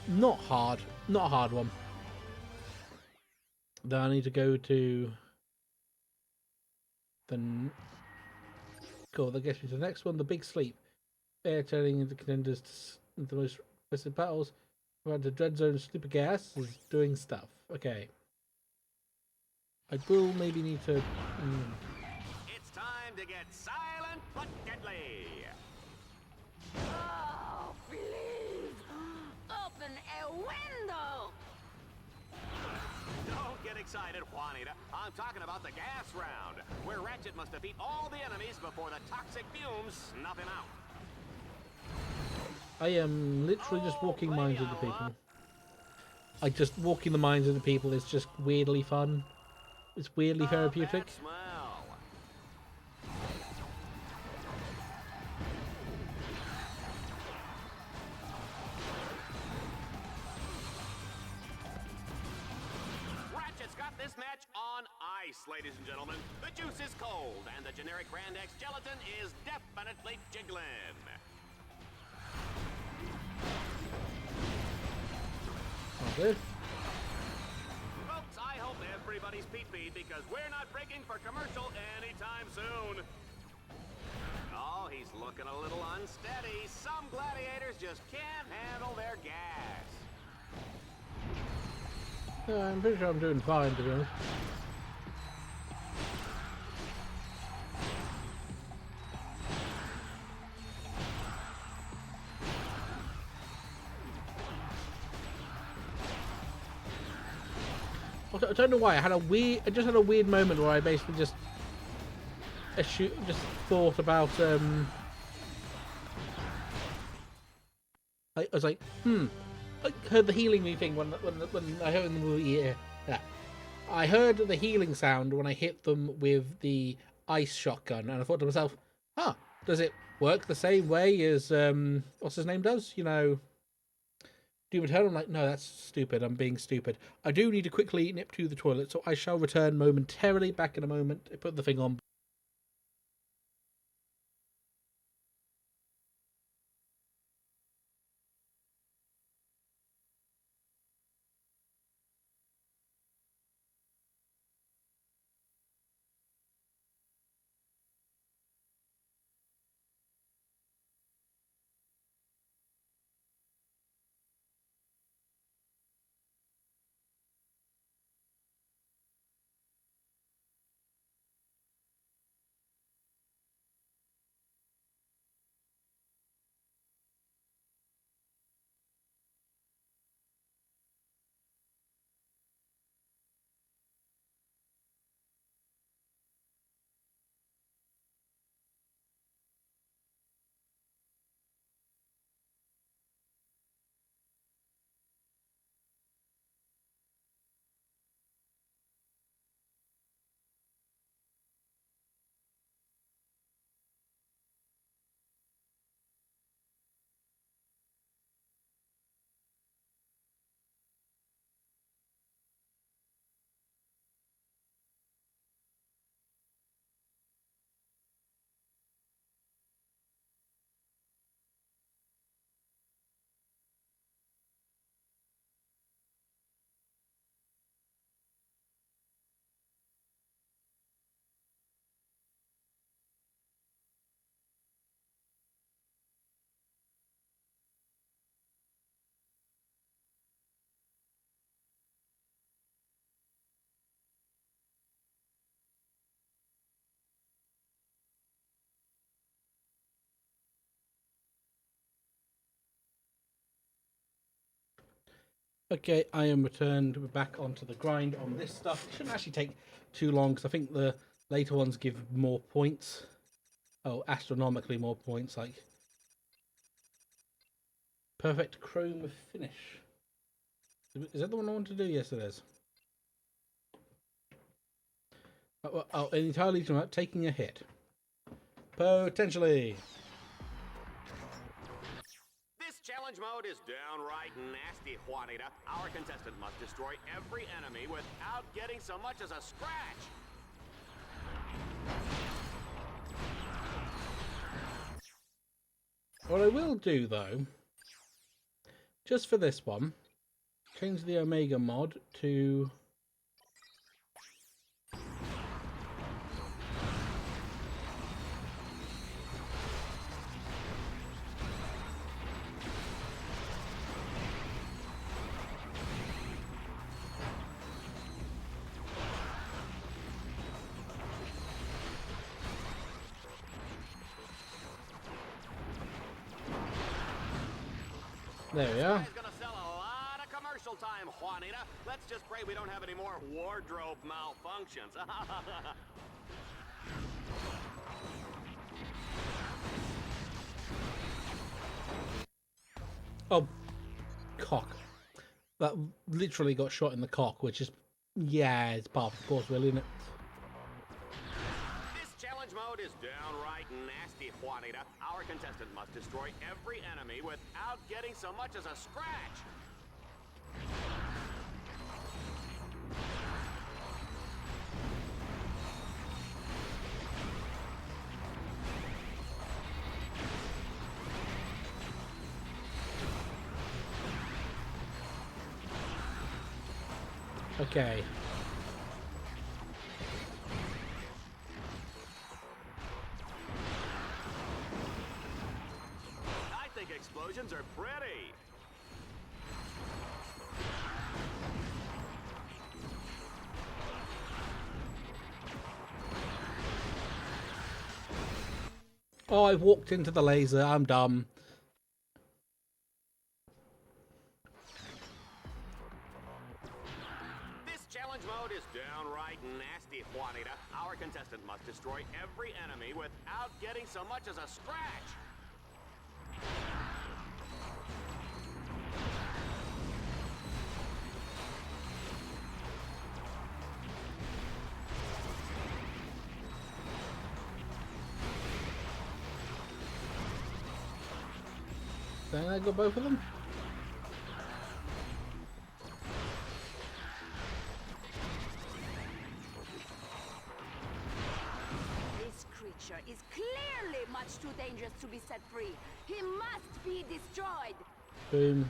Not hard. Not a hard one. Then I need to go to the... Cool, that gets me to the next one, the Big Sleep. They're turning into contenders to the most requested battles. Around the Dread Zone Sleeper Gas is doing stuff. Okay. I will maybe need to... It's time to get silent but deadly. Oh, please! Open a window! Don't get excited, Juanita. I'm talking about the gas round, where Ratchet must defeat all the enemies before the toxic fumes snuff him out. I am literally just walking mines into people. Like, just walking the mines into people is just weirdly fun. It's weirdly therapeutic. That smell. Ratchet's got this match on ice, ladies and gentlemen. The juice is cold, and the generic Grand X gelatin is definitely jiggling. Okay. Folks, I hope everybody's pee-pee because we're not breaking for commercial anytime soon. Oh, he's looking a little unsteady. Some gladiators just can't handle their gas. Yeah, I'm pretty sure I'm doing fine, to be honest. I don't know why. I just had a weird moment where I basically just thought about I was like, I heard the healing me thing when I heard in the movie. Yeah. I heard the healing sound when I hit them with the ice shotgun, and I thought to myself, does it work the same way as what's his name does? You know, Doom Eternal? I'm like, no, that's stupid. I'm being stupid. I do need to quickly nip to the toilet, so I shall return momentarily. Back in a moment. I put the thing on. Okay, I am returned. We're back onto the grind on this stuff. It shouldn't actually take too long because I think the later ones give more points. Oh, astronomically more points, like perfect chrome finish. Is that the one I want to do? Yes, it is. Oh, entirely about taking a hit. Potentially. This challenge mode is downright nasty, Juanita. Our contestant must destroy every enemy without getting so much as a scratch. What I will do, though, just for this one, change the Omega mod to... There we are. This guy's gonna sell a lot of commercial time, Juanita. Let's just pray we don't have any more wardrobe malfunctions. Oh, cock. That literally got shot in the cock, which is... Yeah, it's part of the course, really, isn't it? This challenge mode is downright nasty, Juanita. Our contestant must destroy every enemy without getting so much as a scratch. Okay. I think explosions are pretty. Oh, I walked into the laser. I'm dumb. This challenge mode is downright nasty, Juanita. Our contestant must destroy every enemy without getting so much as a scratch. Then I got both of them. This creature is clearly much too dangerous to be set free. He must be destroyed. Boom.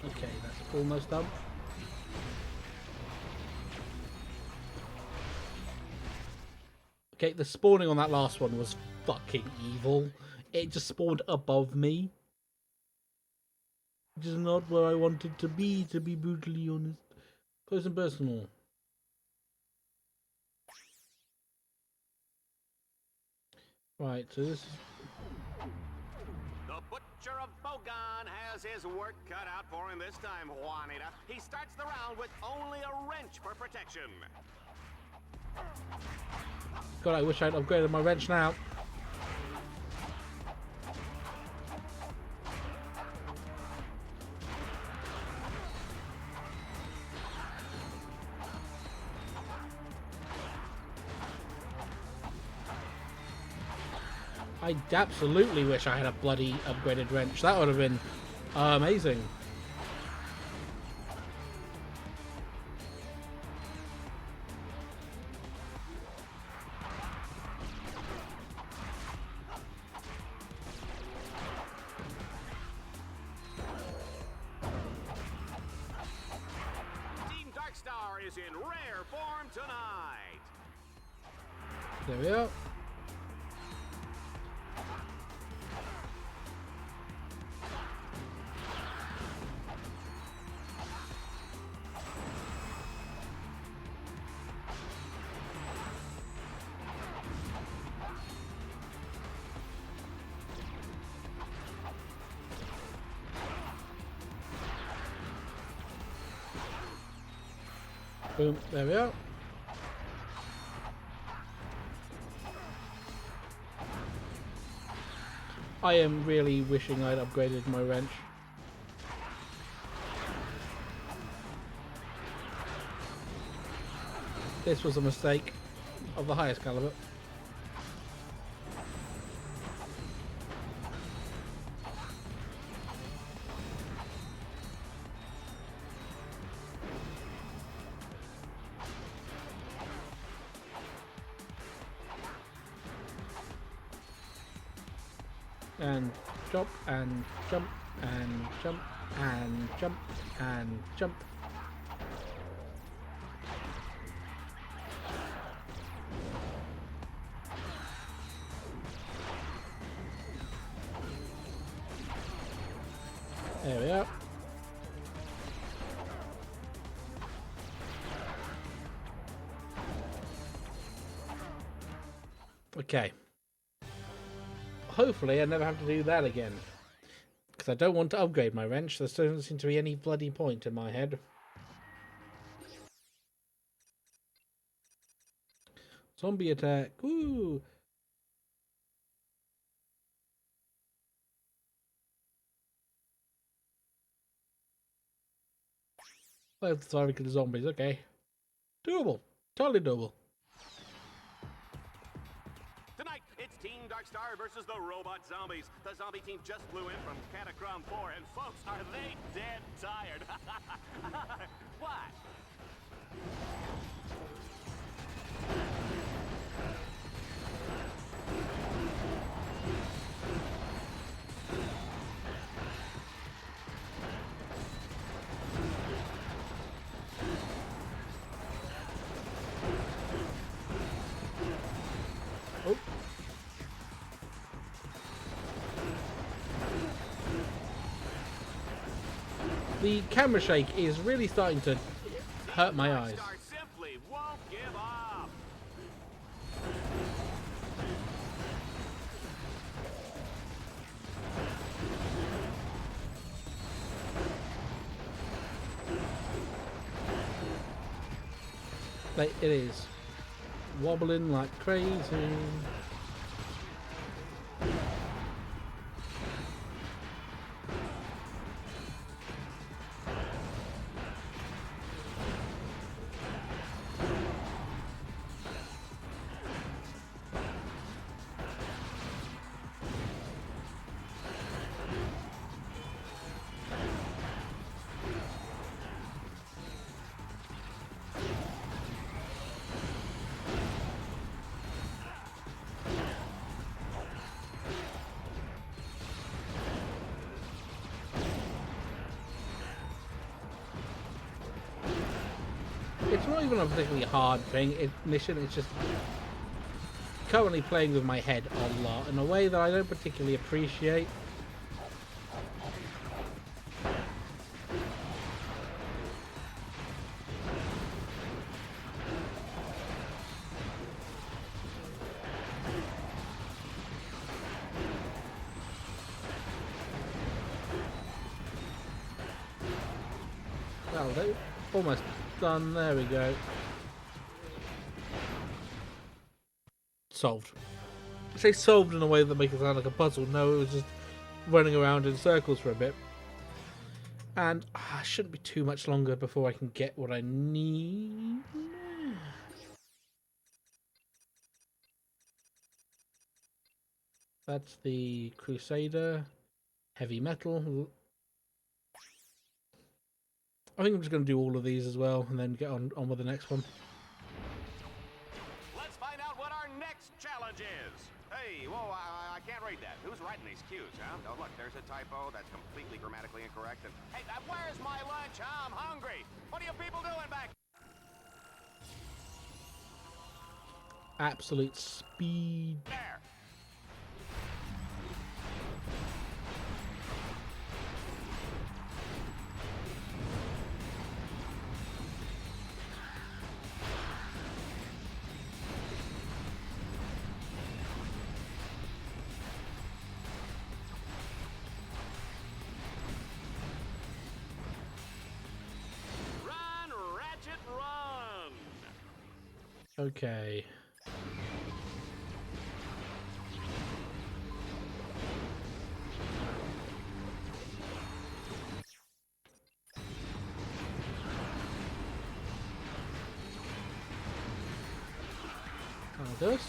Okay, that's almost done. Okay, the spawning on that last one was fucking evil. It just spawned above me. Which is not where I wanted to be brutally honest. Close and personal. Right, so this is... The Butcher of Bogan has his work cut out for him this time, Juanita. He starts the round with only a wrench for protection. God, I wish I'd upgraded my wrench now. I absolutely wish I had a bloody upgraded wrench. That would have been amazing. Team Darkstar is in rare form tonight. There we are. Boom, there we are. I am really wishing I'd upgraded my wrench. This was a mistake of the highest caliber. And jump and jump and jump and jump and jump. There we are. Okay. Hopefully I never have to do that again. Because I don't want to upgrade my wrench. There doesn't seem to be any bloody point in my head. Zombie attack. Woo! Well, sorry, kill the zombies. Okay. Doable. Totally doable. Tonight, it's Team Darkstar versus the Robot Zombies. The zombie team just flew in from Catacrom 4, and folks, are they dead tired? What? Oh. The camera shake is really starting to hurt my eyes. Darkstar simply won't give up. Like, it is wobbling like crazy. It's not even a particularly hard mission, it's just currently playing with my head a lot in a way that I don't particularly appreciate. That'll do. Almost done. There we go. Solved. I say solved in a way that makes it sound like a puzzle. No, it was just running around in circles for a bit. And it shouldn't be too much longer before I can get what I need. That's the Crusader. Heavy metal. I think I'm just going to do all of these as well and then get on with the next one. Let's find out what our next challenge is. Hey, whoa, I can't read that. Who's writing these cues, huh? Oh, look, there's a typo that's completely grammatically incorrect. And hey, where's my lunch? I'm hungry. What are you people doing back? Absolute speed. There. Run, Ratchet, run! Okay. This.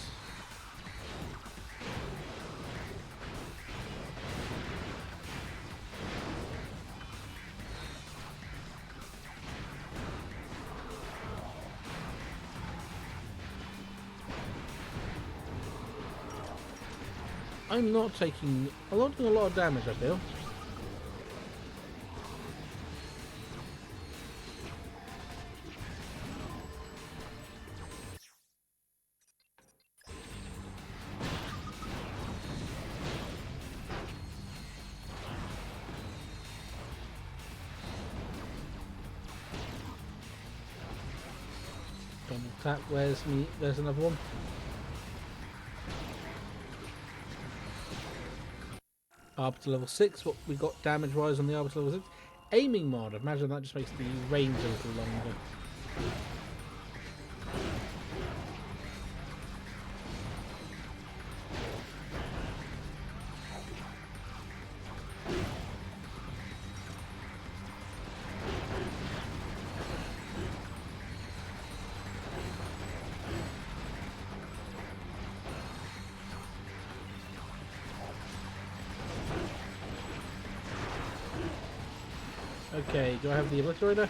I'm not taking a lot of damage, I feel. Double tap, where's me? There's another one. Arbiter level 6, what we got damage rise on the Arbiter level 6. Aiming mod, imagine that just makes the range a little longer. Okay, do I have the Obliterator?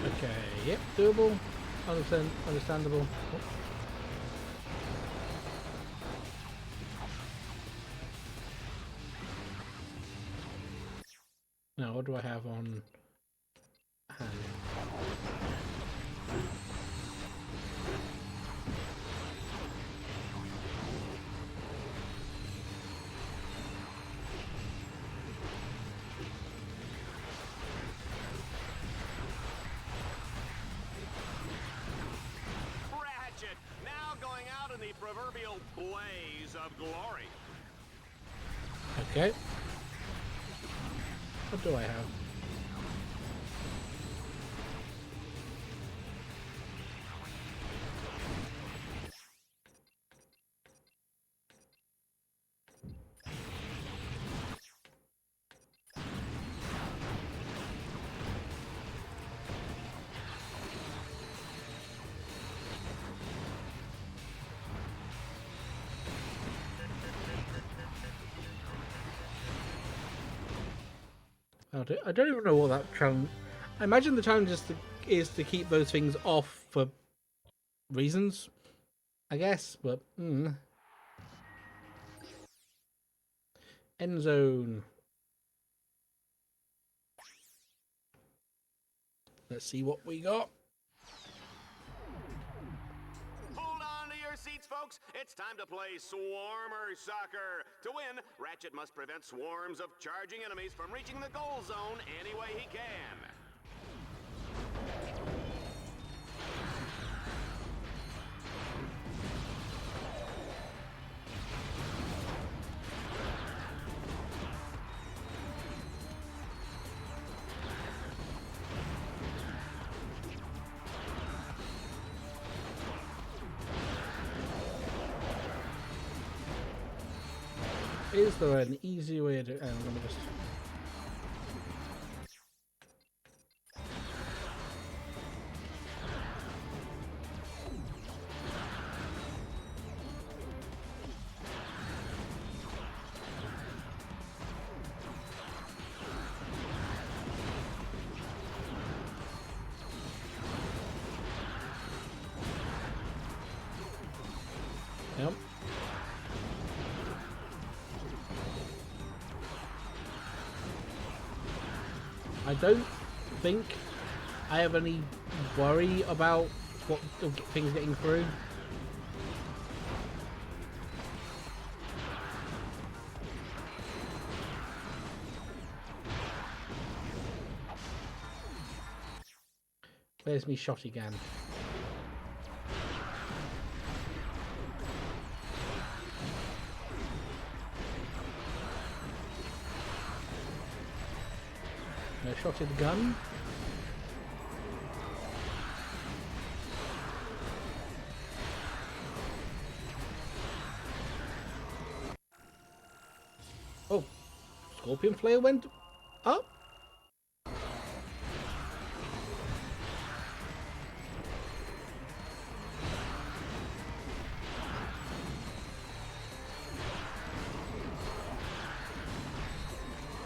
Okay, yep, doable. 100% understandable. Oh. Now, what do I have on hand? The proverbial blaze of glory. Okay. What do I have? I don't even know what that challenge... I imagine the challenge is to keep those things off for reasons, I guess, but... End zone. Let's see what we got. Hold on to your seats, folks. It's time to play Swarmer Soccer. To win, Ratchet must prevent swarms of charging enemies from reaching the goal zone any way he can. Is there an easy way to... I'm gonna just... Yep. I don't think I have any worry about what things getting through. Where's me shotty gun? No shot in the gun. Oh, Scorpion Flare went up.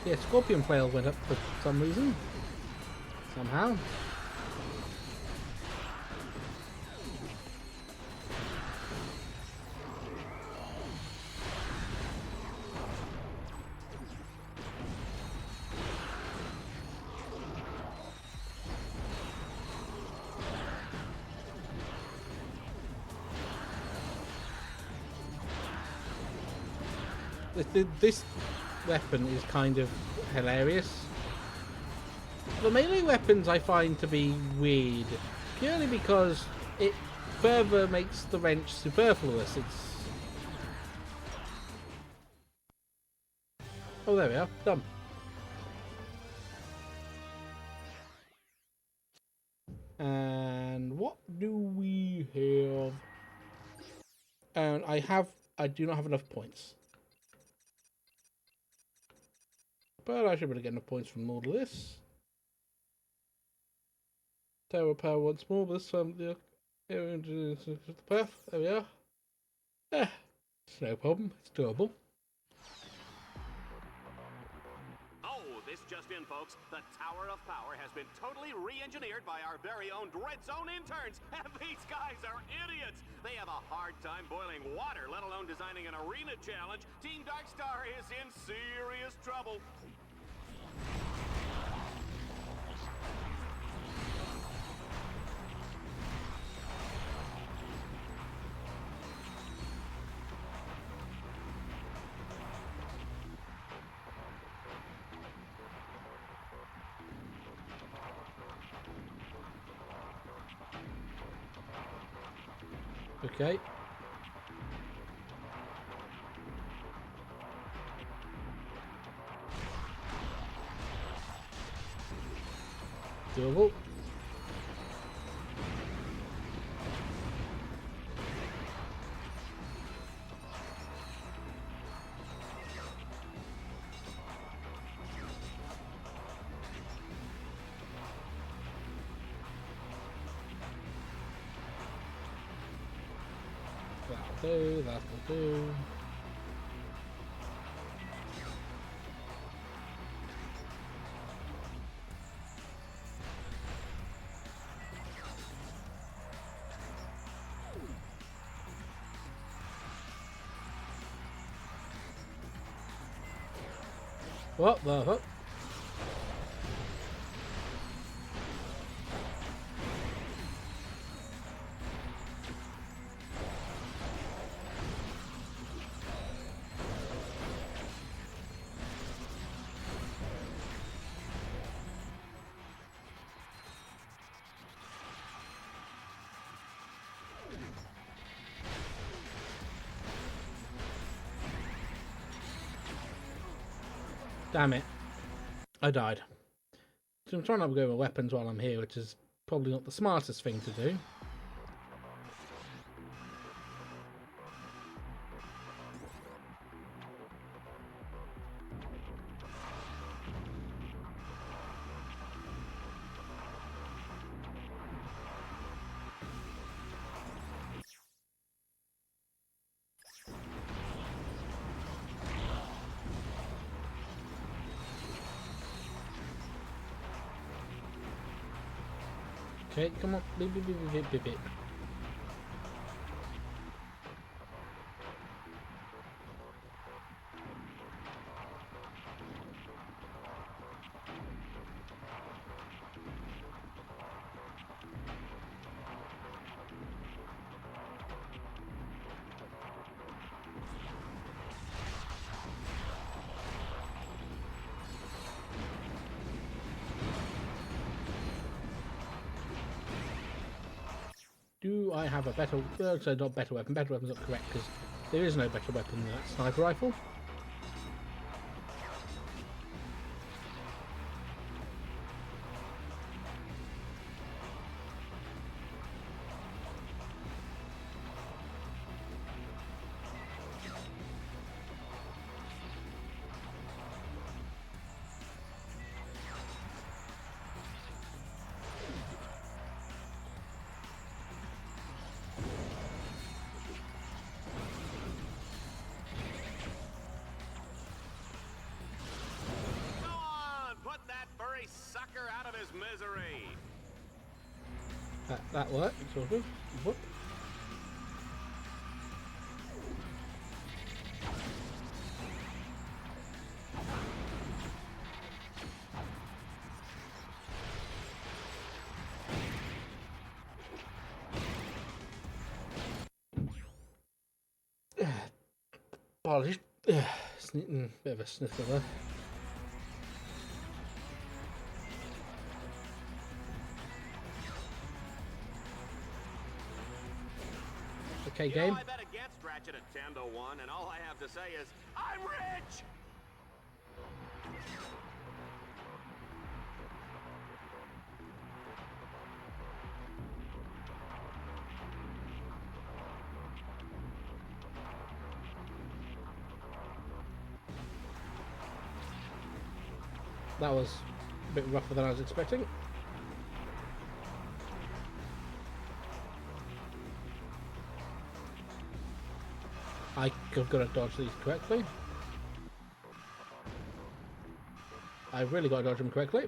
Yeah, Scorpion Flail went up for some reason. Somehow. This weapon is kind of hilarious. The melee weapons I find to be weird, purely because it further makes the wrench superfluous. Oh, there we are. Done. And what do we have? And I do not have enough points. But I should be able to get enough points from all of this. Tower power once more, but this time the path. There we are. Yeah, it's no problem. It's doable. Oh, this just in, folks. The Tower of Power has been totally re-engineered by our very own Dread Zone interns, and these guys are idiots. They have a hard time boiling water, let alone designing an arena challenge. Team Darkstar is in serious trouble. Okay. Doable. That will do. What the fuck? Damn it. I died. So I'm trying to upgrade my weapons while I'm here, which is probably not the smartest thing to do. Okay, come on. Beep, beep, beep, beep, beep, beep. Do I have a better... Well, so not better weapon. Better weapon's not correct, because there is no better weapon than that sniper rifle. Sucker out of his misery. That worked, sort of. Whoop. Apologies. Bit of a sniffle there. Okay, game. I bet against Ratchet at 10 to 1, and all I have to say is, I'm rich! That was a bit rougher than I was expecting. I've got to dodge these correctly. I've really got to dodge them correctly.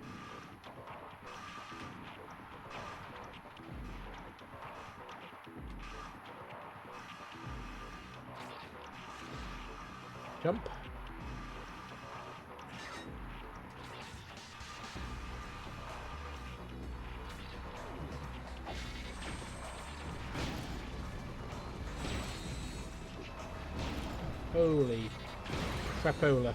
Jump. Holy crapola.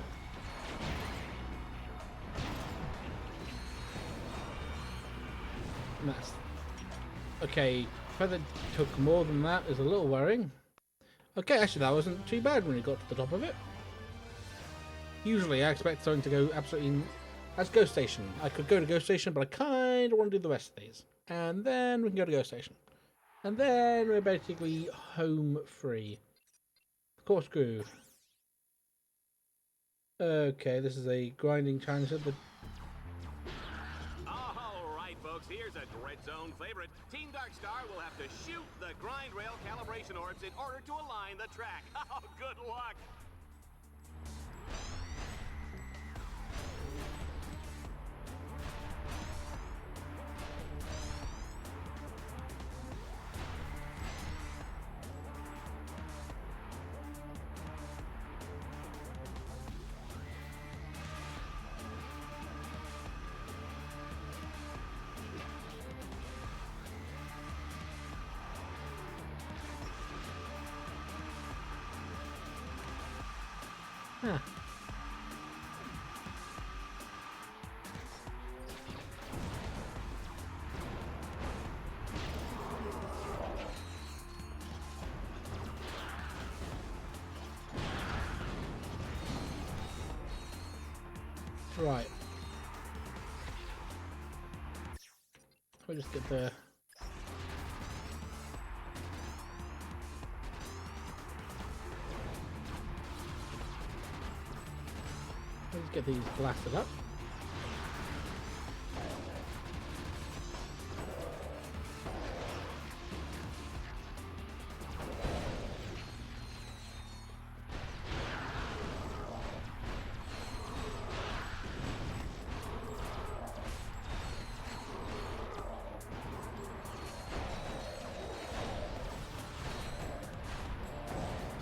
That's okay. Whether took more than that is a little worrying. Okay, actually that wasn't too bad when we got to the top of it. Usually I expect something to go absolutely... That's Ghost Station. I could go to Ghost Station, but I kind of want to do the rest of these. And then we can go to Ghost Station. And then we're basically home free. Corkscrew. Okay, this is a grinding challenge at the... Alright folks, here's a Dread Zone favorite. Team Darkstar will have to shoot the grind rail calibration orbs in order to align the track. Oh, good luck! Huh. Right. We'll just get the... Let's get these blasted up.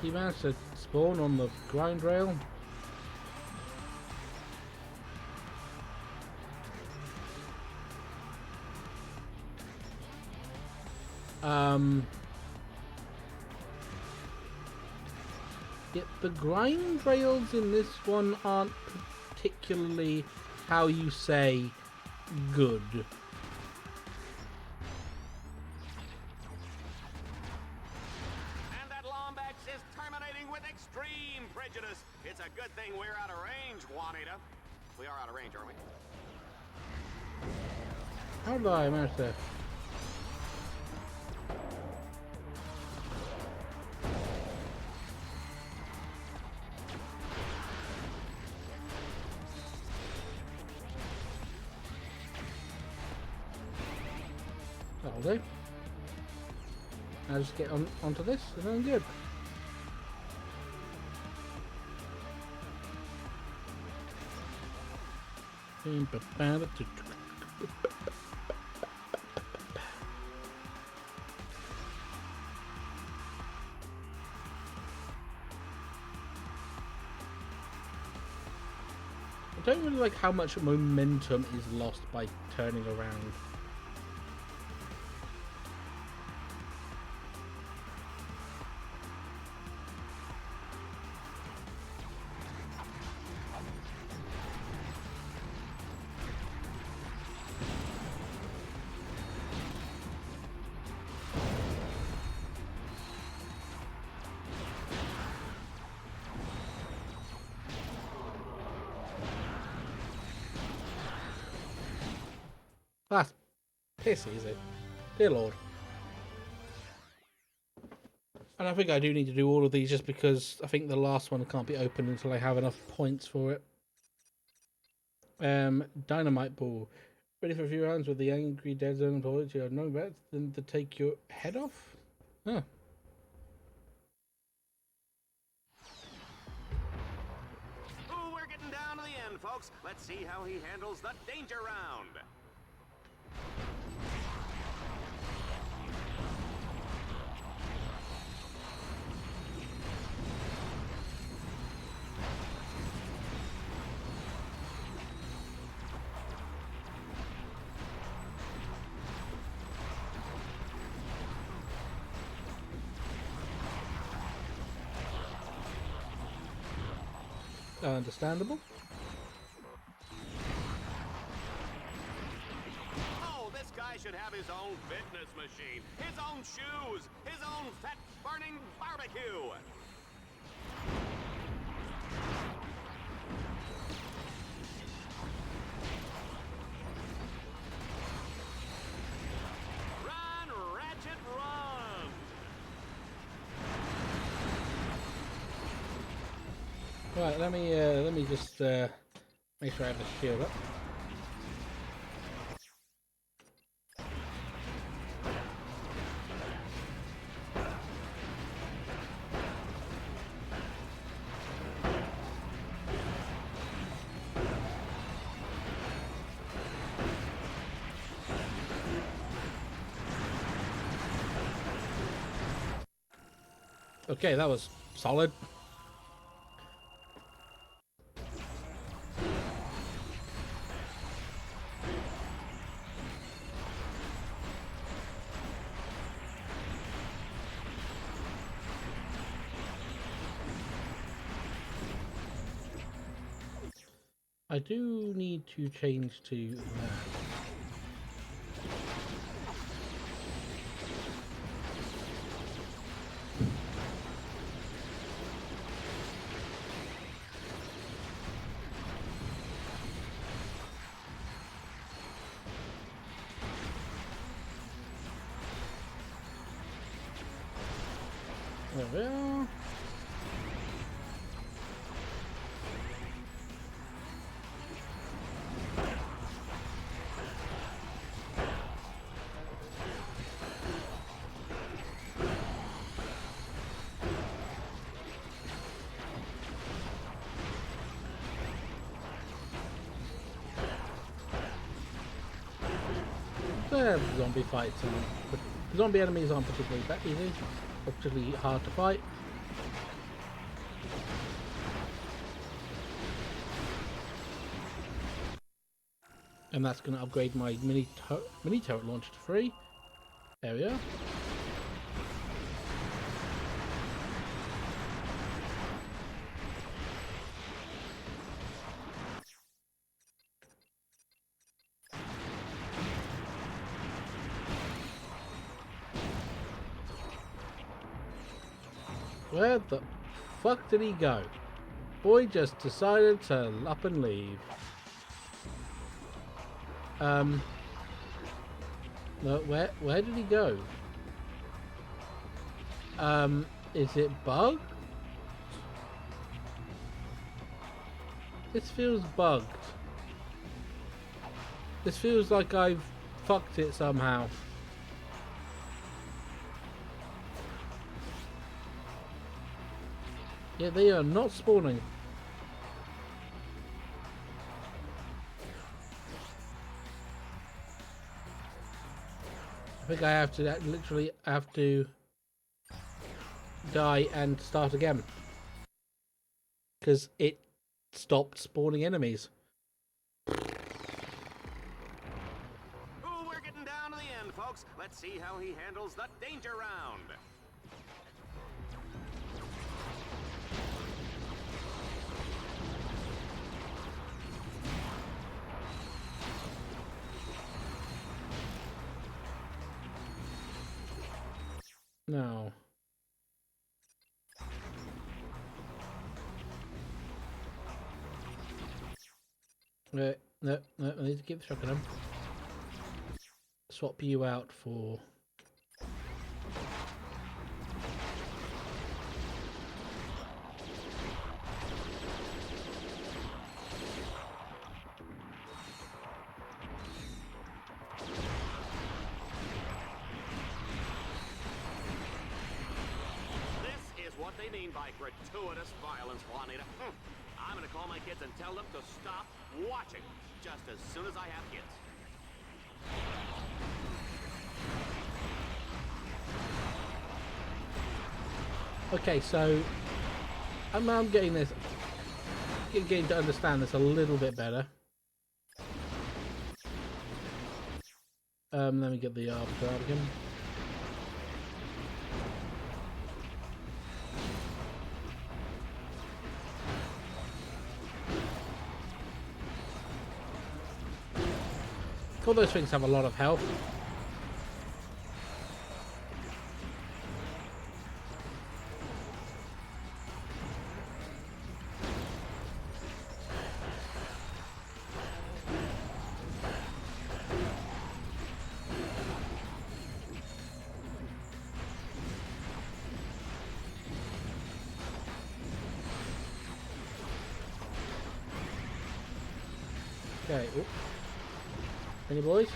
He managed to spawn on the grind rail. Yet the grind rails in this one aren't particularly, how you say, good. extreme prejudice. It's a good thing we're out of range, Juanita. We are out of range, aren't we? How did I manage to... That'll do. I'll just get onto this and then good. I don't really like how much momentum is lost by turning around. That's piss easy. Dear Lord. And I think I do need to do all of these just because I think the last one can't be opened until I have enough points for it. Dynamite Ball. Ready for a few rounds with the angry dead zone employees. You have no better than to take your head off? Huh. Oh, we're getting down to the end, folks. Let's see how he handles the danger round. Understandable. Oh, this guy should have his own fitness machine, his own shoes, his own fat-burning barbecue. Run, Ratchet, run! Right, let me just make sure I have the shield up. Okay, that was solid. I do need to change to that. There we are. The zombie fights aren't, the zombie enemies aren't particularly that easy, or particularly hard to fight. And that's going to upgrade my mini turret launcher to 3. There we are. Where the... fuck did he go? Boy just decided to up and leave. No, where did he go? Is it bugged? This feels bugged. This feels like I've fucked it somehow. Yeah, they are not spawning. I think I have to literally have to die and start again. Because it stopped spawning enemies. Ooh, we're getting down to the end, folks. Let's see how he handles the danger round. No. No, I need to keep the shotgun. Swap you out for... What they mean by gratuitous violence, Juanita. I'm gonna call my kids and tell them to stop watching just as soon as I have kids. Okay, so I'm getting this, getting to understand this a little bit better. Let me get the arbiter out again. All those things have a lot of health. Okay. Ooh. Any boys?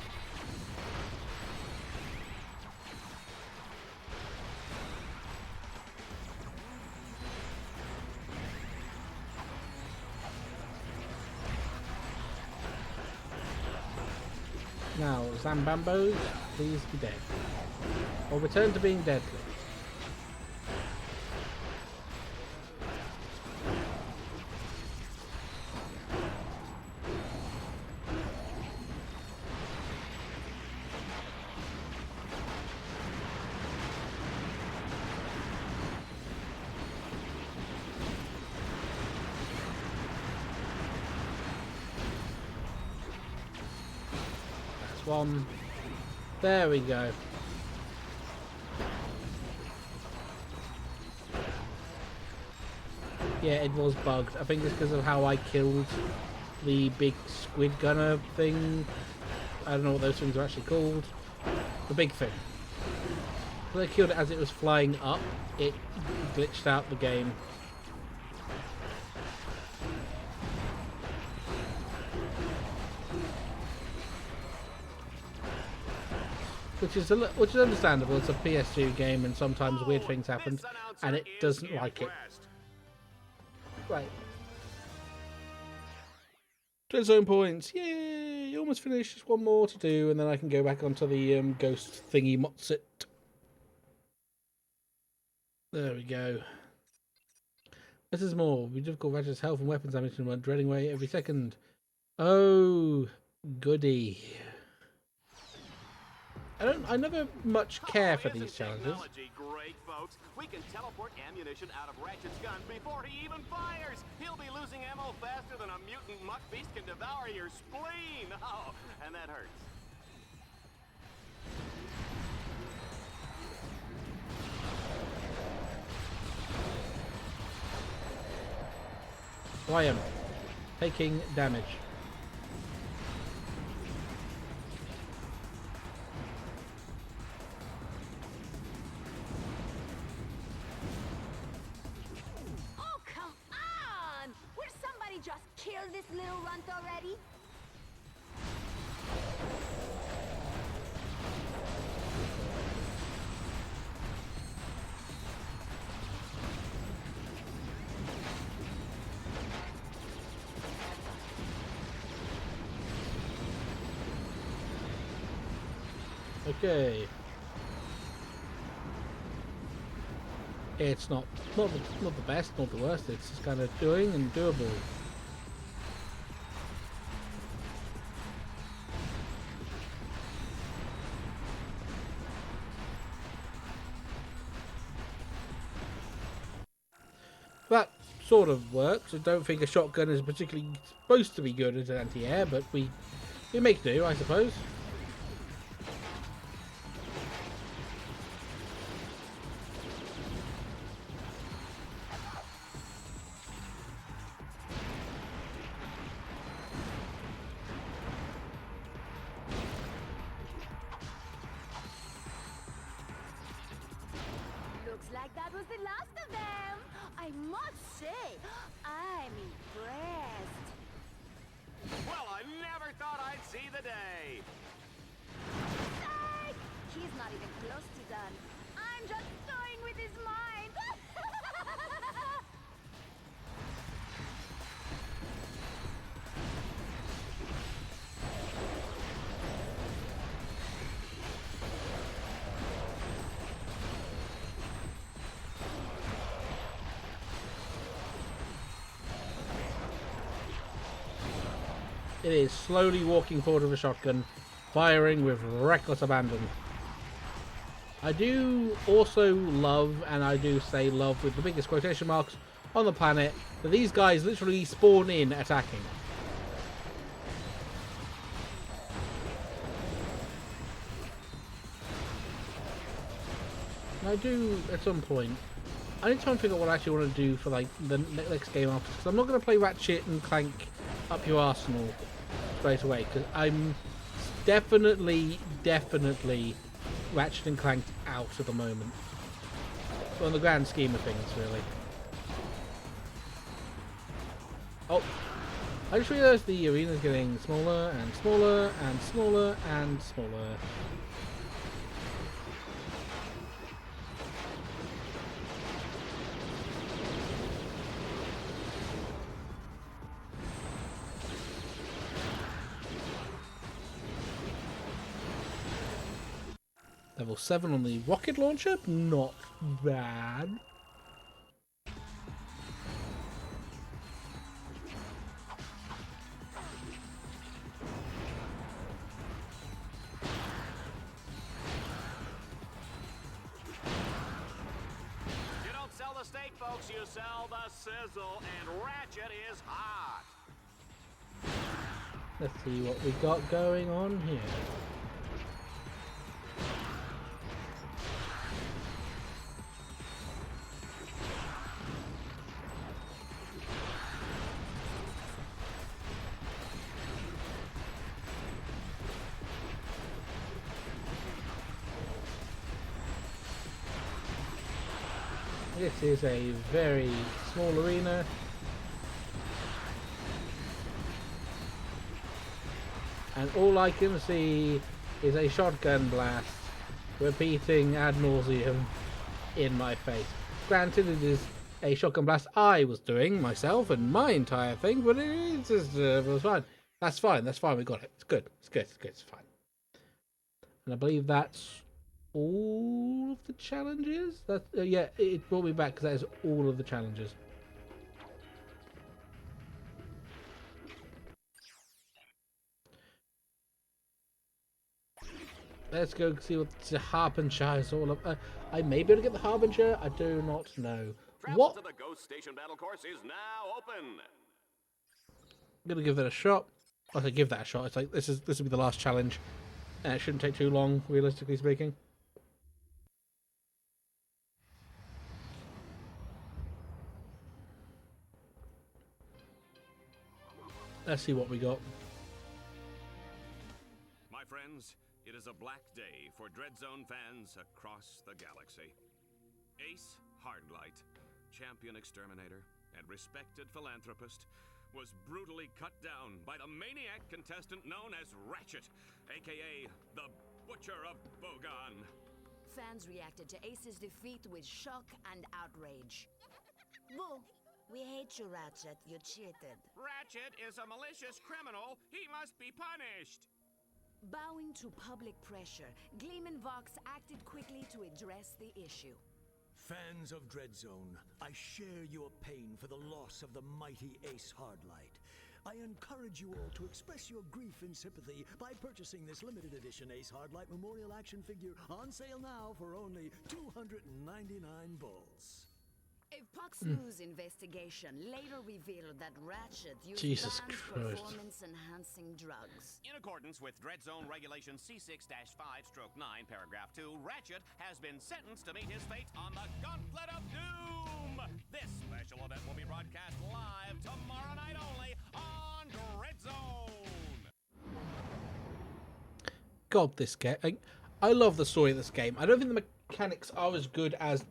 Now, Zambambos, please be dead. Or return to being deadly. One. There we go. Yeah, it was bugged. I think it's because of how I killed the big squid gunner thing. I don't know what those things are actually called. The big thing. When I killed it as it was flying up, it glitched out the game. Which is understandable. It's a PS2 game, and sometimes weird things happen, and it doesn't like it. Right. 10 zone points. Yay! Almost finished. Just one more to do, and then I can go back onto the ghost thingy motsit. There we go. This is more. We difficult Ratchet's health and weapons damage and run dreading away every second. Oh, goody. I never much care for these challenges. Great, folks. We can teleport ammunition out of Ratchet's gun before he even fires. He'll be losing ammo faster than a mutant muck beast can devour your spleen. Oh, and that hurts. I am taking damage. Oh, come on! Will somebody just kill this little runt already? Okay. It's not the best, not the worst. It's just kind of doing and doable. That sort of works. I don't think a shotgun is particularly supposed to be good as an anti-air, but we make do, I suppose. Looks like that was the last of them. I must say, I'm impressed. Well, I never thought I'd see the day. Psych! He's not even close to done. I'm just toying with his mind. It is slowly walking forward with a shotgun, firing with reckless abandon. I do also love, and I do say love with the biggest quotation marks on the planet, that these guys literally spawn in attacking. I do, at some point, I need to try and figure out what I actually want to do for like the next game after, because I'm not going to play Ratchet and Clank up your arsenal straight away, because I'm definitely Ratchet and Clanked out at the moment. So in the grand scheme of things, really. Oh, I just realised the arena's getting smaller and smaller and smaller and smaller. Level 7 on the rocket launcher? Not bad. You don't sell the steak, folks, you sell the sizzle, and Ratchet is hot. Let's see what we got going on here. This is a very small arena. And all I can see is a shotgun blast repeating ad nauseum in my face. Granted, it is a shotgun blast I was doing myself and my entire thing, but it was fine. That's fine, we got it. It's good, it's fine. And I believe that's all of the challenges? That yeah, it brought me back because that is all of the challenges. Let's go see what the Harbinger is all about. I may be able to get the Harbinger. I do not know. Travel to the Ghost Station battle course is now open. I'm gonna give that a shot. I say give that a shot. It's like this will be the last challenge, and it shouldn't take too long, realistically speaking. Let's see what we got. My friends, it is a black day for Dread Zone fans across the galaxy. Ace Hardlight, champion exterminator and respected philanthropist, was brutally cut down by the maniac contestant known as Ratchet, aka the Butcher of Bogon. Fans reacted to Ace's defeat with shock and outrage. Boo! We hate you, Ratchet. You cheated. Ratchet is a malicious criminal. He must be punished. Bowing to public pressure, Gleam and Vox acted quickly to address the issue. Fans of Dread Zone, I share your pain for the loss of the mighty Ace Hardlight. I encourage you all to express your grief and sympathy by purchasing this limited edition Ace Hardlight Memorial Action Figure on sale now for only 299 bulls. A Fox News investigation later revealed that Ratchet used Jesus banned Christ. performance-enhancing drugs. In accordance with Dread Zone Regulation C6-5/9, Paragraph 2, Ratchet has been sentenced to meet his fate on the Gauntlet of Doom! This special event will be broadcast live tomorrow night only on Dread Zone! God, this game. I love the story of this game. I don't think the mechanics are as good as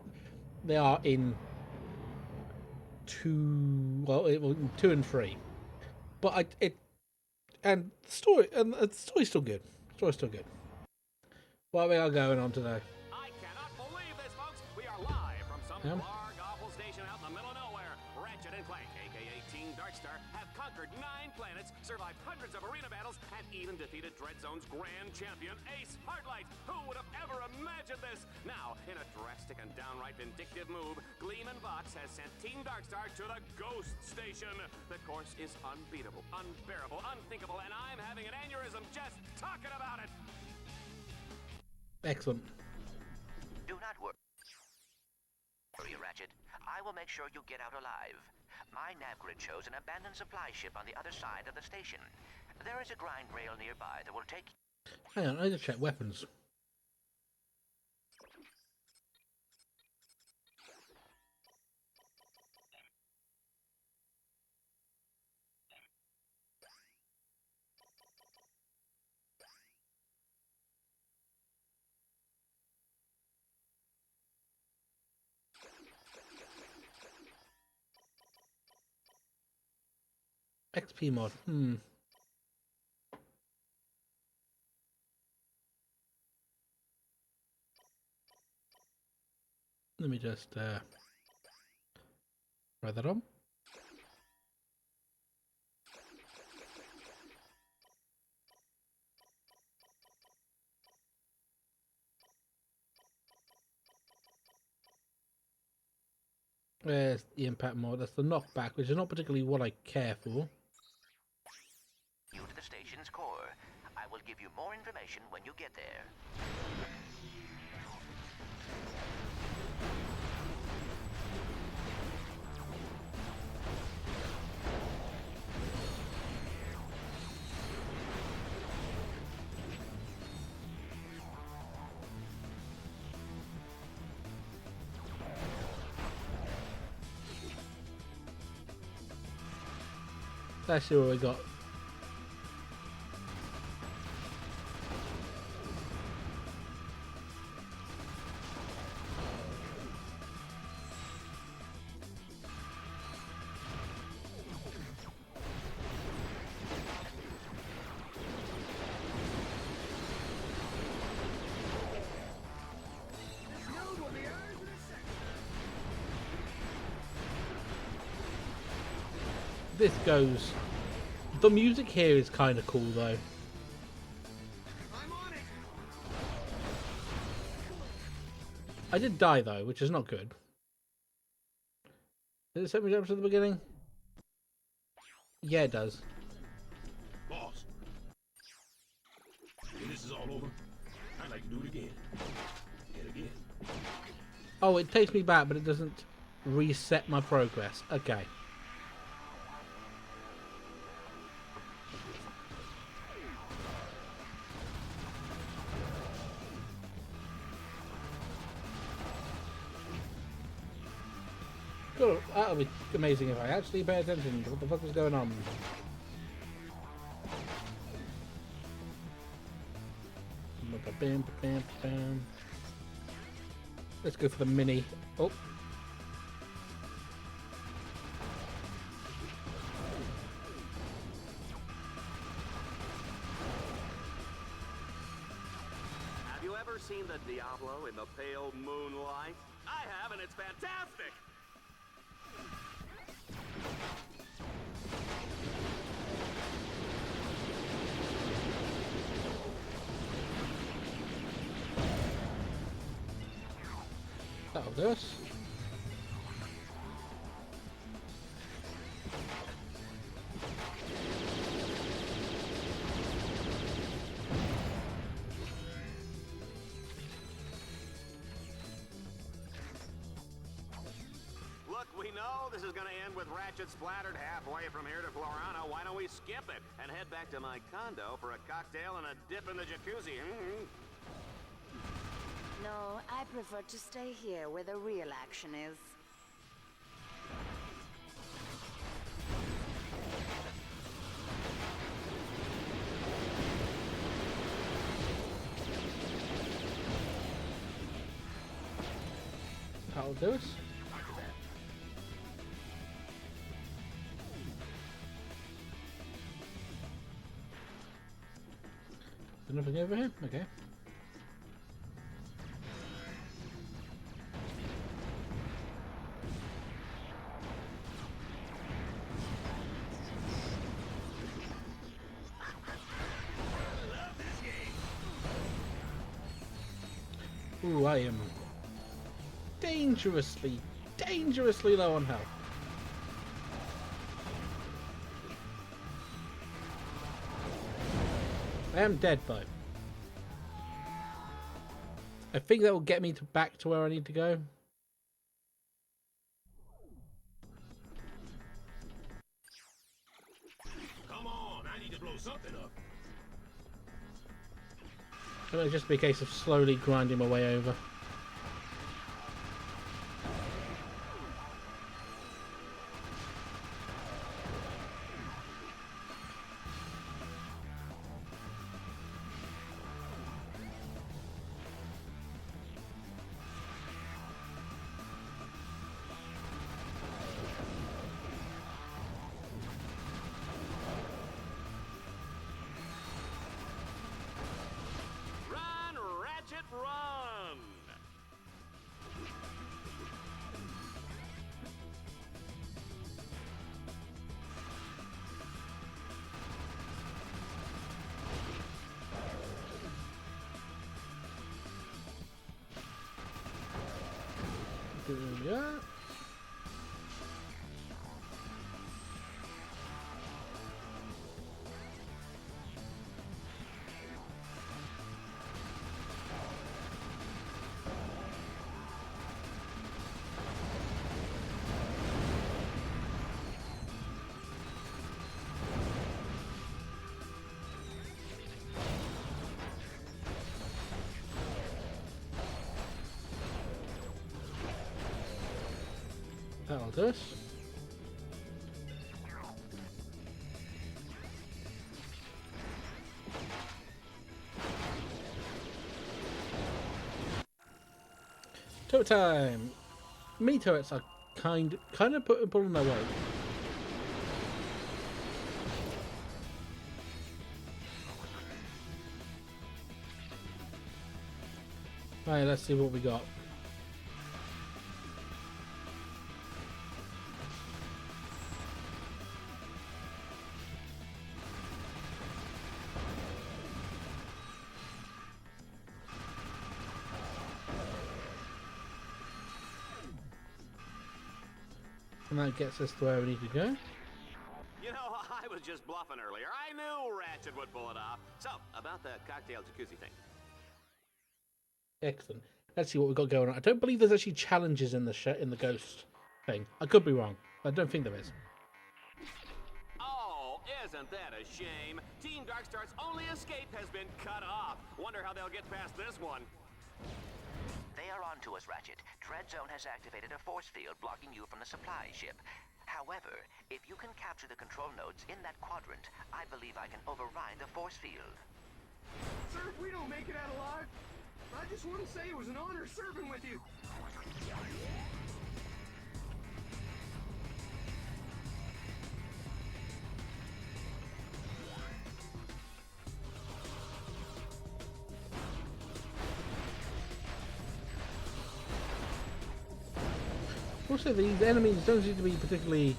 they are in 2 and 3. But the story's still good. What we are going on today? I cannot believe this, folks! We are live from some large, awful station out in the middle of nowhere. Ratchet and Clank, aka Team Darkstar, have conquered 9 planets, survived hundreds of arena battles, and even defeated Dread Zone's grand champion, Ace Hardlight. Who would have ever imagined this? Now, in a drastic and downright vindictive move, Gleam and Vox has sent Team Darkstar to the Ghost Station. The course is unbeatable, unbearable, unthinkable, and I'm having an aneurysm just talking about it! Excellent. Do not worry, Ratchet. I will make sure you get out alive. My nav grid shows an abandoned supply ship on the other side of the station. There is a grind rail nearby that will take... Hang on, I need to check weapons. XP mod. Let me just write that on. There's the impact mod. That's the knockback, which is not particularly what I care for. You to the station's core. I will give you more information when you get there. Let's see what we got. This goes. The music here is kind of cool though. I'm on it. I did die though, which is not good. Did it set me up to the beginning? Yeah, it does. Boss. When this is all over, I'd like to do it again. Yet again. Oh, it takes me back, but it doesn't reset my progress. Okay. Cool. That'll be amazing if I actually pay attention to what the fuck is going on. bam, bam, bam. Let's go for the mini. Oh. Have you ever seen the Diablo in the pale moonlight? I have, and it's fantastic! That'll do us. Look, we know this is gonna end with Ratchet splattered halfway from here to Florano. Why don't we skip it and head back to my condo for a cocktail and a dip in the jacuzzi? No, I prefer to stay here where the real action is. That'll do us. There's nothing over here? Okay. Ooh, I am dangerously low on health. I am dead though. I think that will get me back to where I need to go. Come on, I need to blow something up. It'll just be a case of slowly grinding my way over. Run! Yeah. That'll do us. Turret time! Mini turrets are kind of pulling their weight. Right, let's see what we got. And that gets us to where we need to go. You know, I was just bluffing earlier. I knew Ratchet would pull it off. So, about the cocktail jacuzzi thing. Excellent. Let's see what we've got going on. I don't believe there's actually challenges in the ghost thing. I could be wrong. I don't think there is. Oh, isn't that a shame? Team Darkstar's only escape has been cut off. Wonder how they'll get past this one. They are on to us, Ratchet. Dread Zone has activated a force field blocking you from the supply ship. However, if you can capture the control nodes in that quadrant, I believe I can override the force field. Sir, if we don't make it out alive, I just want to say it was an honor serving with you. Also, these enemies don't seem to be particularly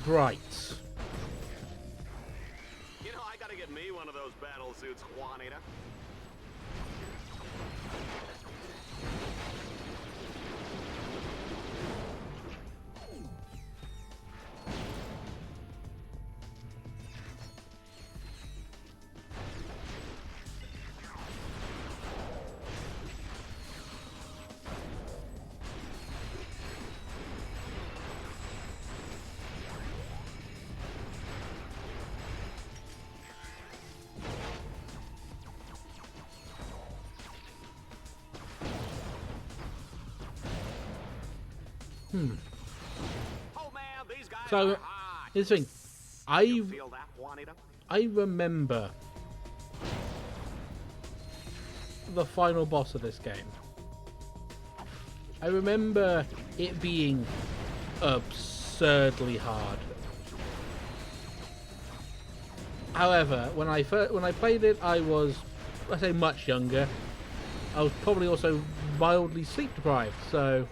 bright. You know, I gotta get me one of those battle suits, Juanita. Oh man, these guys So, are hot. here's the thing. You feel that, Juanita? I remember the final boss of this game. I remember it being absurdly hard. However, when I played it, I was, I say, much younger. I was probably also mildly sleep deprived, so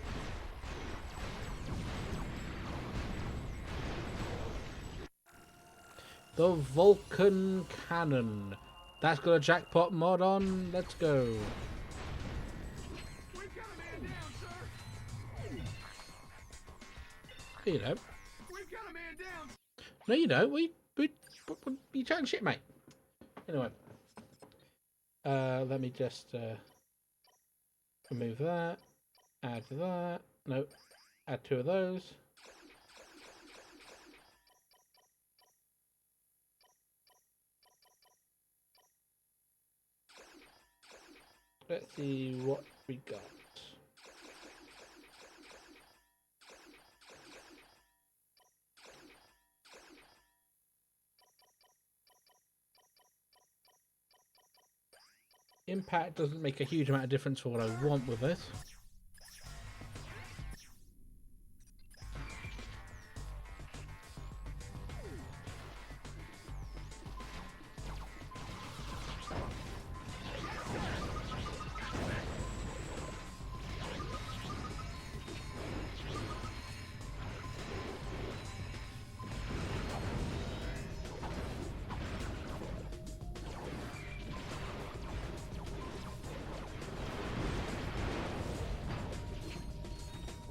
the Vulcan Cannon. That's got a jackpot mod on. Let's go. We've got a man down, sir. You don't. We've got a man down. No, you don't. You chatting shit, mate. Anyway, let me just remove that. Add that. No, add 2 of those. Let's see what we got. Impact doesn't make a huge amount of difference for what I want with this.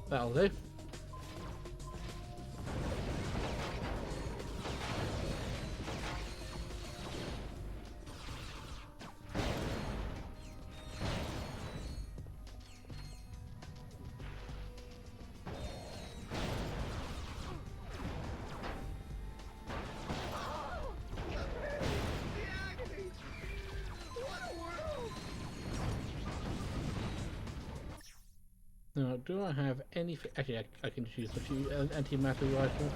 That'll do. Now, do I have anything? Actually, I can just use the few anti-matter rifle.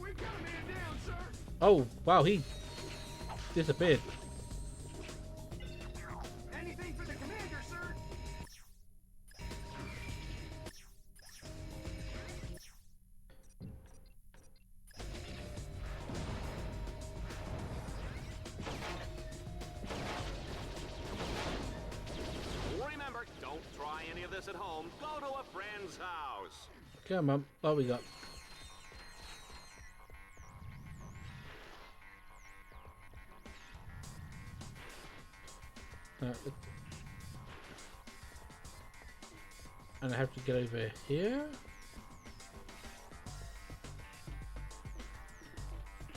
We've got a man down, sir. Oh, wow, he disappeared. Anything for the commander, sir. Remember, don't try any of this at home. Go to a friend's house. Come on, what we got? And I have to get over here?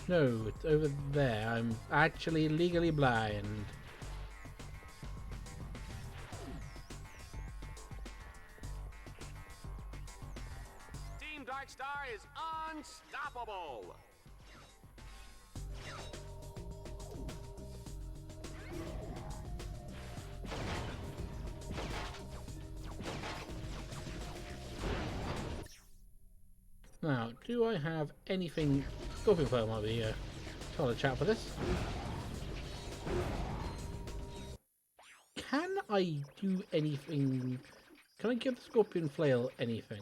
No, it's over there. I'm actually legally blind. Darkstar is unstoppable. Now, do I have anything? Scorpion Flail might be toilet chat for this. Can I do anything? Can I give the Scorpion Flail anything?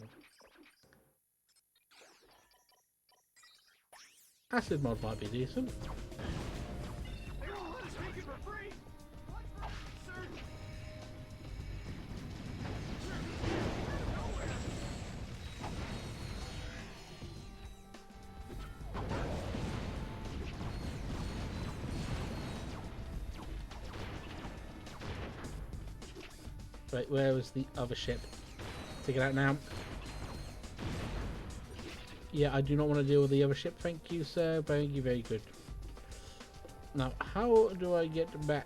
Acid mod might be decent. They won't let us take it for free. Sir. Right, where was the other ship? Take it out now. Yeah, I do not want to deal with the other ship. Thank you, sir. Thank you, very good. Now, how do I get back?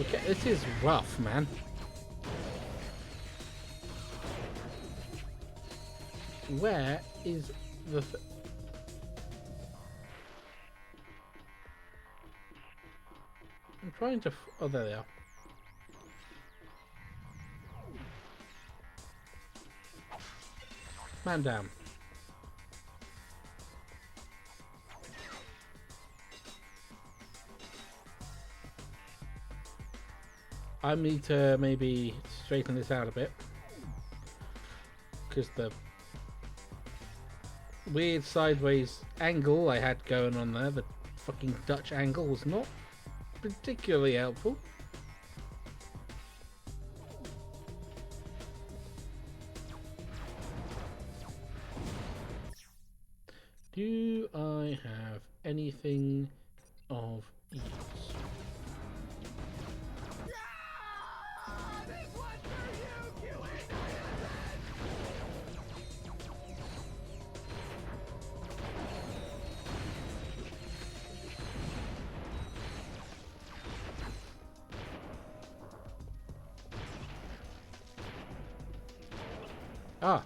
Okay, this is rough, man. Where is the... I'm trying to... Oh, there they are. Man down. I need to maybe straighten this out a bit, because the weird sideways angle I had going on there, the fucking Dutch angle, was not particularly helpful. Do I have anything of use? Ah.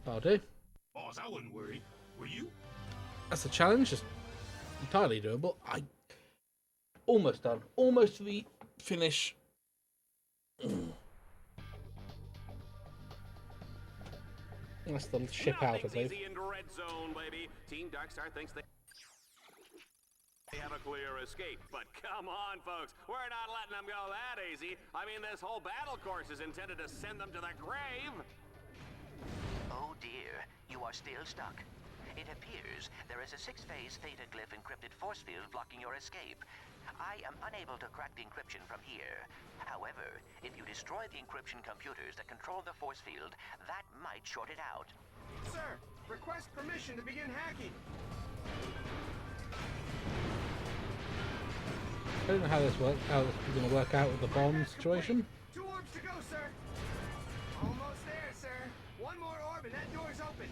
That'll do. Boss, I wasn't worried. Were you? That's a challenge. It's entirely doable. I almost done. Almost to the finish. That's the ship out, I believe. Easy into red zone, baby. Team Darkstar thinks they have a clear escape, but come on, folks. We're not letting them go that easy. I mean, this whole battle course is intended to send them to the grave. Oh dear, you are still stuck. It appears there is a 6-phase theta glyph encrypted force field blocking your escape. I am unable to crack the encryption from here. However, if you destroy the encryption computers that control the force field, that might short it out. Sir, request permission to begin hacking. I don't know how this works. How this is going to work out with the bomb situation. 2 orbs to go, sir. Almost there, sir. One more orb and that door's open.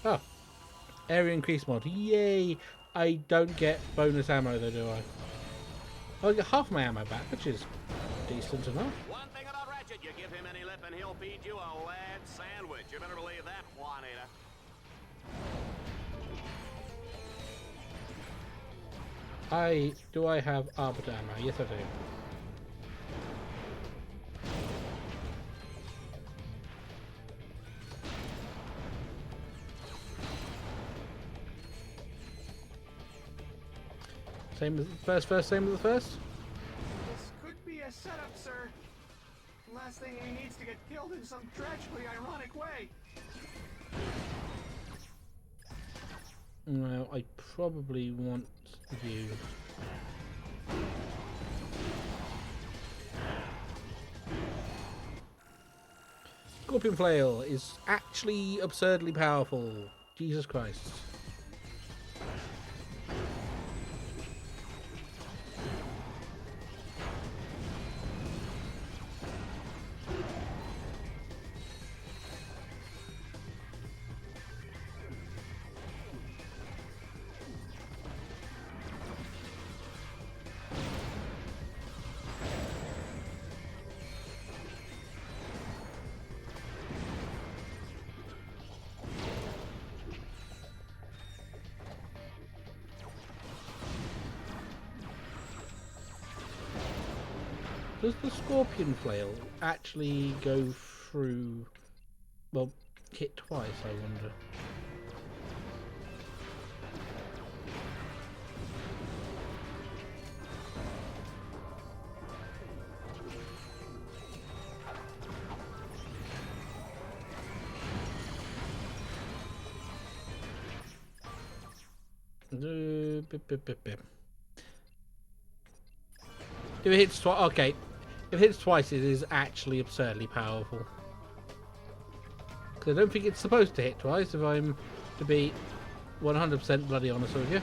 Oh, area increase mod. Yay! I don't get bonus ammo though, do I? I get half my ammo back, which is decent enough. One thing about Ratchet, you give him any lip and he'll feed you a lead sandwich. You better believe that, Juanita. Do I have arbiter ammo? Yes, I do. Same as the first, same as the first? This could be a setup, sir. Last thing he needs to get killed in some tragically ironic way. No, I probably want you. Scorpion Flail is actually absurdly powerful. Jesus Christ. Does the scorpion flail actually go through... Well, hit twice, I wonder. If it hits twice, okay. If it hits twice, it is actually absurdly powerful. Because I don't think it's supposed to hit twice, if I'm to be 100% bloody honest with you.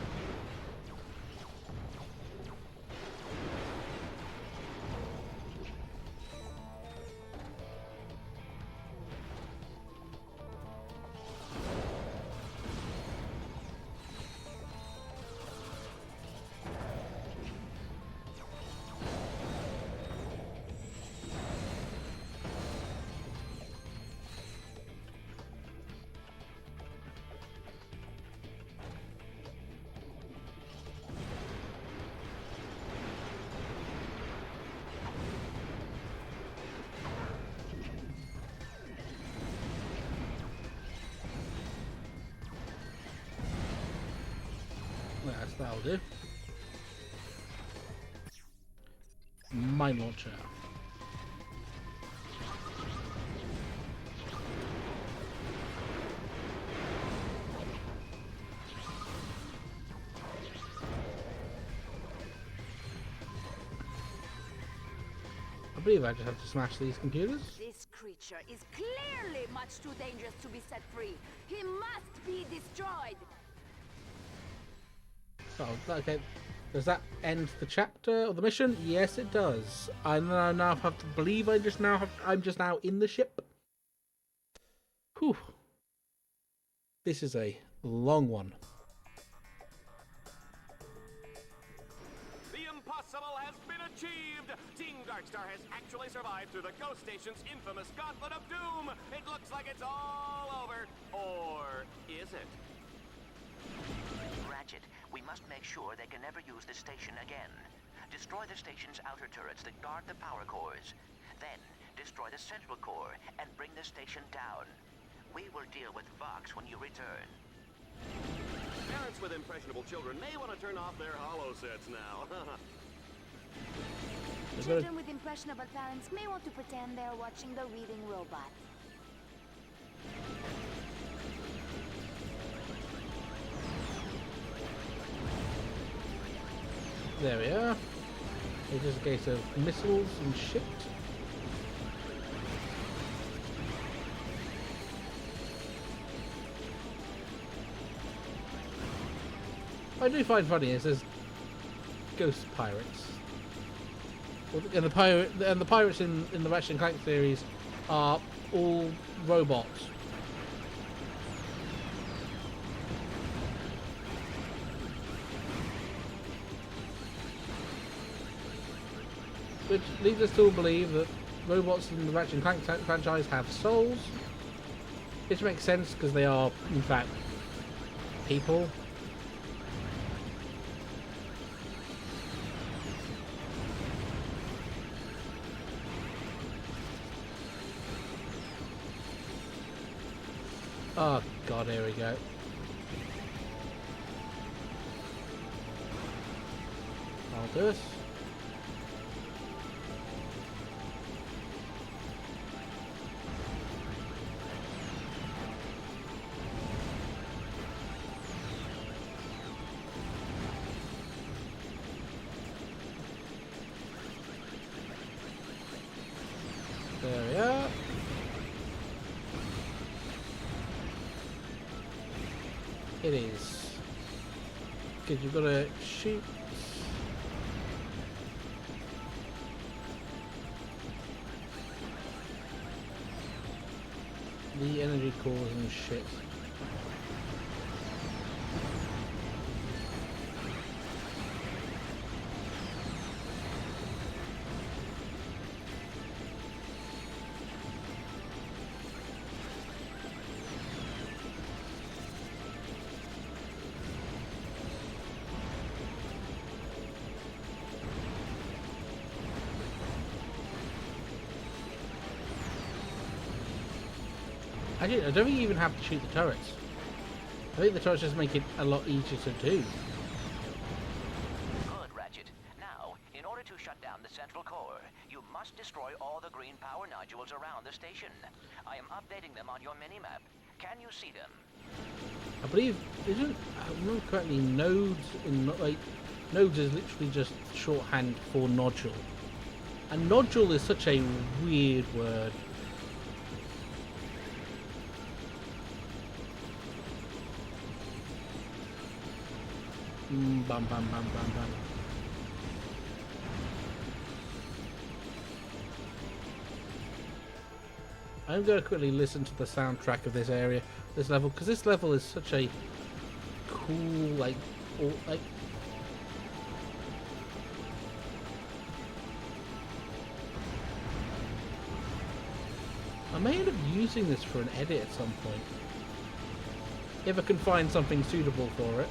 Yes, that'll do. Mine launcher. I believe I just have to smash these computers. This creature is clearly much too dangerous to be set free. He must be destroyed. Oh, okay. Does that end the chapter or the mission? Yes, it does. I now have to believe I'm just now in the ship. Whew. This is a long one. The impossible has been achieved! Team Darkstar has actually survived through the Ghost Station's infamous Gauntlet of Doom! It looks like it's all over. Or is it? Ratchet, we must make sure they can never use the station again. Destroy the station's outer turrets that guard the power cores. Then, destroy the central core and bring the station down. We will deal with Vox when you return. Parents with impressionable children may want to turn off their holo sets now. Children with impressionable parents may want to pretend they're watching the reading robot. There we are. It's just a case of missiles and shit. What I do find funny is there's ghost pirates. And the pirates in the Ratchet and Clank series are all robots. Which leads us to believe that robots in the Ratchet and Clank franchise have souls. Which makes sense because they are, in fact, people. Oh god, here we go. I'll do this. There we are. It is. Because you've got to shoot. The energy cores and shit. Actually, I don't think you even have to shoot the turrets. I think the turrets just make it a lot easier to do. Good, Ratchet. Now, in order to shut down the central core, you must destroy all the green power nodules around the station. I am updating them on your minimap. Can you see them? I believe, isn't, I remember correctly, nodes in, like, nodes is literally just shorthand for nodule. And nodule is such a weird word. Bam, bam, bam, bam, bam. I'm going to quickly listen to the soundtrack of this area, this level, because this level is such a cool, like, I may end up using this for an edit at some point, if I can find something suitable for it.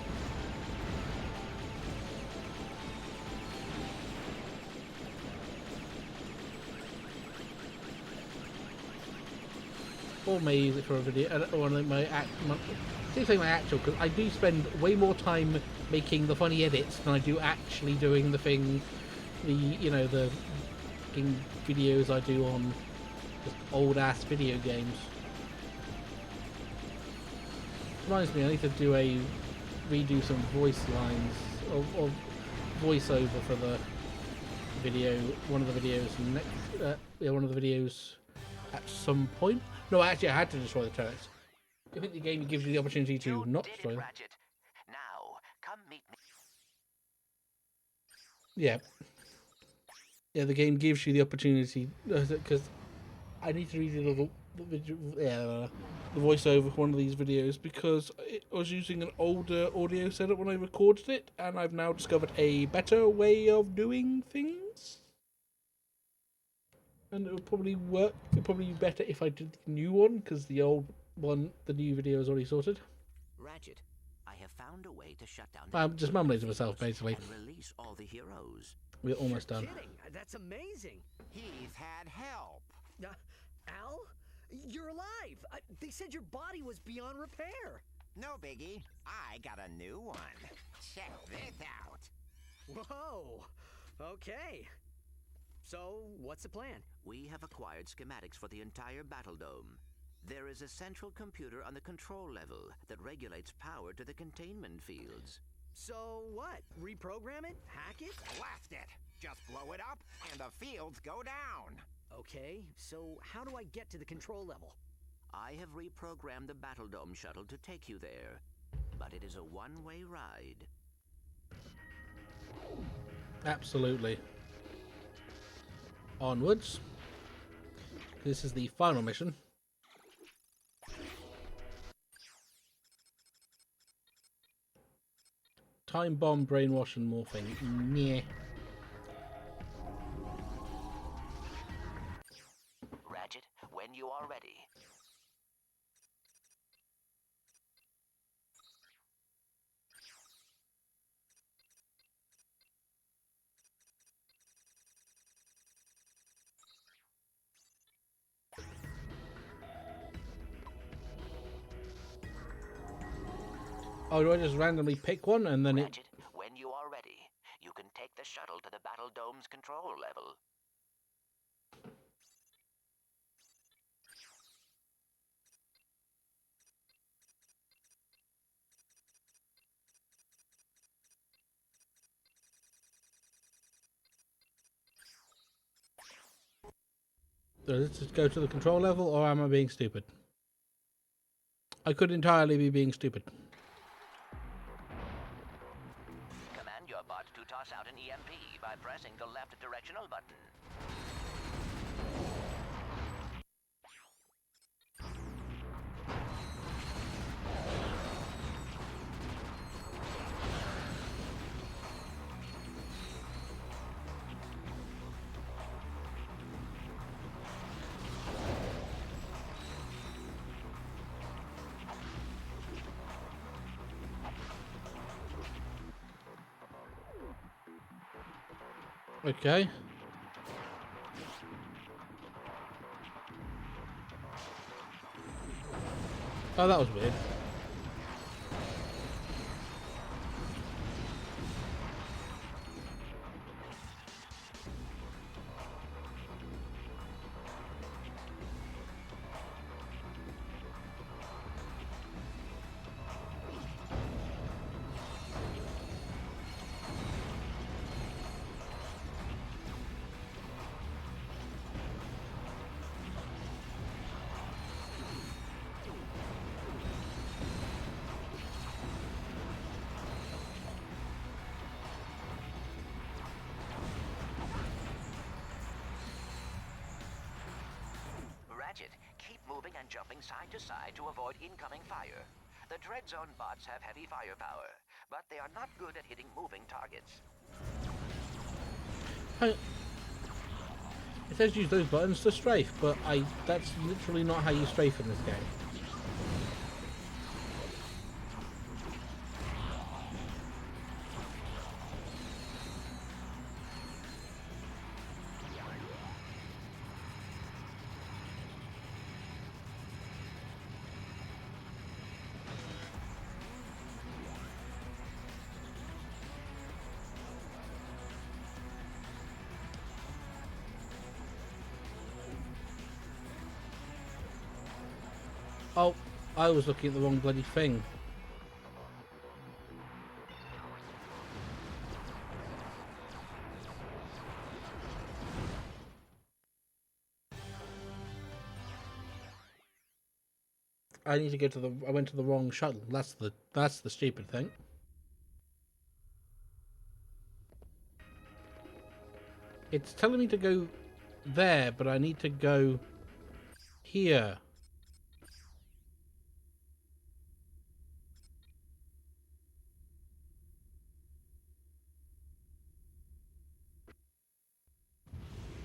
Or may use it for a video, or my actual, because I do spend way more time making the funny edits than I do actually doing the thing, the fucking videos I do on just old ass video games. Reminds me, I need to redo some voice lines or voiceover for the video, one of the videos at some point. No, actually, I had to destroy the turrets. I think the game gives you the opportunity to not destroy them. Ratchet. Now, come meet me. Yeah. Yeah, the game gives you the opportunity, because I need to redo the voiceover for one of these videos, because I was using an older audio setup when I recorded it, and I've now discovered a better way of doing things. And it would probably work. It would probably be better if I did the new one, because the old one, the new video is already sorted. Ratchet, I have found a way to shut down. I'm just mumbling to myself, basically. And release all the heroes. We're almost done. Kidding? That's amazing. He's had help. Al, you're alive. They said your body was beyond repair. No biggie. I got a new one. Check this out. Whoa. Okay. So, what's the plan? We have acquired schematics for the entire battle dome. There is a central computer on the control level that regulates power to the containment fields. So what? Reprogram it? Hack it? Blast it! Just blow it up, and the fields go down. Okay, so how do I get to the control level? I have reprogrammed the battle dome shuttle to take you there, but it is a one-way ride. Absolutely. Onwards. This is the final mission. Time bomb, brainwash, and morphing. Nyeh. Ratchet, when you are ready. Oh, do I just randomly pick one and then Ratchet, when you are ready, you can take the shuttle to the battle dome's control level. Does it go to the control level, or am I being stupid? I could entirely be being stupid. Command your bot to toss out an EMP by pressing the left directional button. Okay. Oh, that was weird. Ratchet, keep moving and jumping side to side to avoid incoming fire. The Dread Zone bots have heavy firepower, but they are not good at hitting moving targets. It says use those buttons to strafe, but that's literally not how you strafe in this game. Oh, I was looking at the wrong bloody thing. I need to go to the. I went to the wrong shuttle. That's the stupid thing. It's telling me to go there, but I need to go here.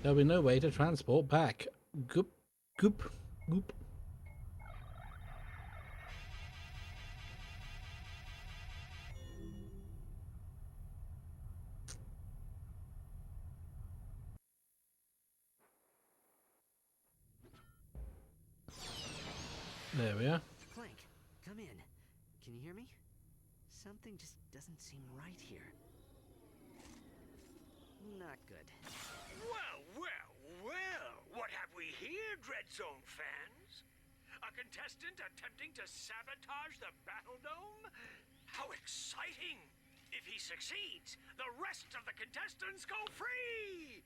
There'll be no way to transport back. Goop, goop, goop. There we are. Clank, come in. Can you hear me? Something just doesn't seem right here. Not good. Well, well, well! What have we here, Dread Zone fans? A contestant attempting to sabotage the Battle Dome? How exciting! If he succeeds, the rest of the contestants go free!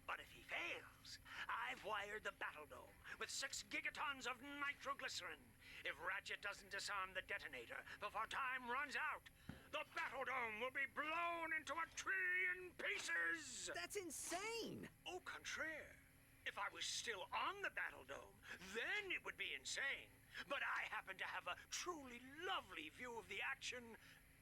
But if he fails, I've wired the Battle Dome with 6 gigatons of nitroglycerin. If Ratchet doesn't disarm the detonator before time runs out, the Battle Dome will be blown into a trillion pieces! That's insane! Au contraire. If I was still on the Battle Dome, then it would be insane. But I happen to have a truly lovely view of the action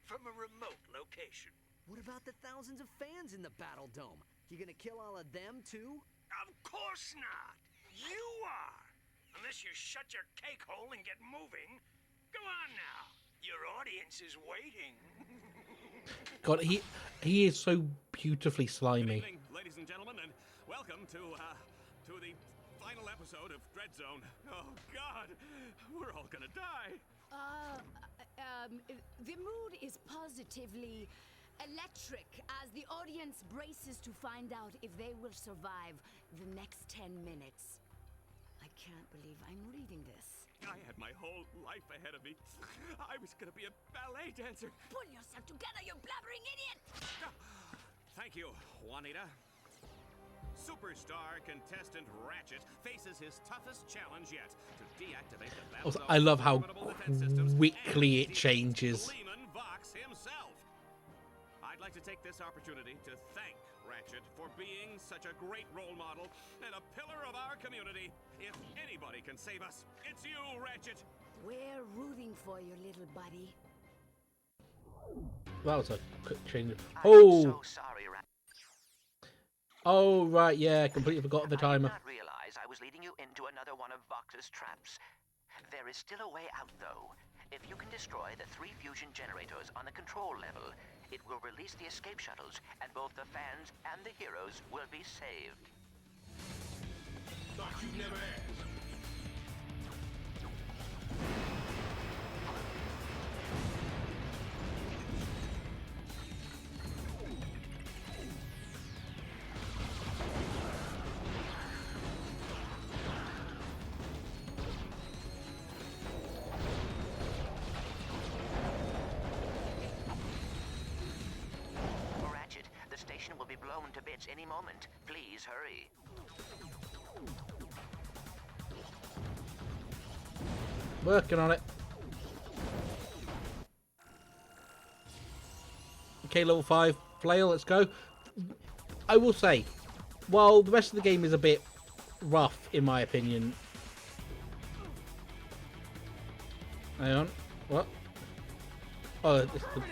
from a remote location. What about the thousands of fans in the Battle Dome? You gonna kill all of them, too? Of course not! You are! Unless you shut your cake hole and get moving. Go on now. Your audience is waiting. God, he is so beautifully slimy. Good evening, ladies and gentlemen, and welcome to the final episode of Dread Zone. Oh God, we're all gonna die. The mood is positively electric as the audience braces to find out if they will survive the next 10 minutes. I can't believe I'm reading this. I had my whole life ahead of me. I was gonna be a ballet dancer. Pull yourself together, you blabbering idiot! Thank you, Juanita. Superstar contestant Ratchet faces his toughest challenge yet to deactivate the battle. Also, I love how quickly it changes. Vox himself. I'd like to take this opportunity to thank Ratchet for being such a great role model and a pillar of our community. If anybody can save us, it's you, Ratchet. We're rooting for you, little buddy. That was a quick change. I'm so sorry, Ratchet. Oh, right, yeah, completely forgot the timer. I did not realize I was leading you into another one of Vox's traps. There is still a way out, though. If you can destroy the 3 fusion generators on the control level, it will release the escape shuttles, and both the fans and the heroes will be saved. Thought you'd never ask. The station will be blown to bits any moment. Please hurry. Working on it. Okay, level 5 flail, let's go. I will say, while the rest of the game is a bit rough, in my opinion. Hang on. What? Oh, it's the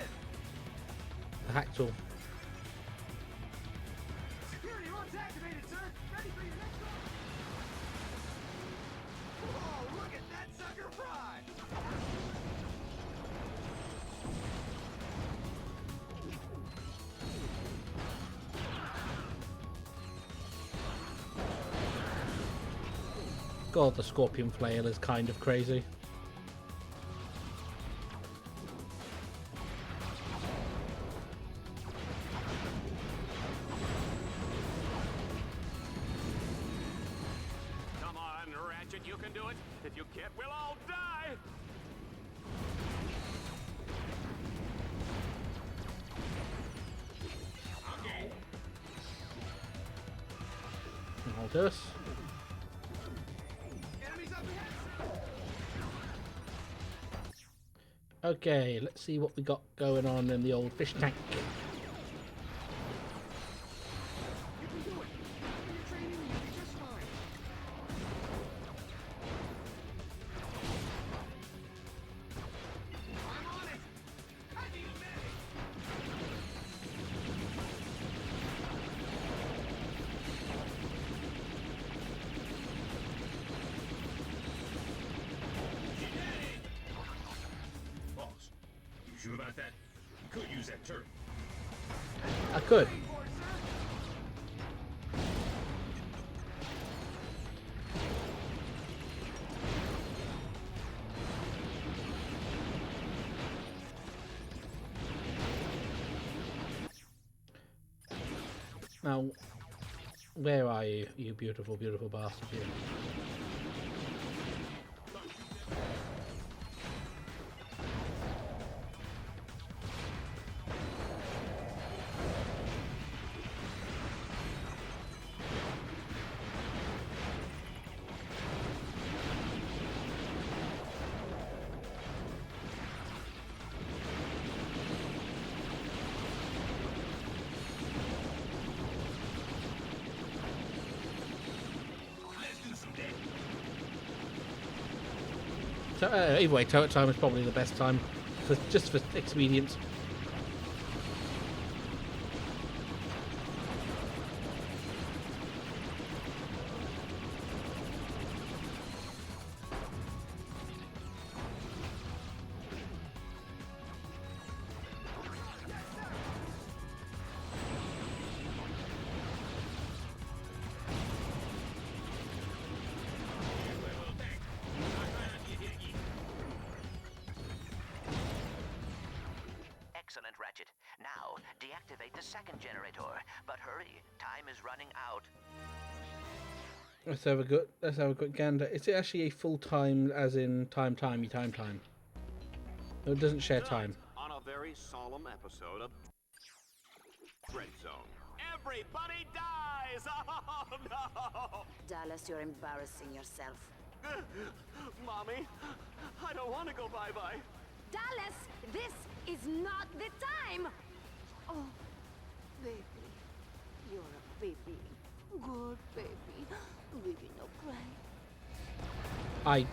hack tool. Security alarm's activated, sir. Ready for your next one. Oh, look at that sucker fly! God, the scorpion flail is kind of crazy. Come on, Ratchet, you can do it. If you can't, we'll all die. I'll do this. Enemies up ahead, sir. Okay, let's see what we got going on in the old fish tank. You can do it. After your training, you'll be just fine. I'm on it. I need a medic. Boss, you sure about that? You could use that turret. I could. Wait for it, sir. Now, where are you, you beautiful, beautiful bastard? You? So, either way, turret time is probably the best time, just for expedience. Excellent, Ratchet. Now, deactivate the second generator. But hurry, time is running out. Let's have a quick gander. Is it actually a full time, as in time? No, it doesn't share time. On a very solemn episode of Red Zone. Everybody dies! Oh no! Dallas, you're embarrassing yourself. Mommy, I don't want to go bye-bye. Dallas, this is not the time! Oh, baby. You're a baby. Good baby. Baby, no cry.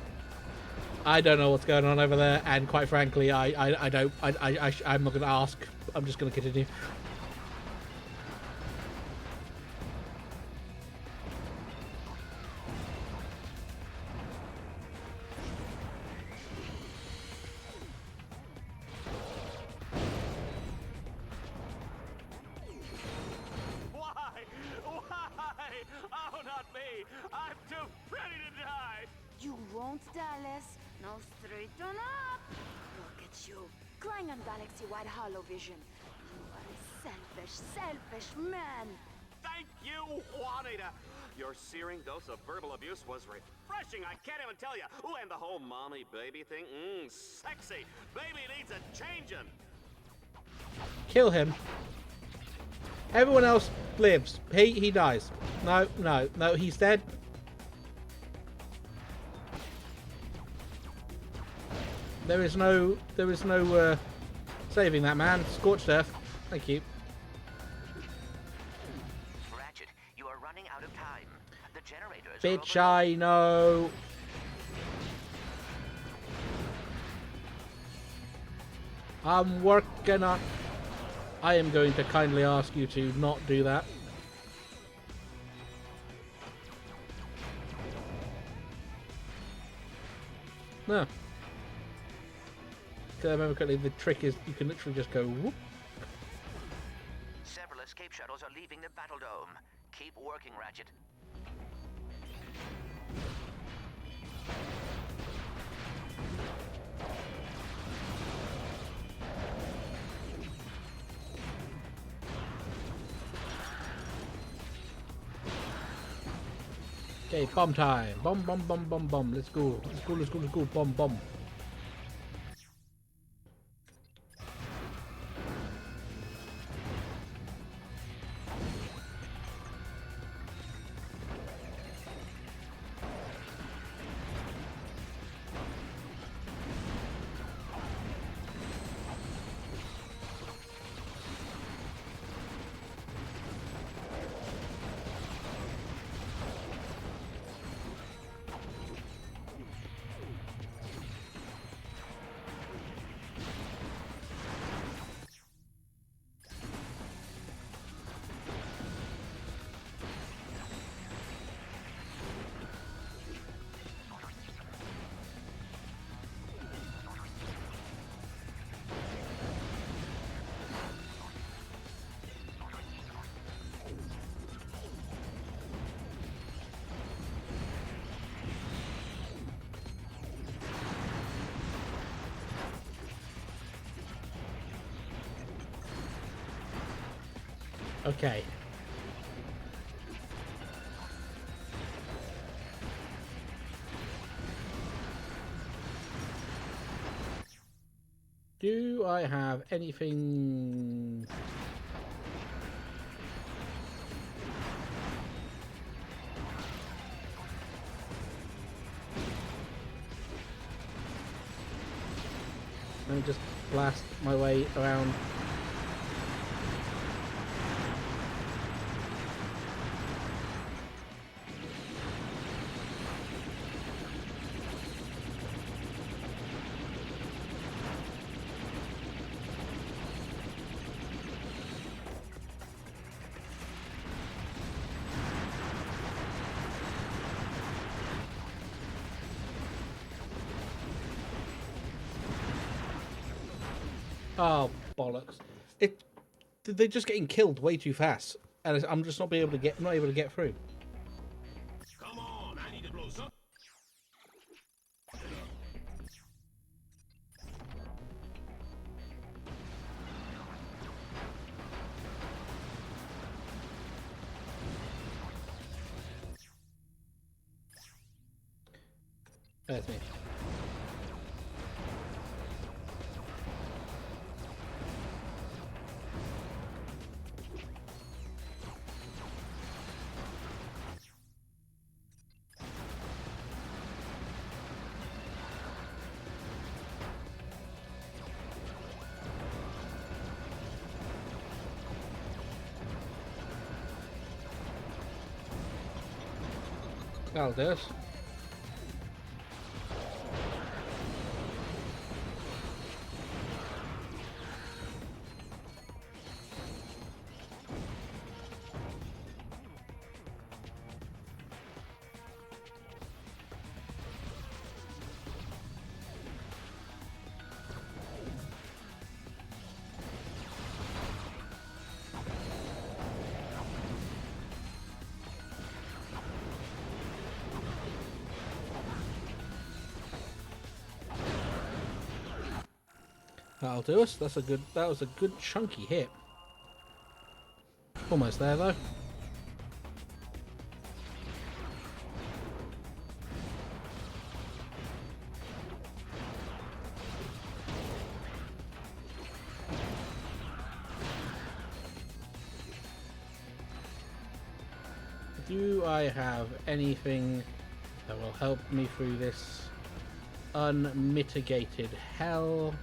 I don't know what's going on over there, and quite frankly, I'm not going to ask. I'm just going to continue. Why? Oh, not me! I'm too ready to die! You won't, Dallas. No, straight on up. Look at you, crying on galaxy-wide hollow vision. You are a selfish man. Thank you, Juanita! Your searing dose of verbal abuse was refreshing, I can't even tell you. Ooh, and the whole mommy-baby thing, sexy. Baby needs a changin'. Kill him. Everyone else lives. He dies. No, no, no, he's dead. There is no saving that man. Scorched earth. Thank you. Ratchet, you are running out of time. The generators Bitch, are I know. I'm working on... I am going to kindly ask you to not do that. No. Because I remember correctly, the trick is you can literally just go whoop. Several escape shuttles are leaving the battle dome. Keep working, Ratchet. Okay, bomb time. Bomb, bomb, bomb, bomb, bomb. Let's go. Let's go, let's go, let's go. Bomb, bomb. Okay. Do I have anything? Let me just blast my way around. Oh bollocks! They're just getting killed way too fast, and I'm just not able to get through. Come on, I need to blow some. There's me. That'll do us. That'll do us. That was a good chunky hit. Almost there though. Do I have anything that will help me through this unmitigated hell?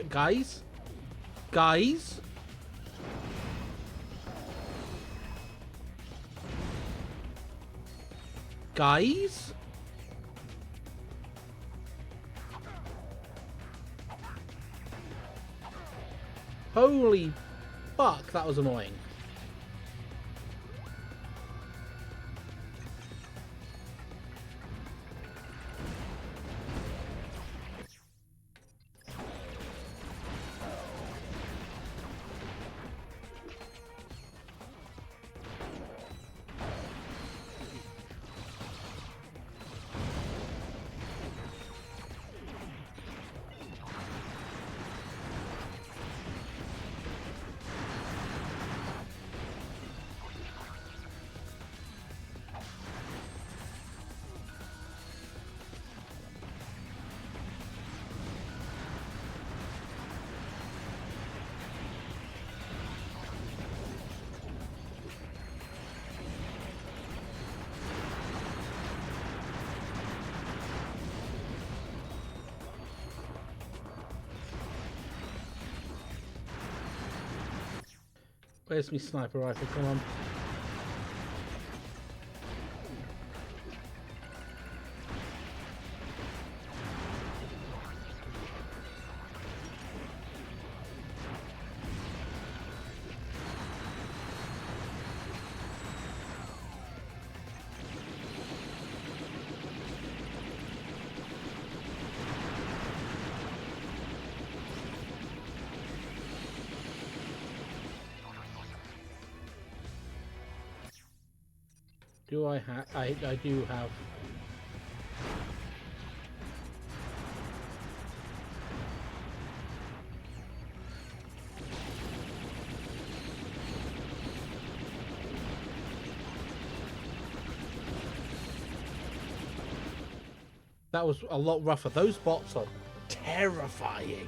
Guys? Guys? Holy fuck, that was annoying. Where's my sniper rifle? Come on. Do I have? I do have. That was a lot rougher. Those bots are terrifying.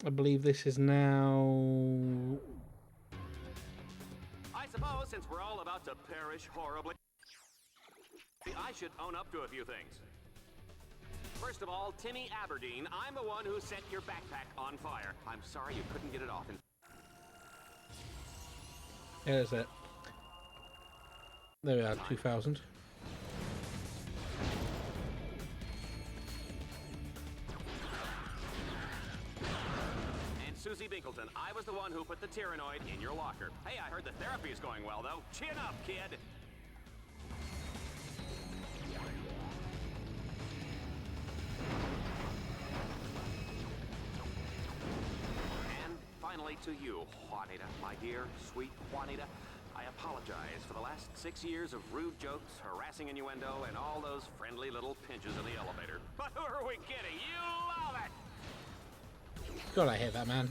I believe this is now. I suppose since we're all about to perish horribly, I should own up to a few things. First of all, Timmy Aberdeen, I'm the one who set your backpack on fire. I'm sorry you couldn't get it off. There's it. There we are, 2,000. Susie Binkleton, I was the one who put the Tyrannoid in your locker. Hey, I heard the therapy is going well, though. Chin up, kid! And finally to you, Juanita, my dear, sweet Juanita. I apologize for the last 6 years of rude jokes, harassing innuendo, and all those friendly little pinches in the elevator. But who are we kidding? You love it! God, I hate that man.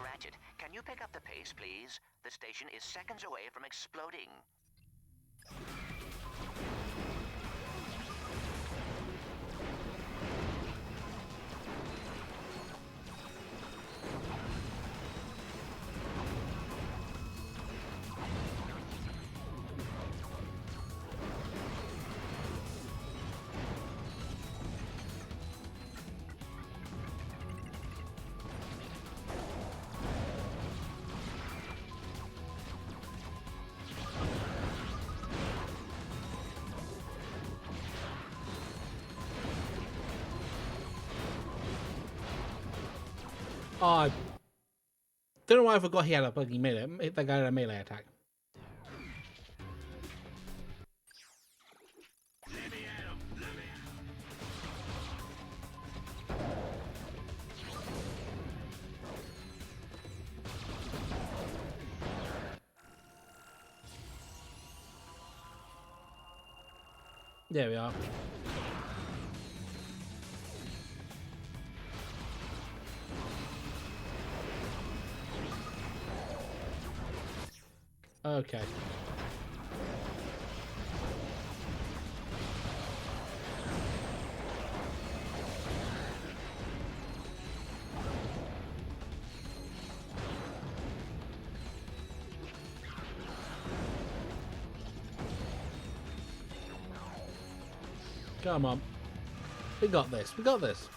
Ratchet, can you pick up the pace, please? The station is seconds away from exploding. Oh, I don't know why I forgot he had a bloody melee. That guy had a melee attack. There we are. Okay. Come on. We got this. We got this.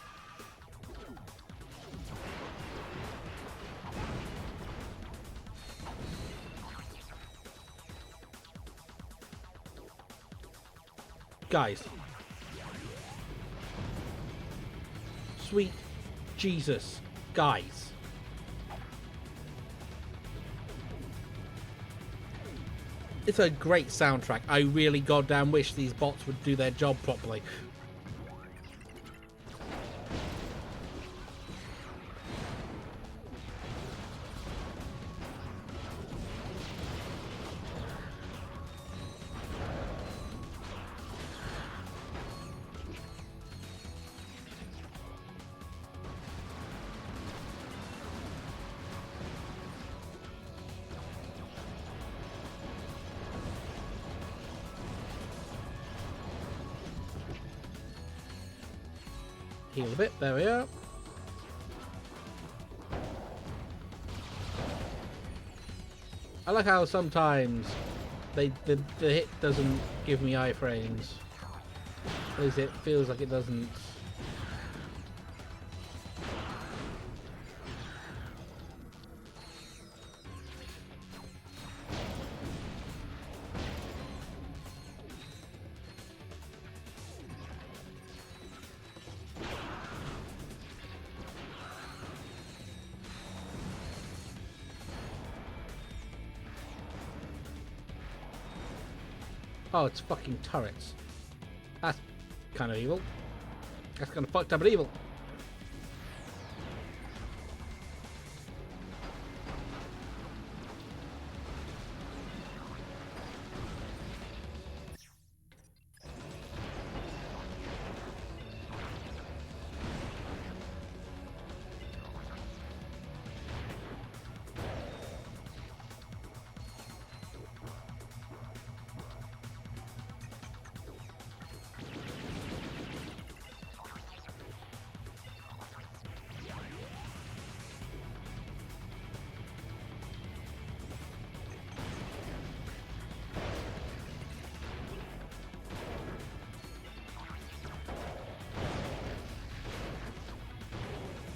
Guys. Sweet Jesus. Guys. It's a great soundtrack. I really goddamn wish these bots would do their job properly. Heal a bit, there we are. I like how sometimes the hit doesn't give me iframes. At least it feels like it doesn't. Oh, it's fucking turrets. That's kind of evil. That's kind of fucked up and evil.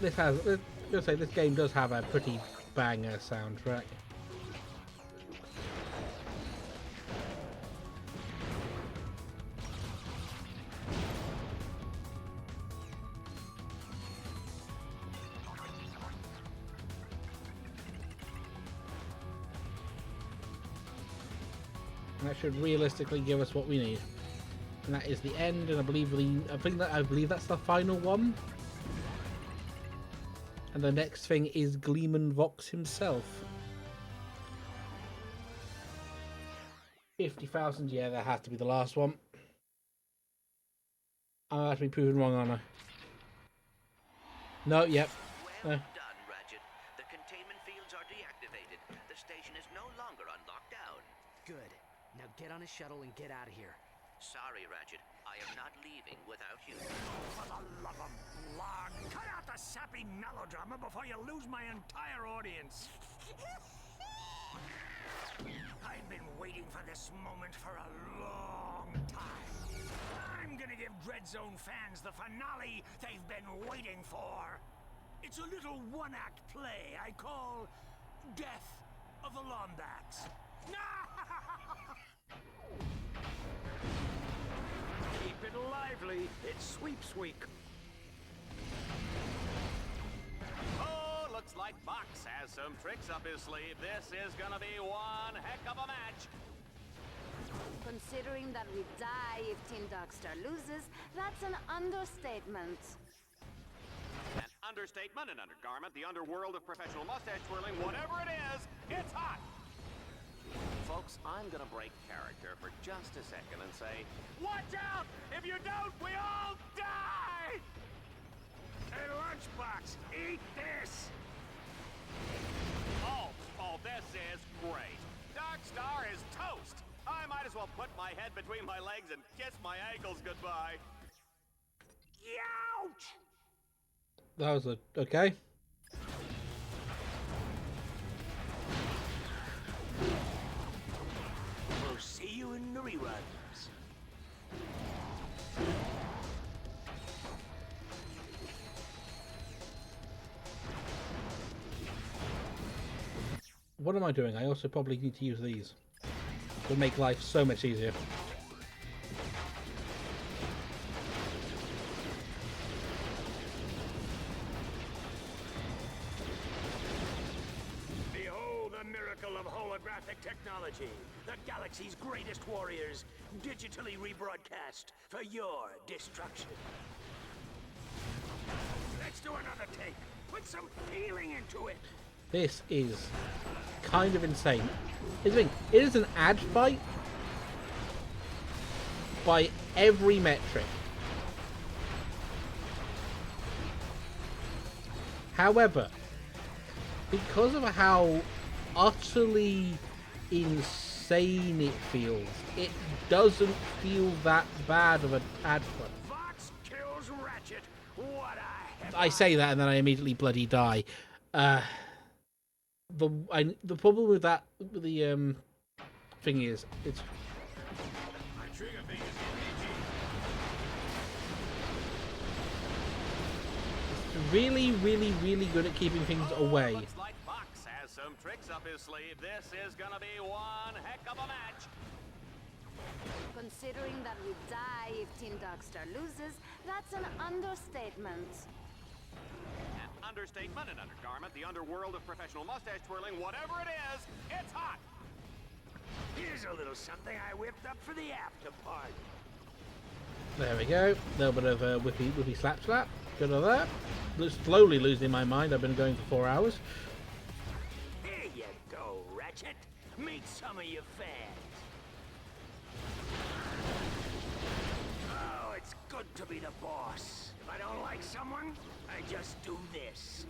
This game does have a pretty banger soundtrack. And that should realistically give us what we need. And that is the end, and I believe that's the final one. And the next thing is Gleeman Vox himself. 50,000, yeah, that has to be the last one. I have to be proven wrong, aren't I? No, yep. Well done, Ratchet. The containment fields are deactivated. The station is no longer on lockdown. Good. Now get on a shuttle and get out of here. Sorry, Ratchet. I am not leaving without you. For the love of Blarg, cut out the sappy melodrama before you lose my entire audience. I've been waiting for this moment for a long time. I'm gonna give Dreadzone fans the finale they've been waiting for. It's a little one-act play I call Death of the Lombats. Keep it lively. It's Sweeps Week. Oh, looks like Box has some tricks up his sleeve. This is gonna be one heck of a match. Considering that we die if Team Darkstar loses, that's an understatement. An understatement, an undergarment, the underworld of professional mustache twirling, whatever it is, it's hot. folks, I'm gonna break character for just a second and say, watch out! If you don't, we all die! Hey, Lunchbox, eat this! Oh, this is great. Darkstar is toast. I might as well put my head between my legs and kiss my ankles goodbye. Youch! That was okay. We'll see you in the reruns. What am I doing? I also probably need to use these. It'll make life so much easier. Behold the miracle of holographic technology. The galaxy's greatest warriors, digitally rebroadcast for your destruction. Let's do another take. Put some feeling into it. This is kind of insane. Here's the thing, it is an ad fight by every metric. However, because of how utterly insane it feels, it doesn't feel that bad of an ad fight. Vox kills Ratchet. What a I say that and then I immediately bloody die. The problem with that, the thing is, it's really, really, really good at keeping things away. Looks like Fox has some tricks up his sleeve. This is gonna be one heck of a match. Considering that we die if Team Darkstar loses, that's an understatement. An understatement, an undergarment, the underworld of professional mustache twirling, whatever it is, it's hot. Here's a little something I whipped up for the after party. There we go. A little bit of whippy slap slap. Good of that. Slowly losing my mind. I've been going for 4 hours. There you go, Ratchet. Meet some of your fans. Oh, it's good to be the boss. If I don't like someone, I just do this.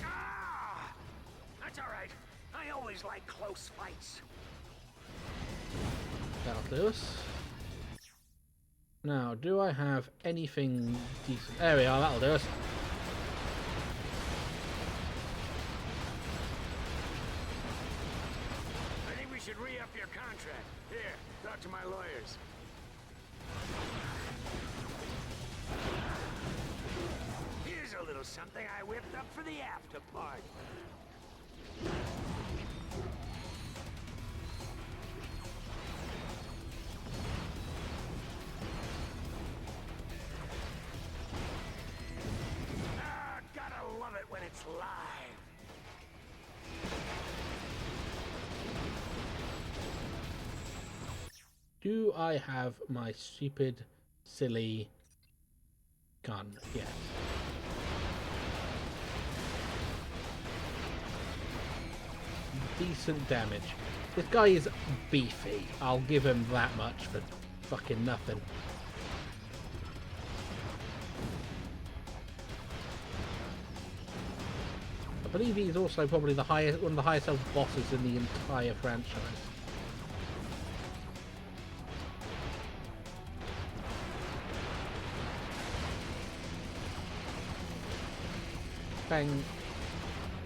Ah! That's all right. I always like close fights. That'll do us. Now, do I have anything decent? There we are. That'll do us. I think we should re-up your contract. Here, talk to my lawyers. Here's a little something I whipped up for the after party. Ah, gotta love it when it's live. Do I have my stupid, silly gun? Yes. Decent damage. This guy is beefy. I'll give him that much for fucking nothing. I believe he's also probably the highest, one of the highest level bosses in the entire franchise. Bang.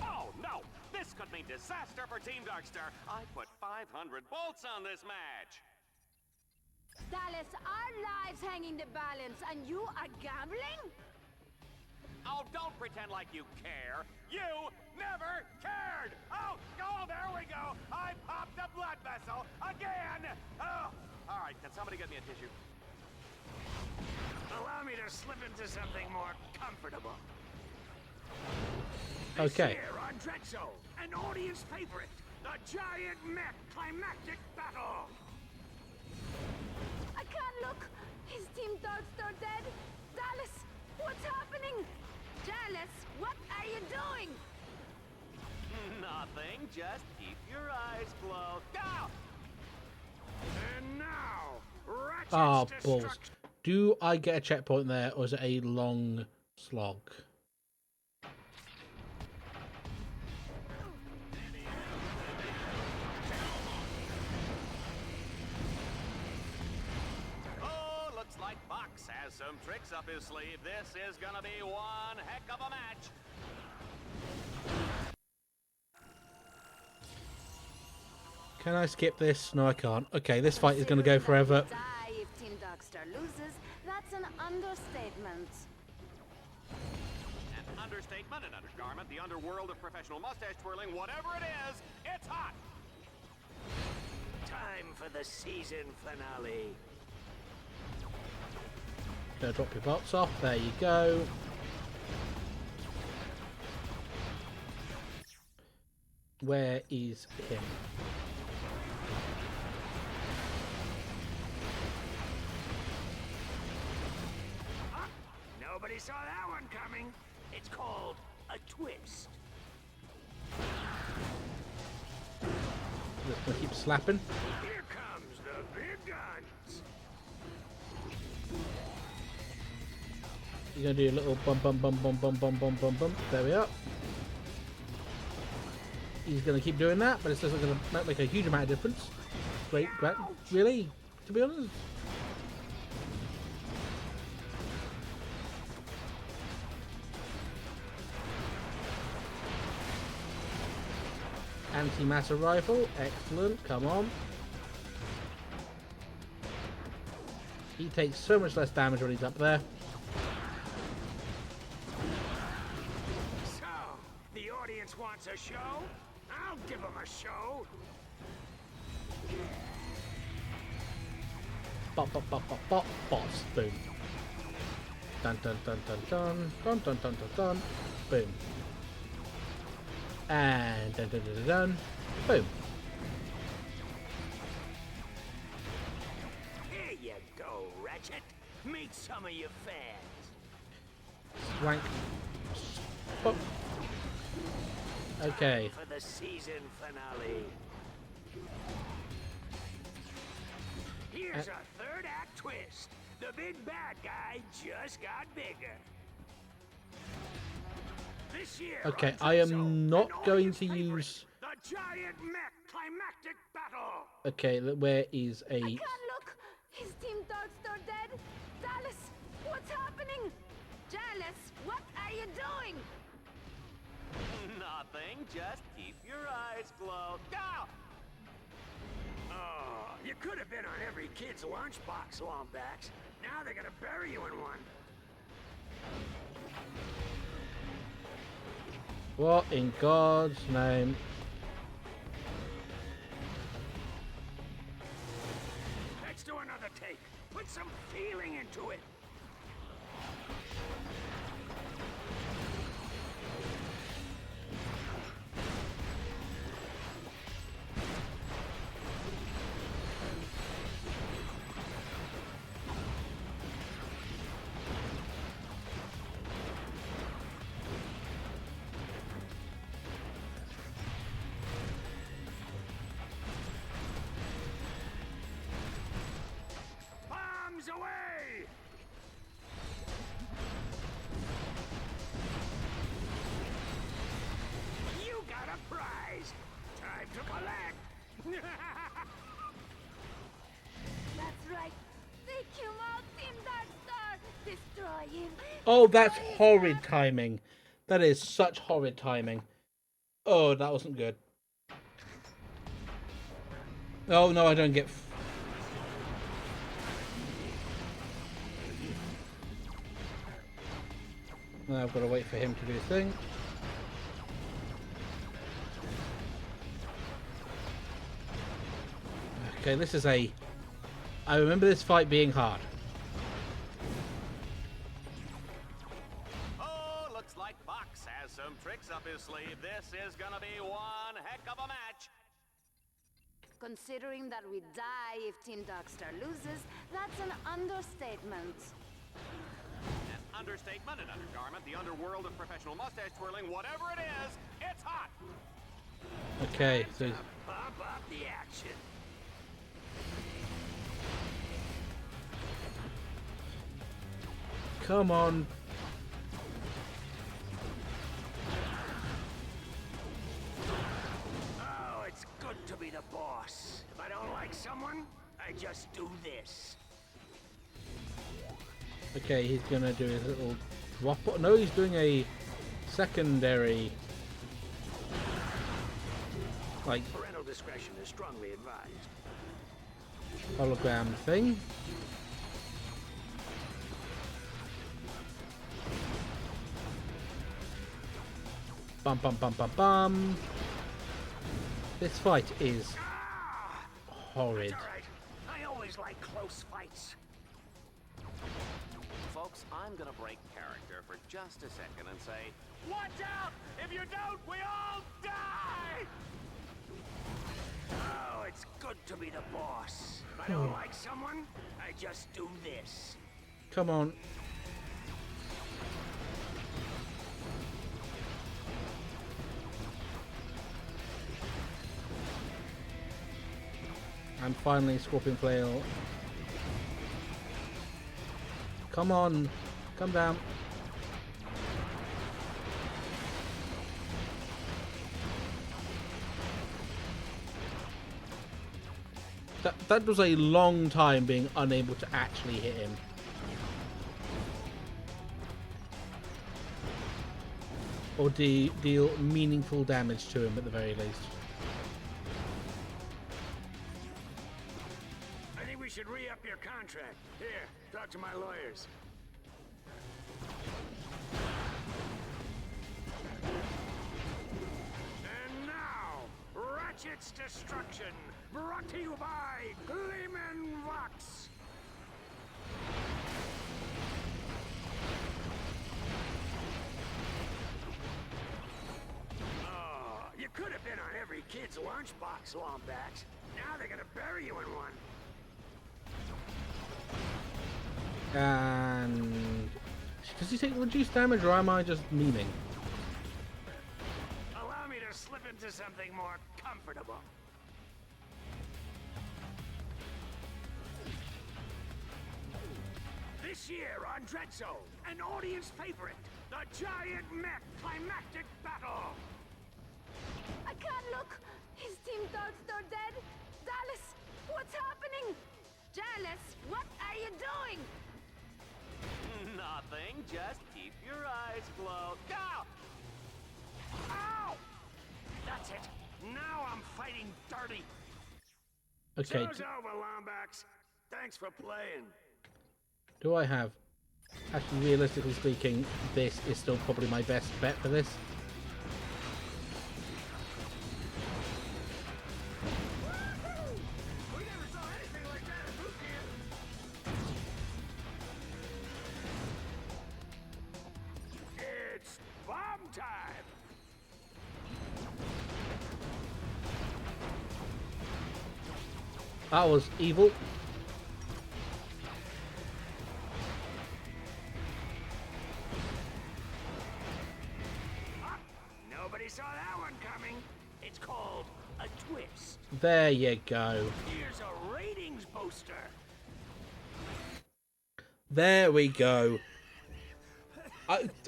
Oh, no! This could mean disaster for Team Darkstar. I put 500 bolts on this match. Dallas, our lives hang in the balance, and you are gambling? Oh, don't pretend like you care. You never cared! Oh, there we go! I popped a blood vessel again! Oh, all right, can somebody get me a tissue? Allow me to slip into something more comfortable. Okay. This year on Dreadzone, an audience favorite, the giant mech climactic battle. I can't look. Is Team Darkstar dead? Dallas! happening? Jealous, what are you doing? Nothing, just keep your eyes closed. Go! And now, Ratchet's Ah, balls. destruction. Do I get a checkpoint there, or is it a long slog? Oh, looks like Fox has some tricks up his sleeve. This is gonna be one heck of a match. Can I skip this? No, I can't. Okay, this fight is going to go forever. Die if Team Darkstar loses, that's an understatement. An understatement, an undergarment, the underworld of professional mustache twirling, whatever it is, it's hot. Time for the season finale. Gonna drop your bolts off. There you go. Where is him? Nobody saw that one coming. It's called a twist. Just gonna keep slapping. Here comes the big guns. You're gonna do a little bum bum bum bum bum bum bum bum bum. There we are. He's gonna keep doing that, but it's just gonna not make a huge amount of difference. Great, really, to be honest. Anti-matter rifle, excellent, come on. He takes so much less damage when he's up there. So, the audience wants a show? I'll give them a show. Bop, bop, bop, bop, bop, bots, boom. Dun, dun, dun, dun, dun, dun, dun, dun, dun, dun, boom. And dun, dun, dun, dun, dun, boom. Here you go, Ratchet. Meet some of your fans. Swank. Pop. Okay. For the season finale. Here's a third act twist. The big bad guy just got bigger. This year, Okay, on I Red Zone, am not an going audience to favorite, use... the giant mech climactic battle. Okay, where is a... I can't look! Is Team Darkstar dead? Dallas, what's happening? Jealous, what are you doing? Nothing, just keep your eyes closed. Go! Oh, you could have been on every kid's lunchbox, Lombax. Now they're gonna bury you in one. What in God's name? Let's do another take. Put some feeling into it. Bombs away! You got a prize. Time to collect. That's right. Take him out, Team Darkstar! Destroy him! Oh, that's Destroy his horrid map. timing. That is such horrid timing. Oh, that wasn't good. Oh, no, I don't get... Now I've got to wait for him to do his thing. Okay, this is a... I remember this fight being hard. Oh, looks like Fox has some tricks up his sleeve. This is gonna be one heck of a match. Considering that we die if Team Darkstar loses, that's an understatement. An understatement, an undergarment, the underworld of professional mustache twirling, whatever it is, it's hot. Okay, so Pop up the action. come on. Oh, it's good to be the boss. If I don't like someone, I just do this. Okay, he's gonna do his little drop. No, he's doing a secondary, like, Parental discretion is strongly advised. hologram thing. Bum bum bum bum bum. This fight is horrid. All right. I always like close fights. Folks, I'm gonna break character for just a second and say, watch out! If you don't, we all die! Oh, it's good to be the boss. If I don't like someone, I just do this. Come on. And finally, Scorpion Flail. Come on. Come down. That was a long time being unable to actually hit him. Or deal meaningful damage to him at the very least. I think we should re-up your contract. Here, talk to my lawyers. And now, Ratchet's Destruction, brought to you by Lehman Vox. Oh, you could have been on every kid's lunchbox, Lombax. Now they're gonna bury you in one. And does he take reduced damage, or am I just memeing? Allow me to slip into something more comfortable. This year on Dread Zone, an audience favorite, the giant mech climactic battle. I can't look! His team thoughts they're dead! Dallas, what's happening? Dallas, what are you doing? Nothing, just keep your eyes closed. Go! Ow! That's it. Now I'm fighting dirty. Okay. Show's over, Lombax. Thanks for playing. Do I have? Actually, realistically speaking, this is still probably my best bet for this. We never saw anything like that at boot camp. It's bomb time. That was evil. Nobody saw that one coming. It's called a twist. There you go. Here's a ratings booster. There we go.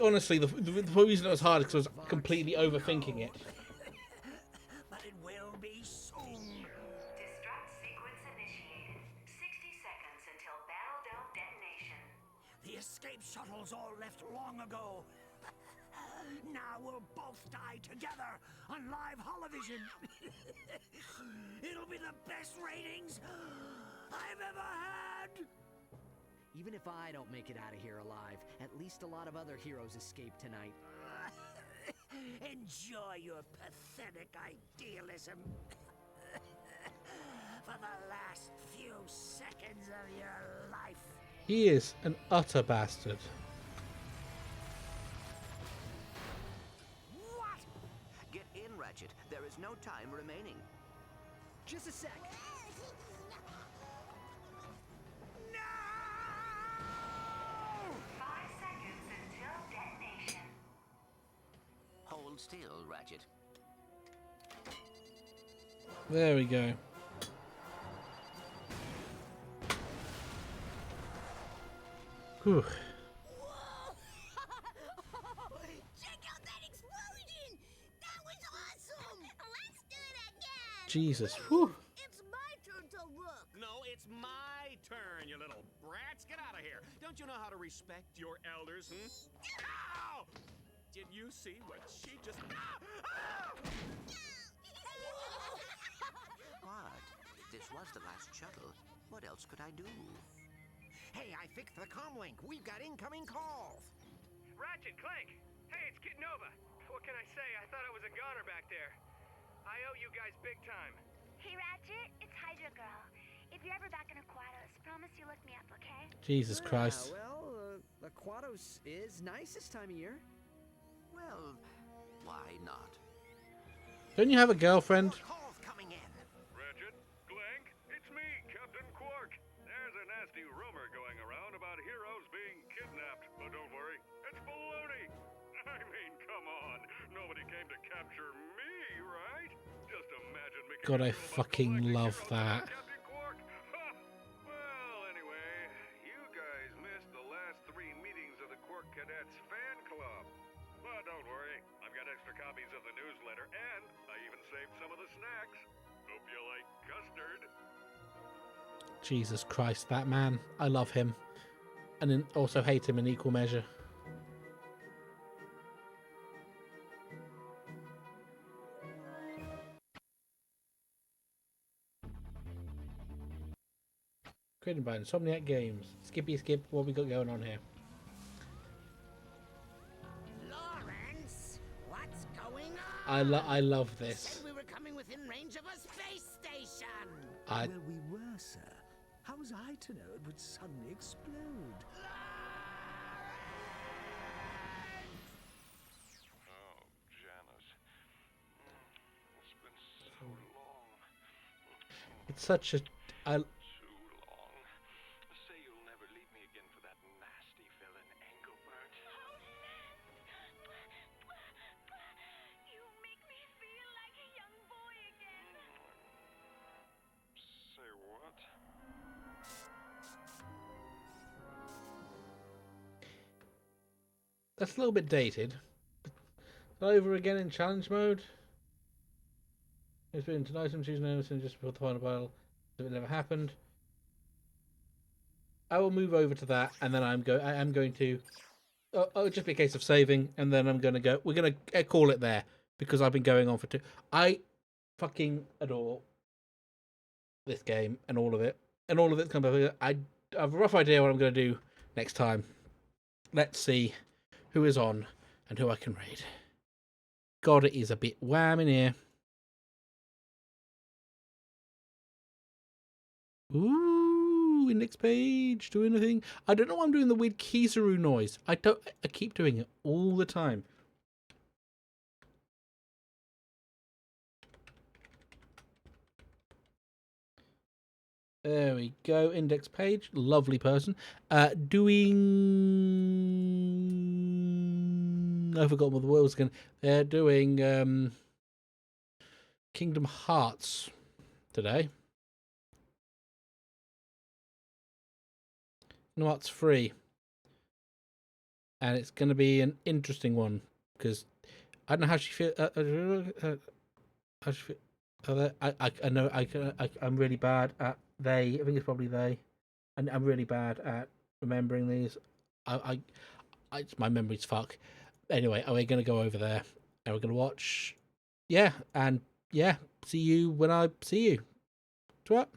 Honestly, the reason it was hard is because I was completely overthinking it. But it will be soon. Destruct sequence initiated. 60 seconds until Battle Dome detonation. The escape shuttles all left long ago. Now we'll both die together on live holovision. It'll be the best ratings I've ever had. Even if I don't make it out of here alive, at least a lot of other heroes escape tonight. Enjoy your pathetic idealism. For the last few seconds of your life. He is an utter bastard. What? Get in, Ratchet. There is no time remaining. Just a sec. No! 5 seconds still, Ratchet. There we go. Whew. Whoa! Check out that explosion! That was awesome! Let's do it again! Jesus. Whew. It's my turn to look. No, it's my turn, you little brats. Get out of here. Don't you know how to respect your elders, Ow! Did you see what she just... What? This was the last shuttle. What else could I do? Hey, I fixed the comlink. We've got incoming calls. Ratchet, Clank. Hey, it's Kid Nova. What can I say? I thought I was a goner back there. I owe you guys big time. Hey, Ratchet, it's Hydra Girl. If you're ever back in Aquatos, promise you look me up, okay? Jesus Christ. Well, Aquatos is nice this time of year. Well, why not? Don't you have a girlfriend? Calls coming in. Ratchet, Clank, it's me, Captain Quark. There's a nasty rumor going around about heroes being kidnapped, but don't worry, it's baloney. I mean, come on, nobody came to capture me, right? Just imagine me. God, I fucking love that. Captain Quark. Ha! Well, anyway, you guys missed the last 3 meetings of the Quark Cadets fan club. But don't worry, I've got extra copies of the newsletter, and I even saved some of the snacks. Hope you like custard. Jesus Christ, that man. I love him. And then also hate him in equal measure. Created by Insomniac Games. Skippy skip, what we got going on here? Lawrence, what's going on? I love this. Said we were coming within range of a space station. Well, we were, sir. How was I to know it would suddenly explode? Oh, Janice. It's been so long. It's such a... Too long. Say you'll never leave me again for that nasty villain, Engelbert. You make me feel like a young boy again. Say what? That's a little bit dated. Over again in challenge mode. It's been tonight, some Tuesday, and just before the final battle. It never happened. I will move over to that, and then I am going to. It'll just be a case of saving, and then I'm going to go. We're going to call it there because I've been going on for 2. I fucking adore this game and all of it, I have a rough idea what I'm going to do next time. Let's see who is on and who I can raid. God, it is a bit wham in here. Ooh, index page, do anything. I don't know why I'm doing the weird Kizaru noise. I keep doing it all the time. There we go, index page, lovely person. Doing... I forgot what the word was again. They're doing Kingdom Hearts today. Kingdom Hearts 3. And it's going to be an interesting one because I don't know how she feels. How she feel. I know I'm really bad at they. I think it's probably they, and I'm really bad at remembering these. My memory's fuck. Anyway, we're gonna go over there and we're gonna watch. Yeah, and yeah, see you when I see you. What?